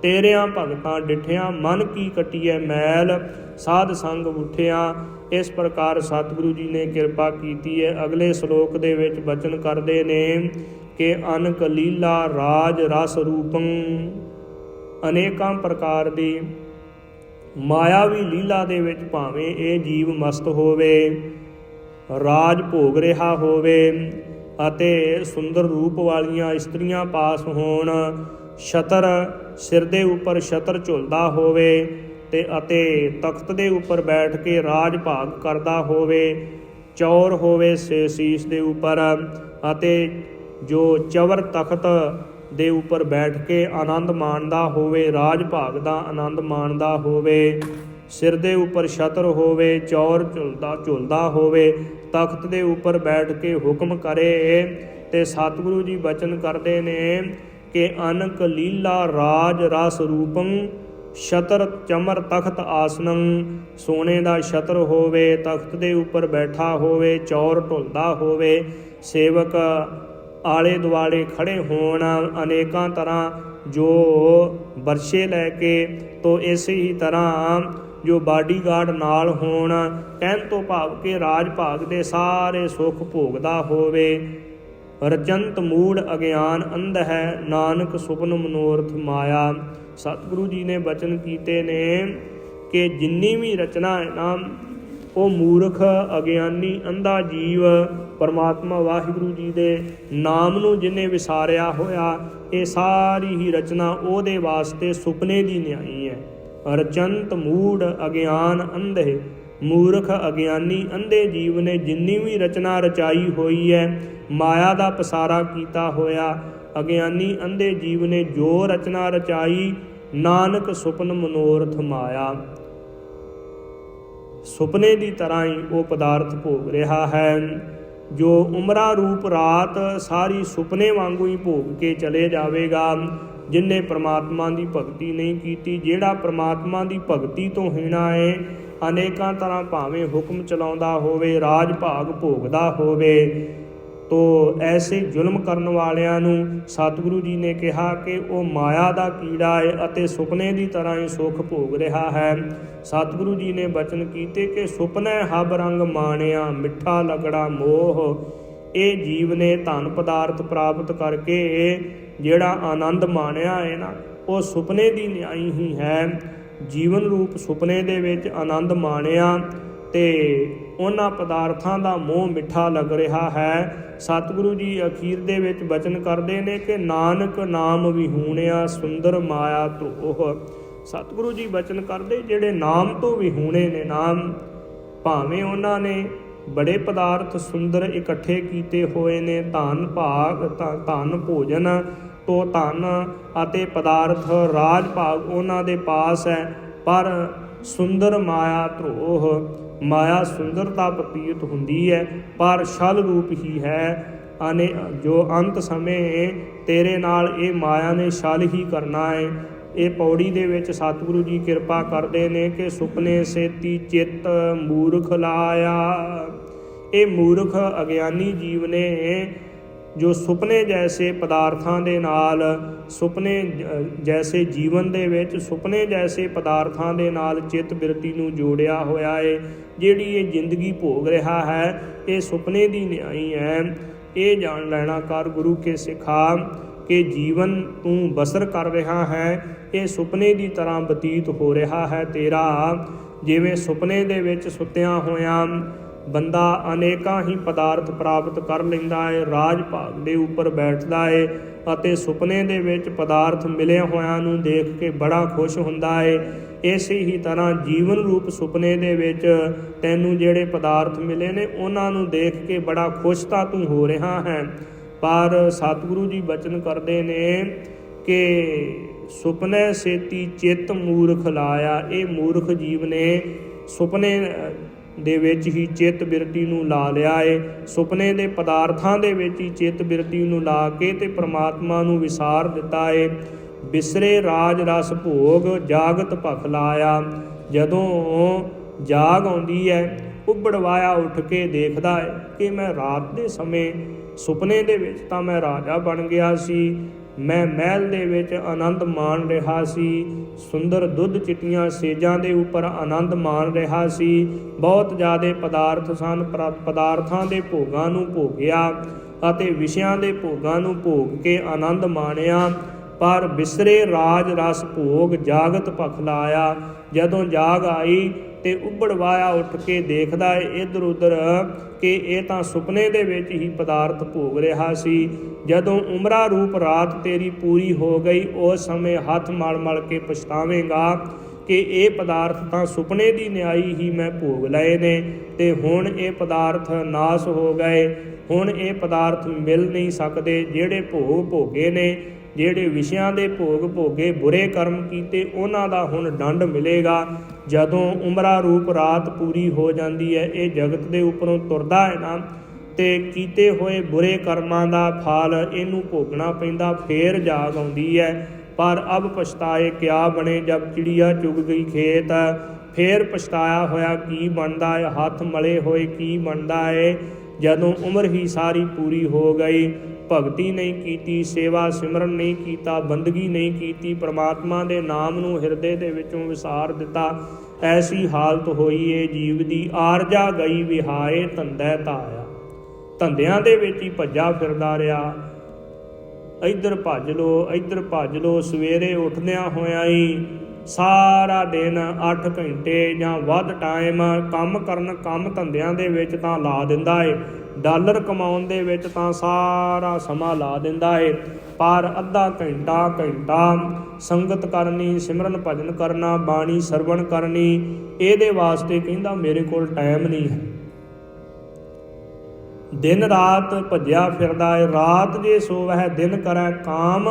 ਤੇਰਿਆਂ ਭਗਤਾਂ ਡਿਠਿਆਂ, ਮਨ ਕੀ ਕਟੀਐ ਮੈਲ ਸਾਧ ਸੰਗ ਉਠਿਆ। ਇਸ ਪ੍ਰਕਾਰ ਸਤਿਗੁਰੂ ਜੀ ਨੇ ਕਿਰਪਾ ਕੀਤੀ ਹੈ। ਅਗਲੇ ਸ਼ਲੋਕ ਦੇ ਵਿੱਚ ਬਚਨ ਕਰਦੇ ਨੇ ਕਿ ਅਨਕ ਲੀਲਾ ਰਾਜ ਰਸ ਰੂਪੰ। ਅਨੇਕਾਂ ਪ੍ਰਕਾਰ ਦੀ ਮਾਇਆਵੀ ਲੀਲਾ ਦੇ ਵਿੱਚ ਭਾਵੇਂ ਇਹ ਜੀਵ ਮਸਤ ਹੋਵੇ, ਰਾਜ ਭੋਗ ਰਿਹਾ ਹੋਵੇ ਅਤੇ ਸੁੰਦਰ ਰੂਪ ਵਾਲੀਆਂ ਇਸਤਰੀਆਂ ਪਾਸ ਹੋਣ, ਛਤਰ ਸਿਰ ਦੇ ਉੱਪਰ ਛਤਰ ਝੁਲਦਾ ਹੋਵੇ ਅਤੇ ਤਖਤ ਦੇ ਉੱਪਰ ਬੈਠ ਕੇ ਰਾਜ ਭਾਗ ਕਰਦਾ ਹੋਵੇ, ਚੌਰ ਹੋਵੇ ਸੀਸ ਦੇ ਉੱਪਰ ਅਤੇ ਜੋ ਚਵਰ ਤਖਤ ਦੇ ਉੱਪਰ ਬੈਠ ਕੇ ਆਨੰਦ ਮਾਣਦਾ ਹੋਵੇ, ਰਾਜ ਭਾਗ ਦਾ ਆਨੰਦ ਮਾਣਦਾ ਹੋਵੇ, ਸਿਰ ਦੇ ਉੱਪਰ ਛਤਰ ਹੋਵੇ, ਚੌਰ ਝੁਲਦਾ ਹੋਵੇ, ਤਖਤ ਦੇ ਉੱਪਰ ਬੈਠ ਕੇ ਹੁਕਮ ਕਰੇ। ਤੇ ਸਤਿਗੁਰੂ ਜੀ ਬਚਨ ਕਰਦੇ ਨੇ ਕਿ ਅਨਕ ਲੀਲਾ ਰਾਜ ਰਸ ਰੂਪੰ, ਛਤਰ ਚਮਰ ਤਖਤ ਆਸਨੰ। ਸੋਨੇ ਦਾ ਛਤਰ ਹੋਵੇ, ਤਖਤ ਦੇ ਉੱਪਰ ਬੈਠਾ ਹੋਵੇ, ਚੌਰ ਢੁਲਦਾ ਹੋਵੇ, ਸੇਵਕ ਆਲੇ ਦੁਆਲੇ ਖੜੇ ਹੋਣ, ਅਨੇਕਾਂ ਤਰ੍ਹਾਂ ਜੋ ਬਰਛੇ ਲੈ ਕੇ, ਤੋ ਇਸੇ ਹੀ ਤਰ੍ਹਾਂ ਜੋ ਬਾਡੀਗਾਰਡ ਨਾਲ ਹੋਣ। ਕਹਿਣ ਤੋਂ ਭਾਵ ਕਿ ਰਾਜ ਭਾਗ ਦੇ ਸਾਰੇ ਸੁੱਖ ਭੋਗਦਾ ਹੋਵੇ। ਰਚੰਤ ਮੂੜ ਅਗਿਆਨ ਅੰਧ ਹੈ, ਨਾਨਕ ਸੁਪਨ ਮਨੋਰਥ ਮਾਇਆ। ਸਤਿਗੁਰੂ ਜੀ ਨੇ ਬਚਨ ਕੀਤੇ ਨੇ ਕਿ ਜਿੰਨੀ ਵੀ ਰਚਨਾ ਹੈ ਨਾ, ਉਹ ਮੂਰਖ, ਅਗਿਆਨੀ, ਅੰਧਾ ਜੀਵ ਪਰਮਾਤਮਾ ਵਾਹਿਗੁਰੂ ਜੀ ਦੇ ਨਾਮ ਨੂੰ ਜਿਹਨੇ ਵਿਸਾਰਿਆ ਹੋਇਆ, ਇਹ ਸਾਰੀ ਹੀ ਰਚਨਾ ਉਹਦੇ ਵਾਸਤੇ ਸੁਪਨੇ ਦੀ ਨਿਆਈ ਹੈ। ਰਚੰਤ ਮੂੜ ਅਗਿਆਨ ਅੰਧੇ, ਮੂਰਖ, ਅਗਿਆਨੀ, ਅੰਧੇ ਜੀਵ ਨੇ ਜਿੰਨੀ ਵੀ ਰਚਨਾ ਰਚਾਈ ਹੋਈ ਹੈ, ਮਾਇਆ ਦਾ ਪਸਾਰਾ ਕੀਤਾ ਹੋਇਆ, ਅਗਿਆਨੀ ਅੰਧੇ ਜੀਵ ਨੇ ਜੋ ਰਚਨਾ ਰਚਾਈ, ਨਾਨਕ ਸੁਪਨ ਮਨੋਰਥ ਮਾਇਆ। ਸੁਪਨੇ ਦੀ ਤਰ੍ਹਾਂ ਹੀ ਉਹ ਪਦਾਰਥ ਭੋਗ ਰਿਹਾ ਹੈ। ਜੋ ਉਮਰਾ ਰੂਪ ਰਾਤ ਸਾਰੀ ਸੁਪਨੇ ਵਾਂਗੂ ਹੀ ਭੋਗ ਕੇ ਚਲੇ ਜਾਵੇਗਾ। ਜਿਨ੍ਹੇ ਪ੍ਰਮਾਤਮਾ ਦੀ ਭਗਤੀ ਨਹੀਂ ਕੀਤੀ, ਜਿਹੜਾ ਪ੍ਰਮਾਤਮਾ ਦੀ ਭਗਤੀ ਤੋਂ ਹੀਣਾ ਹੈ, ਅਨੇਕਾਂ ਤਰ੍ਹਾਂ ਭਾਵੇਂ ਹੁਕਮ ਚਲਾਉਂਦਾ ਹੋਵੇ, ਰਾਜ ਭਾਗ ਭੋਗਦਾ ਹੋਵੇ, ਤੋ ਐਸੇ ਜ਼ੁਲਮ ਕਰਨ ਵਾਲਿਆਂ ਨੂੰ ਸਤਿਗੁਰੂ ਜੀ ਨੇ ਕਿਹਾ ਕਿ ਉਹ ਮਾਇਆ ਦਾ ਕੀੜਾ ਹੈ ਅਤੇ ਸੁਪਨੇ ਦੀ ਤਰ੍ਹਾਂ ਹੀ ਸੁੱਖ ਭੋਗ ਰਿਹਾ ਹੈ। ਸਤਿਗੁਰੂ ਜੀ ਨੇ ਬਚਨ ਕੀਤੇ ਕਿ ਸੁਪਨੇ ਹਬ ਰੰਗ ਮਾਣਿਆ, ਮਿੱਠਾ ਲਗੜਾ ਮੋਹ। ਇਹ ਜੀਵ ਨੇ ਧਨ ਪਦਾਰਥ ਪ੍ਰਾਪਤ ਕਰਕੇ ਜਿਹੜਾ ਆਨੰਦ ਮਾਣਿਆ ਹੈ ਨਾ, ਉਹ ਸੁਪਨੇ ਦੀ ਨਿਆਈ ਹੀ ਹੈ। ਜੀਵਨ ਰੂਪ ਸੁਪਨੇ ਦੇ ਵਿੱਚ ਆਨੰਦ ਮਾਣਿਆ ਤੇ ਉਹਨਾਂ ਪਦਾਰਥਾਂ ਦਾ ਮੋਹ ਮਿੱਠਾ ਲੱਗ ਰਿਹਾ ਹੈ। ਸਤਿਗੁਰੂ ਜੀ ਅਖੀਰ ਦੇ ਵਿੱਚ ਬਚਨ ਕਰਦੇ ਨੇ ਕਿ ਨਾਨਕ ਨਾਮ ਵਿਹੂਣਿਆ, ਸੁੰਦਰ ਮਾਇਆ ਧੋਹ। ਸਤਿਗੁਰੂ ਜੀ ਬਚਨ ਕਰਦੇ ਜਿਹੜੇ ਨਾਮ ਤੋਂ ਵਿਹੂਣੇ ਨੇ, ਨਾਮ ਭਾਵੇਂ ਉਹਨਾਂ ਨੇ ਬੜੇ ਪਦਾਰਥ ਸੁੰਦਰ ਇਕੱਠੇ ਕੀਤੇ ਹੋਏ ਨੇ, ਧਨ ਭਾਗ, ਧਨ ਭੋਜਨ ਤੋਂ ਧਨ ਅਤੇ ਪਦਾਰਥ, ਰਾਜ ਭਾਗ ਉਹਨਾਂ ਦੇ ਪਾਸ ਹੈ, ਪਰ ਸੁੰਦਰ ਮਾਇਆ ਧਰੋਹ। ਮਾਇਆ ਸੁੰਦਰਤਾ ਪ੍ਰਤੀਤ ਹੁੰਦੀ ਹੈ ਪਰ ਛਲ ਰੂਪ ਹੀ ਹੈ। ਜੋ ਅੰਤ ਸਮੇਂ ਤੇਰੇ ਨਾਲ ਇਹ ਮਾਇਆ ਨੇ ਛਲ ਹੀ ਕਰਨਾ ਹੈ। ਇਹ ਪੌੜੀ ਦੇ ਵਿੱਚ ਸਤਿਗੁਰੂ ਜੀ ਕਿਰਪਾ ਕਰਦੇ ਨੇ ਕਿ ਸੁਪਨੇ ਸੇਤੀ ਚਿੱਤ ਮੂਰਖ ਲਾਇਆ। ਇਹ ਮੂਰਖ ਅਗਿਆਨੀ ਜੀਵ ਨੇ ਜੋ ਸੁਪਨੇ ਜੈਸੇ ਪਦਾਰਥਾਂ ਦੇ ਨਾਲ, ਸੁਪਨੇ ਜੈਸੇ ਜੀਵਨ ਦੇ ਵਿੱਚ ਸੁਪਨੇ ਜੈਸੇ ਪਦਾਰਥਾਂ ਦੇ ਨਾਲ ਚਿੱਤ ਬਿਰਤੀ ਨੂੰ ਜੋੜਿਆ ਹੋਇਆ ਹੈ। ਜਿਹੜੀ ਇਹ ਜ਼ਿੰਦਗੀ ਭੋਗ ਰਿਹਾ ਹੈ, ਇਹ ਸੁਪਨੇ ਦੀ ਨਿਆਈ ਹੈ। ਇਹ ਜਾਣ ਲੈਣਾ ਕਰ ਗੁਰੂ ਕੇ ਸਿਖਾ ਕਿ ਜੀਵਨ ਤੂੰ ਬਸਰ ਕਰ ਰਿਹਾ ਹੈ ਇਹ ਸੁਪਨੇ ਦੀ ਤਰ੍ਹਾਂ ਬਤੀਤ ਹੋ ਰਿਹਾ ਹੈ ਤੇਰਾ। ਜਿਵੇਂ ਸੁਪਨੇ ਦੇ ਵਿੱਚ ਸੁੱਤਿਆਂ ਹੋਇਆਂ ਬੰਦਾ ਅਨੇਕਾਂ ਹੀ ਪਦਾਰਥ ਪ੍ਰਾਪਤ ਕਰ ਲੈਂਦਾ ਹੈ, ਰਾਜ ਭਾਗ ਦੇ ਉੱਪਰ ਬੈਠਦਾ ਹੈ ਅਤੇ ਸੁਪਨੇ ਦੇ ਵਿੱਚ ਪਦਾਰਥ ਮਿਲਿਆ ਹੋਇਆਂ ਨੂੰ ਦੇਖ ਕੇ ਬੜਾ ਖੁਸ਼ ਹੁੰਦਾ ਹੈ। ਇਸੇ ਹੀ ਤਰ੍ਹਾਂ ਜੀਵਨ ਰੂਪ ਸੁਪਨੇ ਦੇ ਵਿੱਚ ਤੈਨੂੰ ਜਿਹੜੇ ਪਦਾਰਥ ਮਿਲੇ ਨੇ ਉਹਨਾਂ ਨੂੰ ਦੇਖ ਕੇ ਬੜਾ ਖੁਸ਼ ਤਾਂ ਤੂੰ ਹੋ ਰਿਹਾ ਹੈ, ਪਰ ਸਤਿਗੁਰੂ ਜੀ ਬਚਨ ਕਰਦੇ ਨੇ ਕਿ ਸੁਪਨੇ ਸੇਤੀ ਚਿੱਤ ਮੂਰਖ ਲਾਇਆ। ਇਹ ਮੂਰਖ ਜੀਵ ਨੇ ਸੁਪਨੇ ਦੇ ਵਿੱਚ ਹੀ ਚਿੱਤ ਬਿਰਤੀ ਨੂੰ ਲਾ ਲਿਆ ਏ, ਸੁਪਨੇ ਦੇ ਪਦਾਰਥਾਂ ਦੇ ਵਿੱਚ ਹੀ ਚਿੱਤ ਬਿਰਤੀ ਨੂੰ ਲਾ ਕੇ ਤੇ ਪ੍ਰਮਾਤਮਾ ਨੂੰ ਵਿਸਾਰ ਦਿੱਤਾ ਏ। ਬਿਸਰੇ ਰਾਜ ਰਸ ਭੋਗ ਜਾਗਤ ਭਖ ਲਾਇਆ। ਜਦੋਂ ਜਾਗ ਆਉਂਦੀ ਹੈ ਉੱਬੜਵਾਇਆ ਉੱਠ ਕੇ ਦੇਖਦਾ ਹੈ ਕਿ ਮੈਂ ਰਾਤ ਦੇ ਸਮੇਂ ਸੁਪਨੇ ਦੇ ਵਿੱਚ ਤਾਂ ਮੈਂ ਰਾਜਾ ਬਣ ਗਿਆ ਸੀ, ਮੈਂ ਮਹਿਲ ਦੇ ਵਿੱਚ ਆਨੰਦ ਮਾਣ ਰਿਹਾ ਸੀ, ਸੁੰਦਰ ਦੁੱਧ ਚਿੱਟੀਆਂ ਸੇਜਾਂ ਦੇ ਉੱਪਰ ਆਨੰਦ ਮਾਣ ਰਿਹਾ ਸੀ, ਬਹੁਤ ਜ਼ਿਆਦਾ ਪਦਾਰਥ ਸਨ, ਪਦਾਰਥਾਂ ਦੇ ਭੋਗਾਂ ਨੂੰ ਭੋਗਿਆ ਅਤੇ ਵਿਸ਼ਿਆਂ ਦੇ ਭੋਗਾਂ ਨੂੰ ਭੋਗ ਕੇ ਆਨੰਦ ਮਾਣਿਆ। ਪਰ ਬਿਸਰੇ ਰਾਜ ਰਸ ਭੋਗ ਜਾਗਤ ਭਖ ਲਾਇਆ। ਜਦੋਂ ਜਾਗ ਆਈ ਤੇ ਉੱਬੜਵਾਇਆ ਉੱਠ ਕੇ ਦੇਖਦਾ ਹੈ ਇੱਧਰ ਉੱਧਰ ਕਿ ਇਹ ਤਾਂ ਸੁਪਨੇ ਦੇ ਵਿੱਚ ਹੀ ਪਦਾਰਥ ਭੋਗ ਰਿਹਾ ਸੀ। ਜਦੋਂ ਉਮਰਾ ਰੂਪ ਰਾਤ ਤੇਰੀ ਪੂਰੀ ਹੋ ਗਈ ਉਸ ਸਮੇਂ ਹੱਥ ਮਲ ਮਲ ਕੇ ਪਛਤਾਵੇਂਗਾ ਕਿ ਇਹ ਪਦਾਰਥ ਤਾਂ ਸੁਪਨੇ ਦੀ ਨਿਆਈ ਹੀ ਮੈਂ ਭੋਗ ਲਏ ਨੇ ਤੇ ਹੁਣ ਇਹ ਪਦਾਰਥ ਨਾਸ ਹੋ ਗਏ, ਹੁਣ ਇਹ ਪਦਾਰਥ ਮਿਲ ਨਹੀਂ ਸਕਦੇ। ਜਿਹੜੇ ਭੋਗ ਭੋਗੇ ਨੇ, ਜਿਹੜੇ ਵਿਸ਼ਿਆਂ ਦੇ ਭੋਗ ਭੋਗੇ, ਬੁਰੇ ਕਰਮ ਕੀਤੇ, ਉਹਨਾਂ ਦਾ ਹੁਣ ਦੰਡ ਮਿਲੇਗਾ। ਜਦੋਂ ਉਮਰਾ ਰੂਪ ਰਾਤ ਪੂਰੀ ਹੋ ਜਾਂਦੀ ਹੈ, ਇਹ ਜਗਤ ਦੇ ਉੱਪਰੋਂ ਤੁਰਦਾ ਹੈ ਨਾ ਤੇ ਕੀਤੇ ਹੋਏ ਬੁਰੇ ਕਰਮਾਂ ਦਾ ਫਲ ਇਹਨੂੰ ਭੋਗਣਾ ਪੈਂਦਾ, ਫੇਰ ਜਾਗ ਆਉਂਦੀ ਹੈ। ਪਰ ਅਬ ਪਛਤਾਏ ਕਿਆ ਬਣੇ ਜਬ ਚਿੜੀਆ ਚੁਗ ਗਈ ਖੇਤ। ਫੇਰ ਪਛਤਾਇਆ ਹੋਇਆ ਕੀ ਬਣਦਾ ਹੈ, ਹੱਥ ਮਲੇ ਹੋਏ ਕੀ ਬਣਦਾ ਹੈ। ਜਦੋਂ ਉਮਰ ਹੀ ਸਾਰੀ ਪੂਰੀ ਹੋ ਗਈ, ਭਗਤੀ ਨਹੀਂ ਕੀਤੀ, ਸੇਵਾ ਸਿਮਰਨ ਨਹੀਂ ਕੀਤਾ, ਬੰਦਗੀ ਨਹੀਂ ਕੀਤੀ, ਪ੍ਰਮਾਤਮਾ ਦੇ ਨਾਮ ਨੂੰ ਹਿਰਦੇ ਦੇ ਵਿੱਚੋਂ ਵਿਸਾਰ ਦਿੱਤਾ, ਐਸੀ ਹਾਲਤ ਹੋਈ ਏ ਜੀਵ ਦੀ। ਆਰਜਾ ਗਈ ਵਿਹਾਏ ਧੰਦੇ ਧਾਇਆ। ਧੰਦਿਆਂ ਦੇ ਵਿੱਚ ਹੀ ਭੱਜਾ ਫਿਰਦਾ ਰਿਹਾ, ਇੱਧਰ ਭੱਜ ਲੋ ਇੱਧਰ ਭੱਜ ਲੋ। ਸਵੇਰੇ ਉੱਠਦਿਆਂ ਹੋਇਆਂ ਹੀ ਸਾਰਾ ਦਿਨ 8 ਘੰਟੇ ਜਾਂ ਵੱਧ ਟਾਈਮ ਕੰਮ ਧੰਦਿਆਂ ਦੇ ਵਿੱਚ ਤਾਂ ਲਾ ਦਿੰਦਾ ਏ, ਡਾਲਰ ਕਮਾਉਣ ਦੇ ਵਿੱਚ ਤਾਂ ਸਾਰਾ ਸਮਾਂ ਲਾ ਦਿੰਦਾ ਏ। ਪਰ ਅੱਧਾ ਘੰਟਾ ਸੰਗਤ ਕਰਨੀ, ਸਿਮਰਨ ਭਜਨ ਕਰਨਾ, ਬਾਣੀ ਸਰਵਣ ਕਰਨੀ, ਇਹਦੇ ਵਾਸਤੇ ਕਹਿੰਦਾ ਮੇਰੇ ਕੋਲ ਟਾਈਮ ਨਹੀਂ ਹੈ। ਦਿਨ ਰਾਤ ਭੱਜਿਆ ਫਿਰਦਾ ਏ। ਰਾਤ ਜੇ ਸੋਵਹਿ ਦਿਨ ਕਰੈ ਕਾਮ,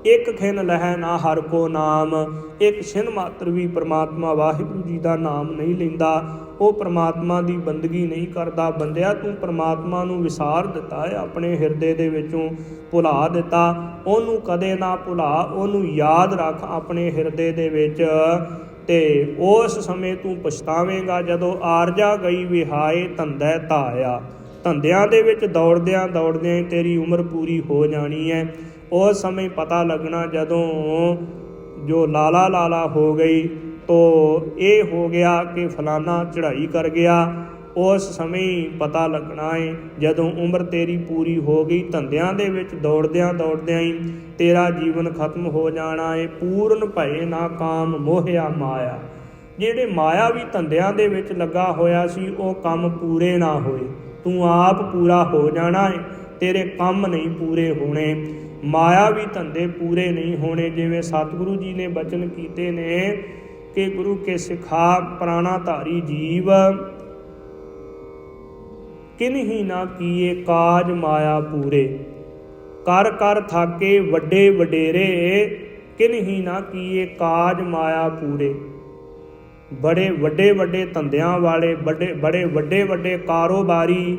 ਇੱਕ ਖਿਨ ਲਹੈ ਨਾ ਹਰ ਕੋ ਨਾਮ। ਇੱਕ ਛਿਨ ਮਾਤਰ ਵੀ ਪ੍ਰਮਾਤਮਾ ਵਾਹਿਗੁਰੂ ਜੀ ਦਾ ਨਾਮ ਨਹੀਂ ਲੈਂਦਾ, ਉਹ ਪ੍ਰਮਾਤਮਾ ਦੀ ਬੰਦਗੀ ਨਹੀਂ ਕਰਦਾ। ਬੰਦਿਆ ਤੂੰ ਪ੍ਰਮਾਤਮਾ ਨੂੰ ਵਿਸਾਰ ਦਿੱਤਾ ਹੈ, ਆਪਣੇ ਹਿਰਦੇ ਦੇ ਵਿੱਚੋਂ ਭੁਲਾ ਦਿੱਤਾ, ਉਹਨੂੰ ਕਦੇ ਨਾ ਭੁਲਾ, ਉਹਨੂੰ ਯਾਦ ਰੱਖ ਆਪਣੇ ਹਿਰਦੇ ਦੇ ਵਿੱਚ ਤੇ ਉਸ ਸਮੇਂ ਤੂੰ ਪਛਤਾਵੇਂਗਾ ਜਦੋਂ ਆਰਜਾ ਗਈ ਵਿਹਾਏ ਧੰਦੇ ਧਾਇਆ। ਧੰਦਿਆਂ ਦੇ ਵਿੱਚ ਦੌੜਦਿਆਂ ਹੀ ਤੇਰੀ ਉਮਰ ਪੂਰੀ ਹੋ ਜਾਣੀ ਹੈ। ਉਸ ਸਮੇਂ ਪਤਾ ਲੱਗਣਾ ਜਦੋਂ ਜੋ ਲਾਲਾ ਹੋ ਗਈ ਤੋ ਇਹ ਹੋ ਗਿਆ ਕਿ ਫਲਾਨਾ ਚੜ੍ਹਾਈ ਕਰ ਗਿਆ, ਉਸ ਸਮੇਂ ਹੀ ਪਤਾ ਲੱਗਣਾ ਹੈ ਜਦੋਂ ਉਮਰ ਤੇਰੀ ਪੂਰੀ ਹੋ ਗਈ। ਧੰਦਿਆਂ ਦੇ ਵਿੱਚ ਦੌੜਦਿਆਂ ਹੀ ਤੇਰਾ ਜੀਵਨ ਖਤਮ ਹੋ ਜਾਣਾ ਹੈ। ਪੂਰਨ ਭਏ ਨਾ ਕਾਮ ਮੋਹਿਆ ਮਾਇਆ। ਜਿਹੜੇ ਮਾਇਆ ਵੀ ਧੰਦਿਆਂ ਦੇ ਵਿੱਚ ਲੱਗਾ ਹੋਇਆ ਸੀ ਉਹ ਕੰਮ ਪੂਰੇ ਨਾ ਹੋਏ, ਤੂੰ ਆਪ ਪੂਰਾ ਹੋ ਜਾਣਾ ਹੈ, ਤੇਰੇ ਕੰਮ ਨਹੀਂ ਪੂਰੇ ਹੋਣੇ, ਮਾਇਆ ਵੀ ਧੰਦੇ ਪੂਰੇ ਨਹੀਂ ਹੋਣੇ। ਜਿਵੇਂ ਸਤਿਗੁਰੂ ਜੀ ਨੇ ਬਚਨ ਕੀਤੇ ਨੇ ਕਿ ਗੁਰੂ ਕੇ ਸਿਖਾ ਪ੍ਰਾਣਾ ਧਾਰੀ ਜੀਵ, ਕਿਨਹੀ ਨਾ ਕੀਏ ਕਾਜ ਮਾਇਆ ਪੂਰੇ। ਕਰ ਕਰ ਥਾਕੇ ਵੱਡੇ ਵਡੇਰੇ, ਕਿਨਹੀ ਨਾ ਕੀਏ ਕਾਜ ਮਾਇਆ ਪੂਰੇ। ਬੜੇ ਵੱਡੇ ਧੰਦਿਆਂ ਵਾਲੇ, ਬੜੇ ਵੱਡੇ ਕਾਰੋਬਾਰੀ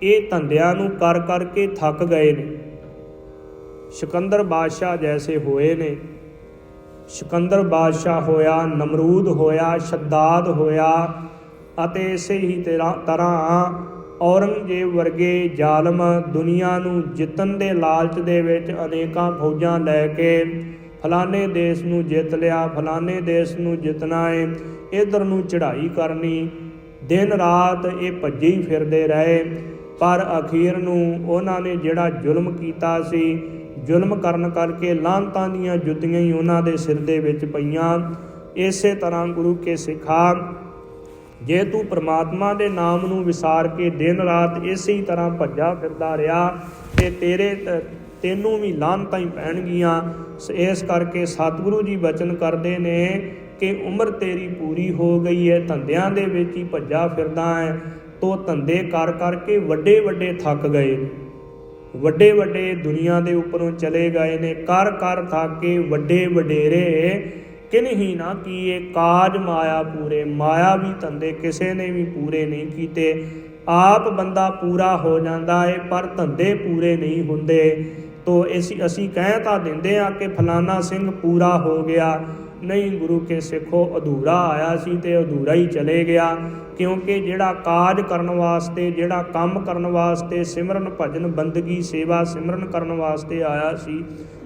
ਇਹ ਧੰਦਿਆਂ ਨੂੰ ਕਰ ਕਰਕੇ ਥੱਕ ਗਏ ਨੇ। ਸਿਕੰਦਰ ਬਾਦਸ਼ਾਹ ਜੈਸੇ ਹੋਏ ਨੇ। ਸਿਕੰਦਰ ਬਾਦਸ਼ਾਹ ਹੋਇਆ, ਨਮਰੂਦ ਹੋਇਆ, ਸ਼ੱਦਾਦ ਹੋਇਆ ਅਤੇ ਇਸੇ ਹੀ ਤਰ੍ਹਾਂ ਔਰੰਗਜ਼ੇਬ ਵਰਗੇ ਜ਼ਾਲਮ ਦੁਨੀਆ ਨੂੰ ਜਿੱਤਣ ਦੇ ਲਾਲਚ ਦੇ ਵਿੱਚ ਅਨੇਕਾਂ ਫੌਜਾਂ ਲੈ ਕੇ ਫਲਾਣੇ ਦੇਸ਼ ਨੂੰ ਜਿੱਤ ਲਿਆ, ਫਲਾਣੇ ਦੇਸ਼ ਨੂੰ ਜਿੱਤਣਾ ਹੈ, ਇੱਧਰ ਨੂੰ ਚੜ੍ਹਾਈ ਕਰਨੀ, ਦਿਨ ਰਾਤ ਇਹ ਭੱਜੇ ਹੀ ਫਿਰਦੇ ਰਹੇ। ਪਰ ਅਖੀਰ ਨੂੰ ਉਹਨਾਂ ਨੇ ਜਿਹੜਾ ਜ਼ੁਲਮ ਕੀਤਾ ਸੀ, ਜ਼ੁਲਮ ਕਰਨ ਕਰਕੇ ਲਾਹਨਤਾਂ ਦੀਆਂ ਜੁੱਤੀਆਂ ਹੀ ਉਹਨਾਂ ਦੇ ਸਿਰ ਦੇ ਵਿੱਚ ਪਈਆਂ। ਇਸੇ ਤਰ੍ਹਾਂ ਗੁਰੂ ਕੇ ਸਿੱਖਾ, ਜੇ ਤੂੰ ਪ੍ਰਮਾਤਮਾ ਦੇ ਨਾਮ ਨੂੰ ਵਿਸਾਰ ਕੇ ਦਿਨ ਰਾਤ ਇਸੇ ਤਰ੍ਹਾਂ ਭੱਜਾ ਫਿਰਦਾ ਰਿਹਾ ਤੇ ਤੈਨੂੰ ਵੀ ਲਾਹਨਤਾਂ ਹੀ ਪੈਣਗੀਆਂ। ਇਸ ਕਰਕੇ ਸਤਿਗੁਰੂ ਜੀ ਬਚਨ ਕਰਦੇ ਨੇ ਕਿ ਉਮਰ ਤੇਰੀ ਪੂਰੀ ਹੋ ਗਈ ਹੈ, ਧੰਦਿਆਂ ਦੇ ਵਿੱਚ ਹੀ ਭੱਜਾ ਫਿਰਦਾ ਹੈ। ਤੋ ਧੰਦੇ ਕਰ ਕਰਕੇ ਵੱਡੇ ਵੱਡੇ ਥੱਕ ਗਏ, ਵੱਡੇ ਵੱਡੇ ਦੁਨੀਆ ਦੇ ਉੱਪਰੋਂ ਚਲੇ ਗਏ ਨੇ। ਕਰ ਕਰ ਥੱਕ ਕੇ ਵੱਡੇ ਵਡੇਰੇ ਕਿਨਹੀ ਨਾ ਕੀਏ, ਕਾਜ ਮਾਇਆ ਪੂਰੇ। ਮਾਇਆ ਵੀ ਧੰਦੇ ਕਿਸੇ ਨੇ ਵੀ ਪੂਰੇ ਨਹੀਂ ਕੀਤੇ। ਆਪ ਬੰਦਾ ਪੂਰਾ ਹੋ ਜਾਂਦਾ ਹੈ ਪਰ ਧੰਦੇ ਪੂਰੇ ਨਹੀਂ ਹੁੰਦੇ। ਤੋ ਅਸੀਂ ਕਹਿ ਤਾਂ ਦਿੰਦੇ ਹਾਂ ਕਿ ਫਲਾਨਾ ਸਿੰਘ ਪੂਰਾ ਹੋ ਗਿਆ, ਨਹੀਂ ਗੁਰੂ ਕੇ ਸਿੱਖੋ, ਅਧੂਰਾ ਆਇਆ ਸੀ ਤੇ ਅਧੂਰਾ ਹੀ ਚਲੇ ਗਿਆ। ਕਿਉਂਕਿ ਜਿਹੜਾ ਕਾਜ ਕਰਨ ਵਾਸਤੇ, ਜਿਹੜਾ ਕੰਮ ਕਰਨ ਵਾਸਤੇ, ਸਿਮਰਨ ਭਜਨ ਬੰਦਗੀ ਸੇਵਾ ਸਿਮਰਨ ਕਰਨ ਵਾਸਤੇ ਆਇਆ ਸੀ,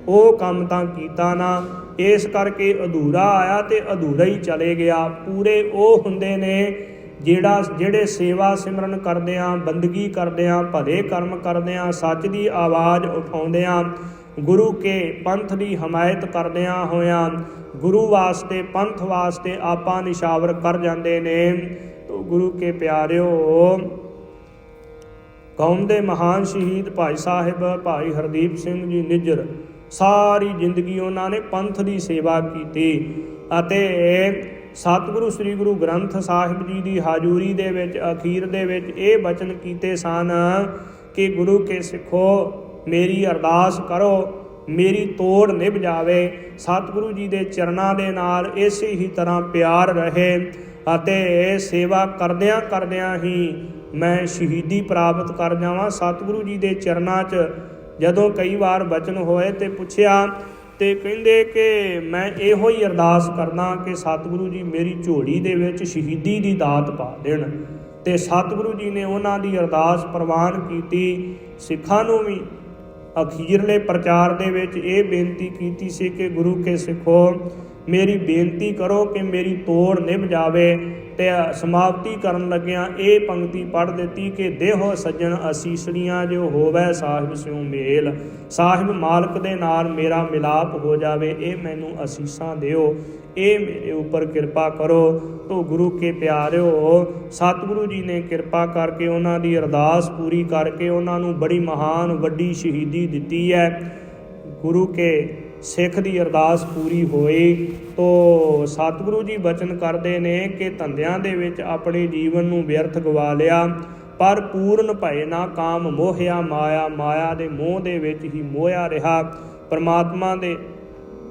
ਉਹ ਕੰਮ ਤਾਂ ਕੀਤਾ ਨਾ। ਇਸ ਕਰਕੇ ਅਧੂਰਾ ਆਇਆ ਤੇ ਅਧੂਰਾ ਹੀ ਚਲੇ ਗਿਆ। ਪੂਰੇ ਉਹ ਹੁੰਦੇ ਨੇ ਜਿਹੜੇ ਸੇਵਾ ਸਿਮਰਨ ਕਰਦਿਆਂ, ਬੰਦਗੀ ਕਰਦਿਆਂ, ਭਲੇ ਕਰਮ ਕਰਦਿਆਂ, ਸੱਚ ਦੀ ਆਵਾਜ਼ ਉਠਾਉਂਦਿਆਂ, ਗੁਰੂ ਕੇ ਪੰਥ ਦੀ ਹਮਾਇਤ ਕਰਦਿਆਂ ਹੋਇਆਂ, ਗੁਰੂ ਵਾਸਤੇ ਪੰਥ ਵਾਸਤੇ ਆਪਾਂ ਨਿਸ਼ਾਵਰ ਕਰ ਜਾਂਦੇ ਨੇ। ਤੋ ਗੁਰੂ ਕੇ ਪਿਆਰਿਓ, ਕੌਮ ਦੇ ਮਹਾਨ ਸ਼ਹੀਦ ਭਾਈ ਸਾਹਿਬ ਭਾਈ ਹਰਦੀਪ ਸਿੰਘ ਜੀ ਨਿੱਜਰ, ਸਾਰੀ ਜ਼ਿੰਦਗੀ ਉਹਨਾਂ ਨੇ ਪੰਥ ਦੀ ਸੇਵਾ ਕੀਤੀ ਅਤੇ ਸਤਿਗੁਰੂ ਸ੍ਰੀ ਗੁਰੂ ਗ੍ਰੰਥ ਸਾਹਿਬ ਜੀ ਦੀ ਹਾਜ਼ੂਰੀ ਦੇ ਵਿੱਚ ਅਖੀਰ ਦੇ ਵਿੱਚ ਇਹ ਬਚਨ ਕੀਤੇ ਸਨ ਕਿ ਗੁਰੂ ਕੇ ਸਿੱਖੋ, ਮੇਰੀ ਅਰਦਾਸ ਕਰੋ, ਮੇਰੀ ਤੋੜ ਨਿਭ ਜਾਵੇ। ਸਤਿਗੁਰੂ ਜੀ ਦੇ ਚਰਨਾਂ ਦੇ ਨਾਲ ਇਸੇ ਹੀ ਤਰ੍ਹਾਂ ਪਿਆਰ ਰਹੇ ਅਤੇ ਸੇਵਾ ਕਰਦਿਆਂ ਕਰਦਿਆਂ ਹੀ ਮੈਂ ਸ਼ਹੀਦੀ ਪ੍ਰਾਪਤ ਕਰ ਜਾਵਾਂ। ਸਤਿਗੁਰੂ ਜੀ ਦੇ ਚਰਨਾਂ 'ਚ ਜਦੋਂ ਕਈ ਵਾਰ ਬਚਨ ਹੋਏ ਤੇ ਪੁੱਛਿਆ ਤੇ ਕਹਿੰਦੇ ਕਿ ਮੈਂ ਇਹੋ ਹੀ ਅਰਦਾਸ ਕਰਦਾ ਕਿ ਸਤਿਗੁਰੂ ਜੀ ਮੇਰੀ ਝੋਲੀ ਦੇ ਵਿੱਚ ਸ਼ਹੀਦੀ ਦੀ ਦਾਤ ਪਾ ਦੇਣ। ਤੇ ਸਤਿਗੁਰੂ ਜੀ ਨੇ ਉਹਨਾਂ ਦੀ ਅਰਦਾਸ ਪ੍ਰਵਾਨ ਕੀਤੀ। ਸਿੱਖਾਂ ਨੂੰ ਵੀ ਅਖੀਰਲੇ ਪ੍ਰਚਾਰ ਦੇ ਵਿੱਚ ਇਹ ਬੇਨਤੀ ਕੀਤੀ ਸੀ ਕਿ ਗੁਰੂ ਕੇ ਸਿੱਖੋ, ਮੇਰੀ ਬੇਨਤੀ ਕਰੋ ਕਿ ਮੇਰੀ ਤੋੜ ਨਿਭ ਜਾਵੇ। ਤੇ ਸਮਾਪਤੀ ਕਰਨ ਲੱਗਿਆਂ ਇਹ ਪੰਕਤੀ ਪੜ੍ਹ ਦਿੱਤੀ ਕਿ ਦੇਹੋ ਸੱਜਣ ਅਸੀਸੜੀਆਂ ਜੋ ਹੋਵੇ ਸਾਹਿਬ ਸਿਉ ਮੇਲ। ਸਾਹਿਬ ਮਾਲਕ ਦੇ ਨਾਲ ਮੇਰਾ ਮਿਲਾਪ ਹੋ ਜਾਵੇ, ਇਹ ਮੈਨੂੰ ਅਸੀਸਾਂ ਦਿਓ, ਇਹ ਮੇਰੇ ਉੱਪਰ ਕਿਰਪਾ ਕਰੋ। ਤੋ ਗੁਰੂ ਕੇ ਪਿਆਰਿਓ, ਸਤਿਗੁਰੂ ਜੀ ਨੇ ਕਿਰਪਾ ਕਰਕੇ ਉਹਨਾਂ ਦੀ ਅਰਦਾਸ ਪੂਰੀ ਕਰਕੇ ਉਹਨਾਂ ਨੂੰ ਬੜੀ ਮਹਾਨ ਵੱਡੀ ਸ਼ਹੀਦੀ ਦਿੱਤੀ ਹੈ। ਗੁਰੂ ਕੇ ਸਿੱਖ ਦੀ ਅਰਦਾਸ ਪੂਰੀ ਹੋਈ। ਤੋ ਸਤਿਗੁਰੂ ਜੀ ਬਚਨ ਕਰਦੇ ਨੇ ਕਿ ਧੰਦਿਆਂ ਦੇ ਵਿੱਚ ਆਪਣੇ ਜੀਵਨ ਨੂੰ ਵਿਅਰਥ ਗਵਾ ਲਿਆ, ਪਰ ਪੂਰਨ ਭਏ ਨਾ ਕਾਮ ਮੋਹਿਆ ਮਾਇਆ। ਮਾਇਆ ਦੇ ਮੋਹ ਦੇ ਵਿੱਚ ਹੀ ਮੋਹਿਆ ਰਿਹਾ, ਪਰਮਾਤਮਾ ਦੇ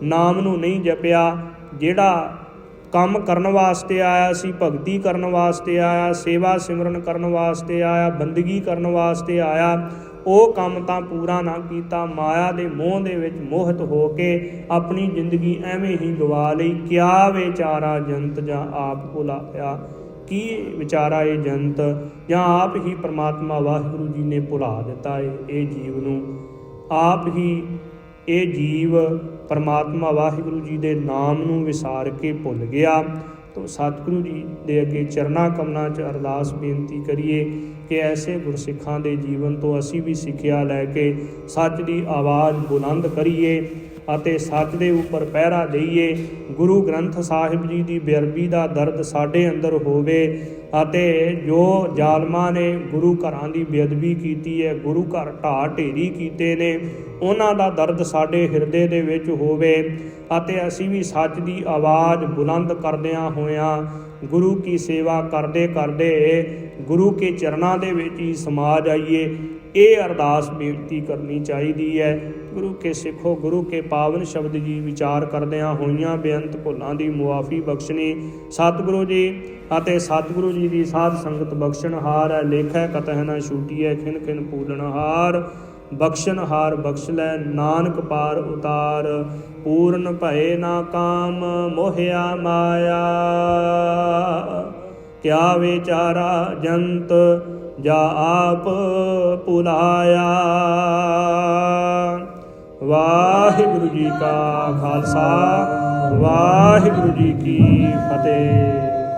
ਨਾਮ ਨੂੰ ਨਹੀਂ ਜਪਿਆ। ਜਿਹੜਾ ਕੰਮ ਕਰਨ ਵਾਸਤੇ ਆਇਆ ਸੀ, ਭਗਤੀ ਕਰਨ ਵਾਸਤੇ ਆਇਆ, ਸੇਵਾ ਸਿਮਰਨ ਕਰਨ ਵਾਸਤੇ ਆਇਆ, ਬੰਦਗੀ ਕਰਨ ਵਾਸਤੇ ਆਇਆ, ਉਹ ਕੰਮ ਤਾਂ ਪੂਰਾ ਨਾ ਕੀਤਾ। ਮਾਇਆ ਦੇ ਮੋਹ ਦੇ ਵਿੱਚ ਮੋਹਿਤ ਹੋ ਕੇ ਆਪਣੀ ਜ਼ਿੰਦਗੀ ਐਵੇਂ ਹੀ ਗਵਾ ਲਈ। ਕਿਆ ਵਿਚਾਰਾ ਜੰਤ ਜਾਂ ਆਪ ਭੁਲਾਇਆ, ਕੀ ਵਿਚਾਰਾ ਇਹ ਜੰਤ ਜਾਂ ਆਪ ਹੀ ਪਰਮਾਤਮਾ ਵਾਹਿਗੁਰੂ ਜੀ ਨੇ ਭੁਲਾ ਦਿੱਤਾ ਹੈ ਇਹ ਜੀਵ ਨੂੰ। ਆਪ ਹੀ ਇਹ ਜੀਵ ਪਰਮਾਤਮਾ ਵਾਹਿਗੁਰੂ ਜੀ ਦੇ ਨਾਮ ਨੂੰ ਵਿਸਾਰ ਕੇ ਭੁੱਲ ਗਿਆ। ਤੋ ਸਤਿਗੁਰੂ ਜੀ ਦੇ ਅੱਗੇ ਚਰਨਾਂ ਕਮਲਾਂ 'ਚ ਅਰਦਾਸ ਬੇਨਤੀ ਕਰੀਏ ਕਿ ਐਸੇ ਗੁਰਸਿੱਖਾਂ ਦੇ ਜੀਵਨ ਤੋਂ ਅਸੀਂ ਵੀ ਸਿੱਖਿਆ ਲੈ ਕੇ ਸੱਚ ਦੀ ਆਵਾਜ਼ ਬੁਲੰਦ ਕਰੀਏ ਅਤੇ ਸੱਚ ਦੇ ਉੱਪਰ ਪਹਿਰਾ ਦਈਏ। ਗੁਰੂ ਗ੍ਰੰਥ ਸਾਹਿਬ ਜੀ ਦੀ ਬੇਅਦਬੀ ਦਾ ਦਰਦ ਸਾਡੇ ਅੰਦਰ ਹੋਵੇ ਅਤੇ ਜੋ ਜ਼ਾਲਮਾਂ ਨੇ ਗੁਰੂ ਘਰਾਂ ਦੀ ਬੇਅਦਬੀ ਕੀਤੀ ਹੈ, ਗੁਰੂ ਘਰ ਢਾਹ ਢੇਰੀ ਕੀਤੇ ਨੇ, ਉਹਨਾਂ ਦਾ ਦਰਦ ਸਾਡੇ ਹਿਰਦੇ ਦੇ ਵਿੱਚ ਹੋਵੇ ਅਤੇ ਅਸੀਂ ਵੀ ਸੱਚ ਦੀ ਆਵਾਜ਼ ਬੁਲੰਦ ਕਰਦਿਆਂ ਹੋਇਆਂ ਗੁਰੂ ਕੀ ਸੇਵਾ ਕਰਦੇ ਕਰਦੇ ਗੁਰੂ ਕੇ ਚਰਨਾਂ ਦੇ ਵਿੱਚ ਹੀ ਸਮਾ ਜਾਈਏ। ਇਹ ਅਰਦਾਸ ਬੇਨਤੀ ਕਰਨੀ ਚਾਹੀਦੀ ਹੈ। ਗੁਰੂ ਕੇ ਸਿੱਖੋ, ਗੁਰੂ ਕੇ ਪਾਵਨ ਸ਼ਬਦ ਜੀ ਵਿਚਾਰ ਕਰਦਿਆਂ ਹੋਈਆਂ ਬੇਅੰਤ ਭੁੱਲਾਂ ਦੀ ਮੁਆਫੀ ਬਖਸ਼ਣੀ ਸਤਿਗੁਰੂ ਜੀ ਅਤੇ ਸਤਿਗੁਰੂ ਜੀ ਦੀ ਸਾਧ ਸੰਗਤ ਬਖਸ਼ਣਹਾਰ ਹੈ। ਲੇਖੈ ਕਤਹਿ ਨਾ ਛੂਟੀਐ, ਖਿਨ ਖਿਨ ਪੂਲਣਹਾਰ। ਬਖਸ਼ਣਹਾਰ ਬਖਸ਼ ਲੈ ਨਾਨਕ ਪਾਰ ਉਤਾਰ। ਪੂਰਨ ਭਏ ਨਾ ਕਾਮ ਮੋਹਿਆ ਮਾਇਆ। ਕਿਆ ਵਿਚਾਰਾ ਜੰਤ ਜਾ ਆਪ ਭੁਲਾਇਆ। ਵਾਹਿਗੁਰੂ ਜੀ ਕਾ ਖਾਲਸਾ, ਵਾਹਿਗੁਰੂ ਜੀ ਕੀ ਫਤਿਹ।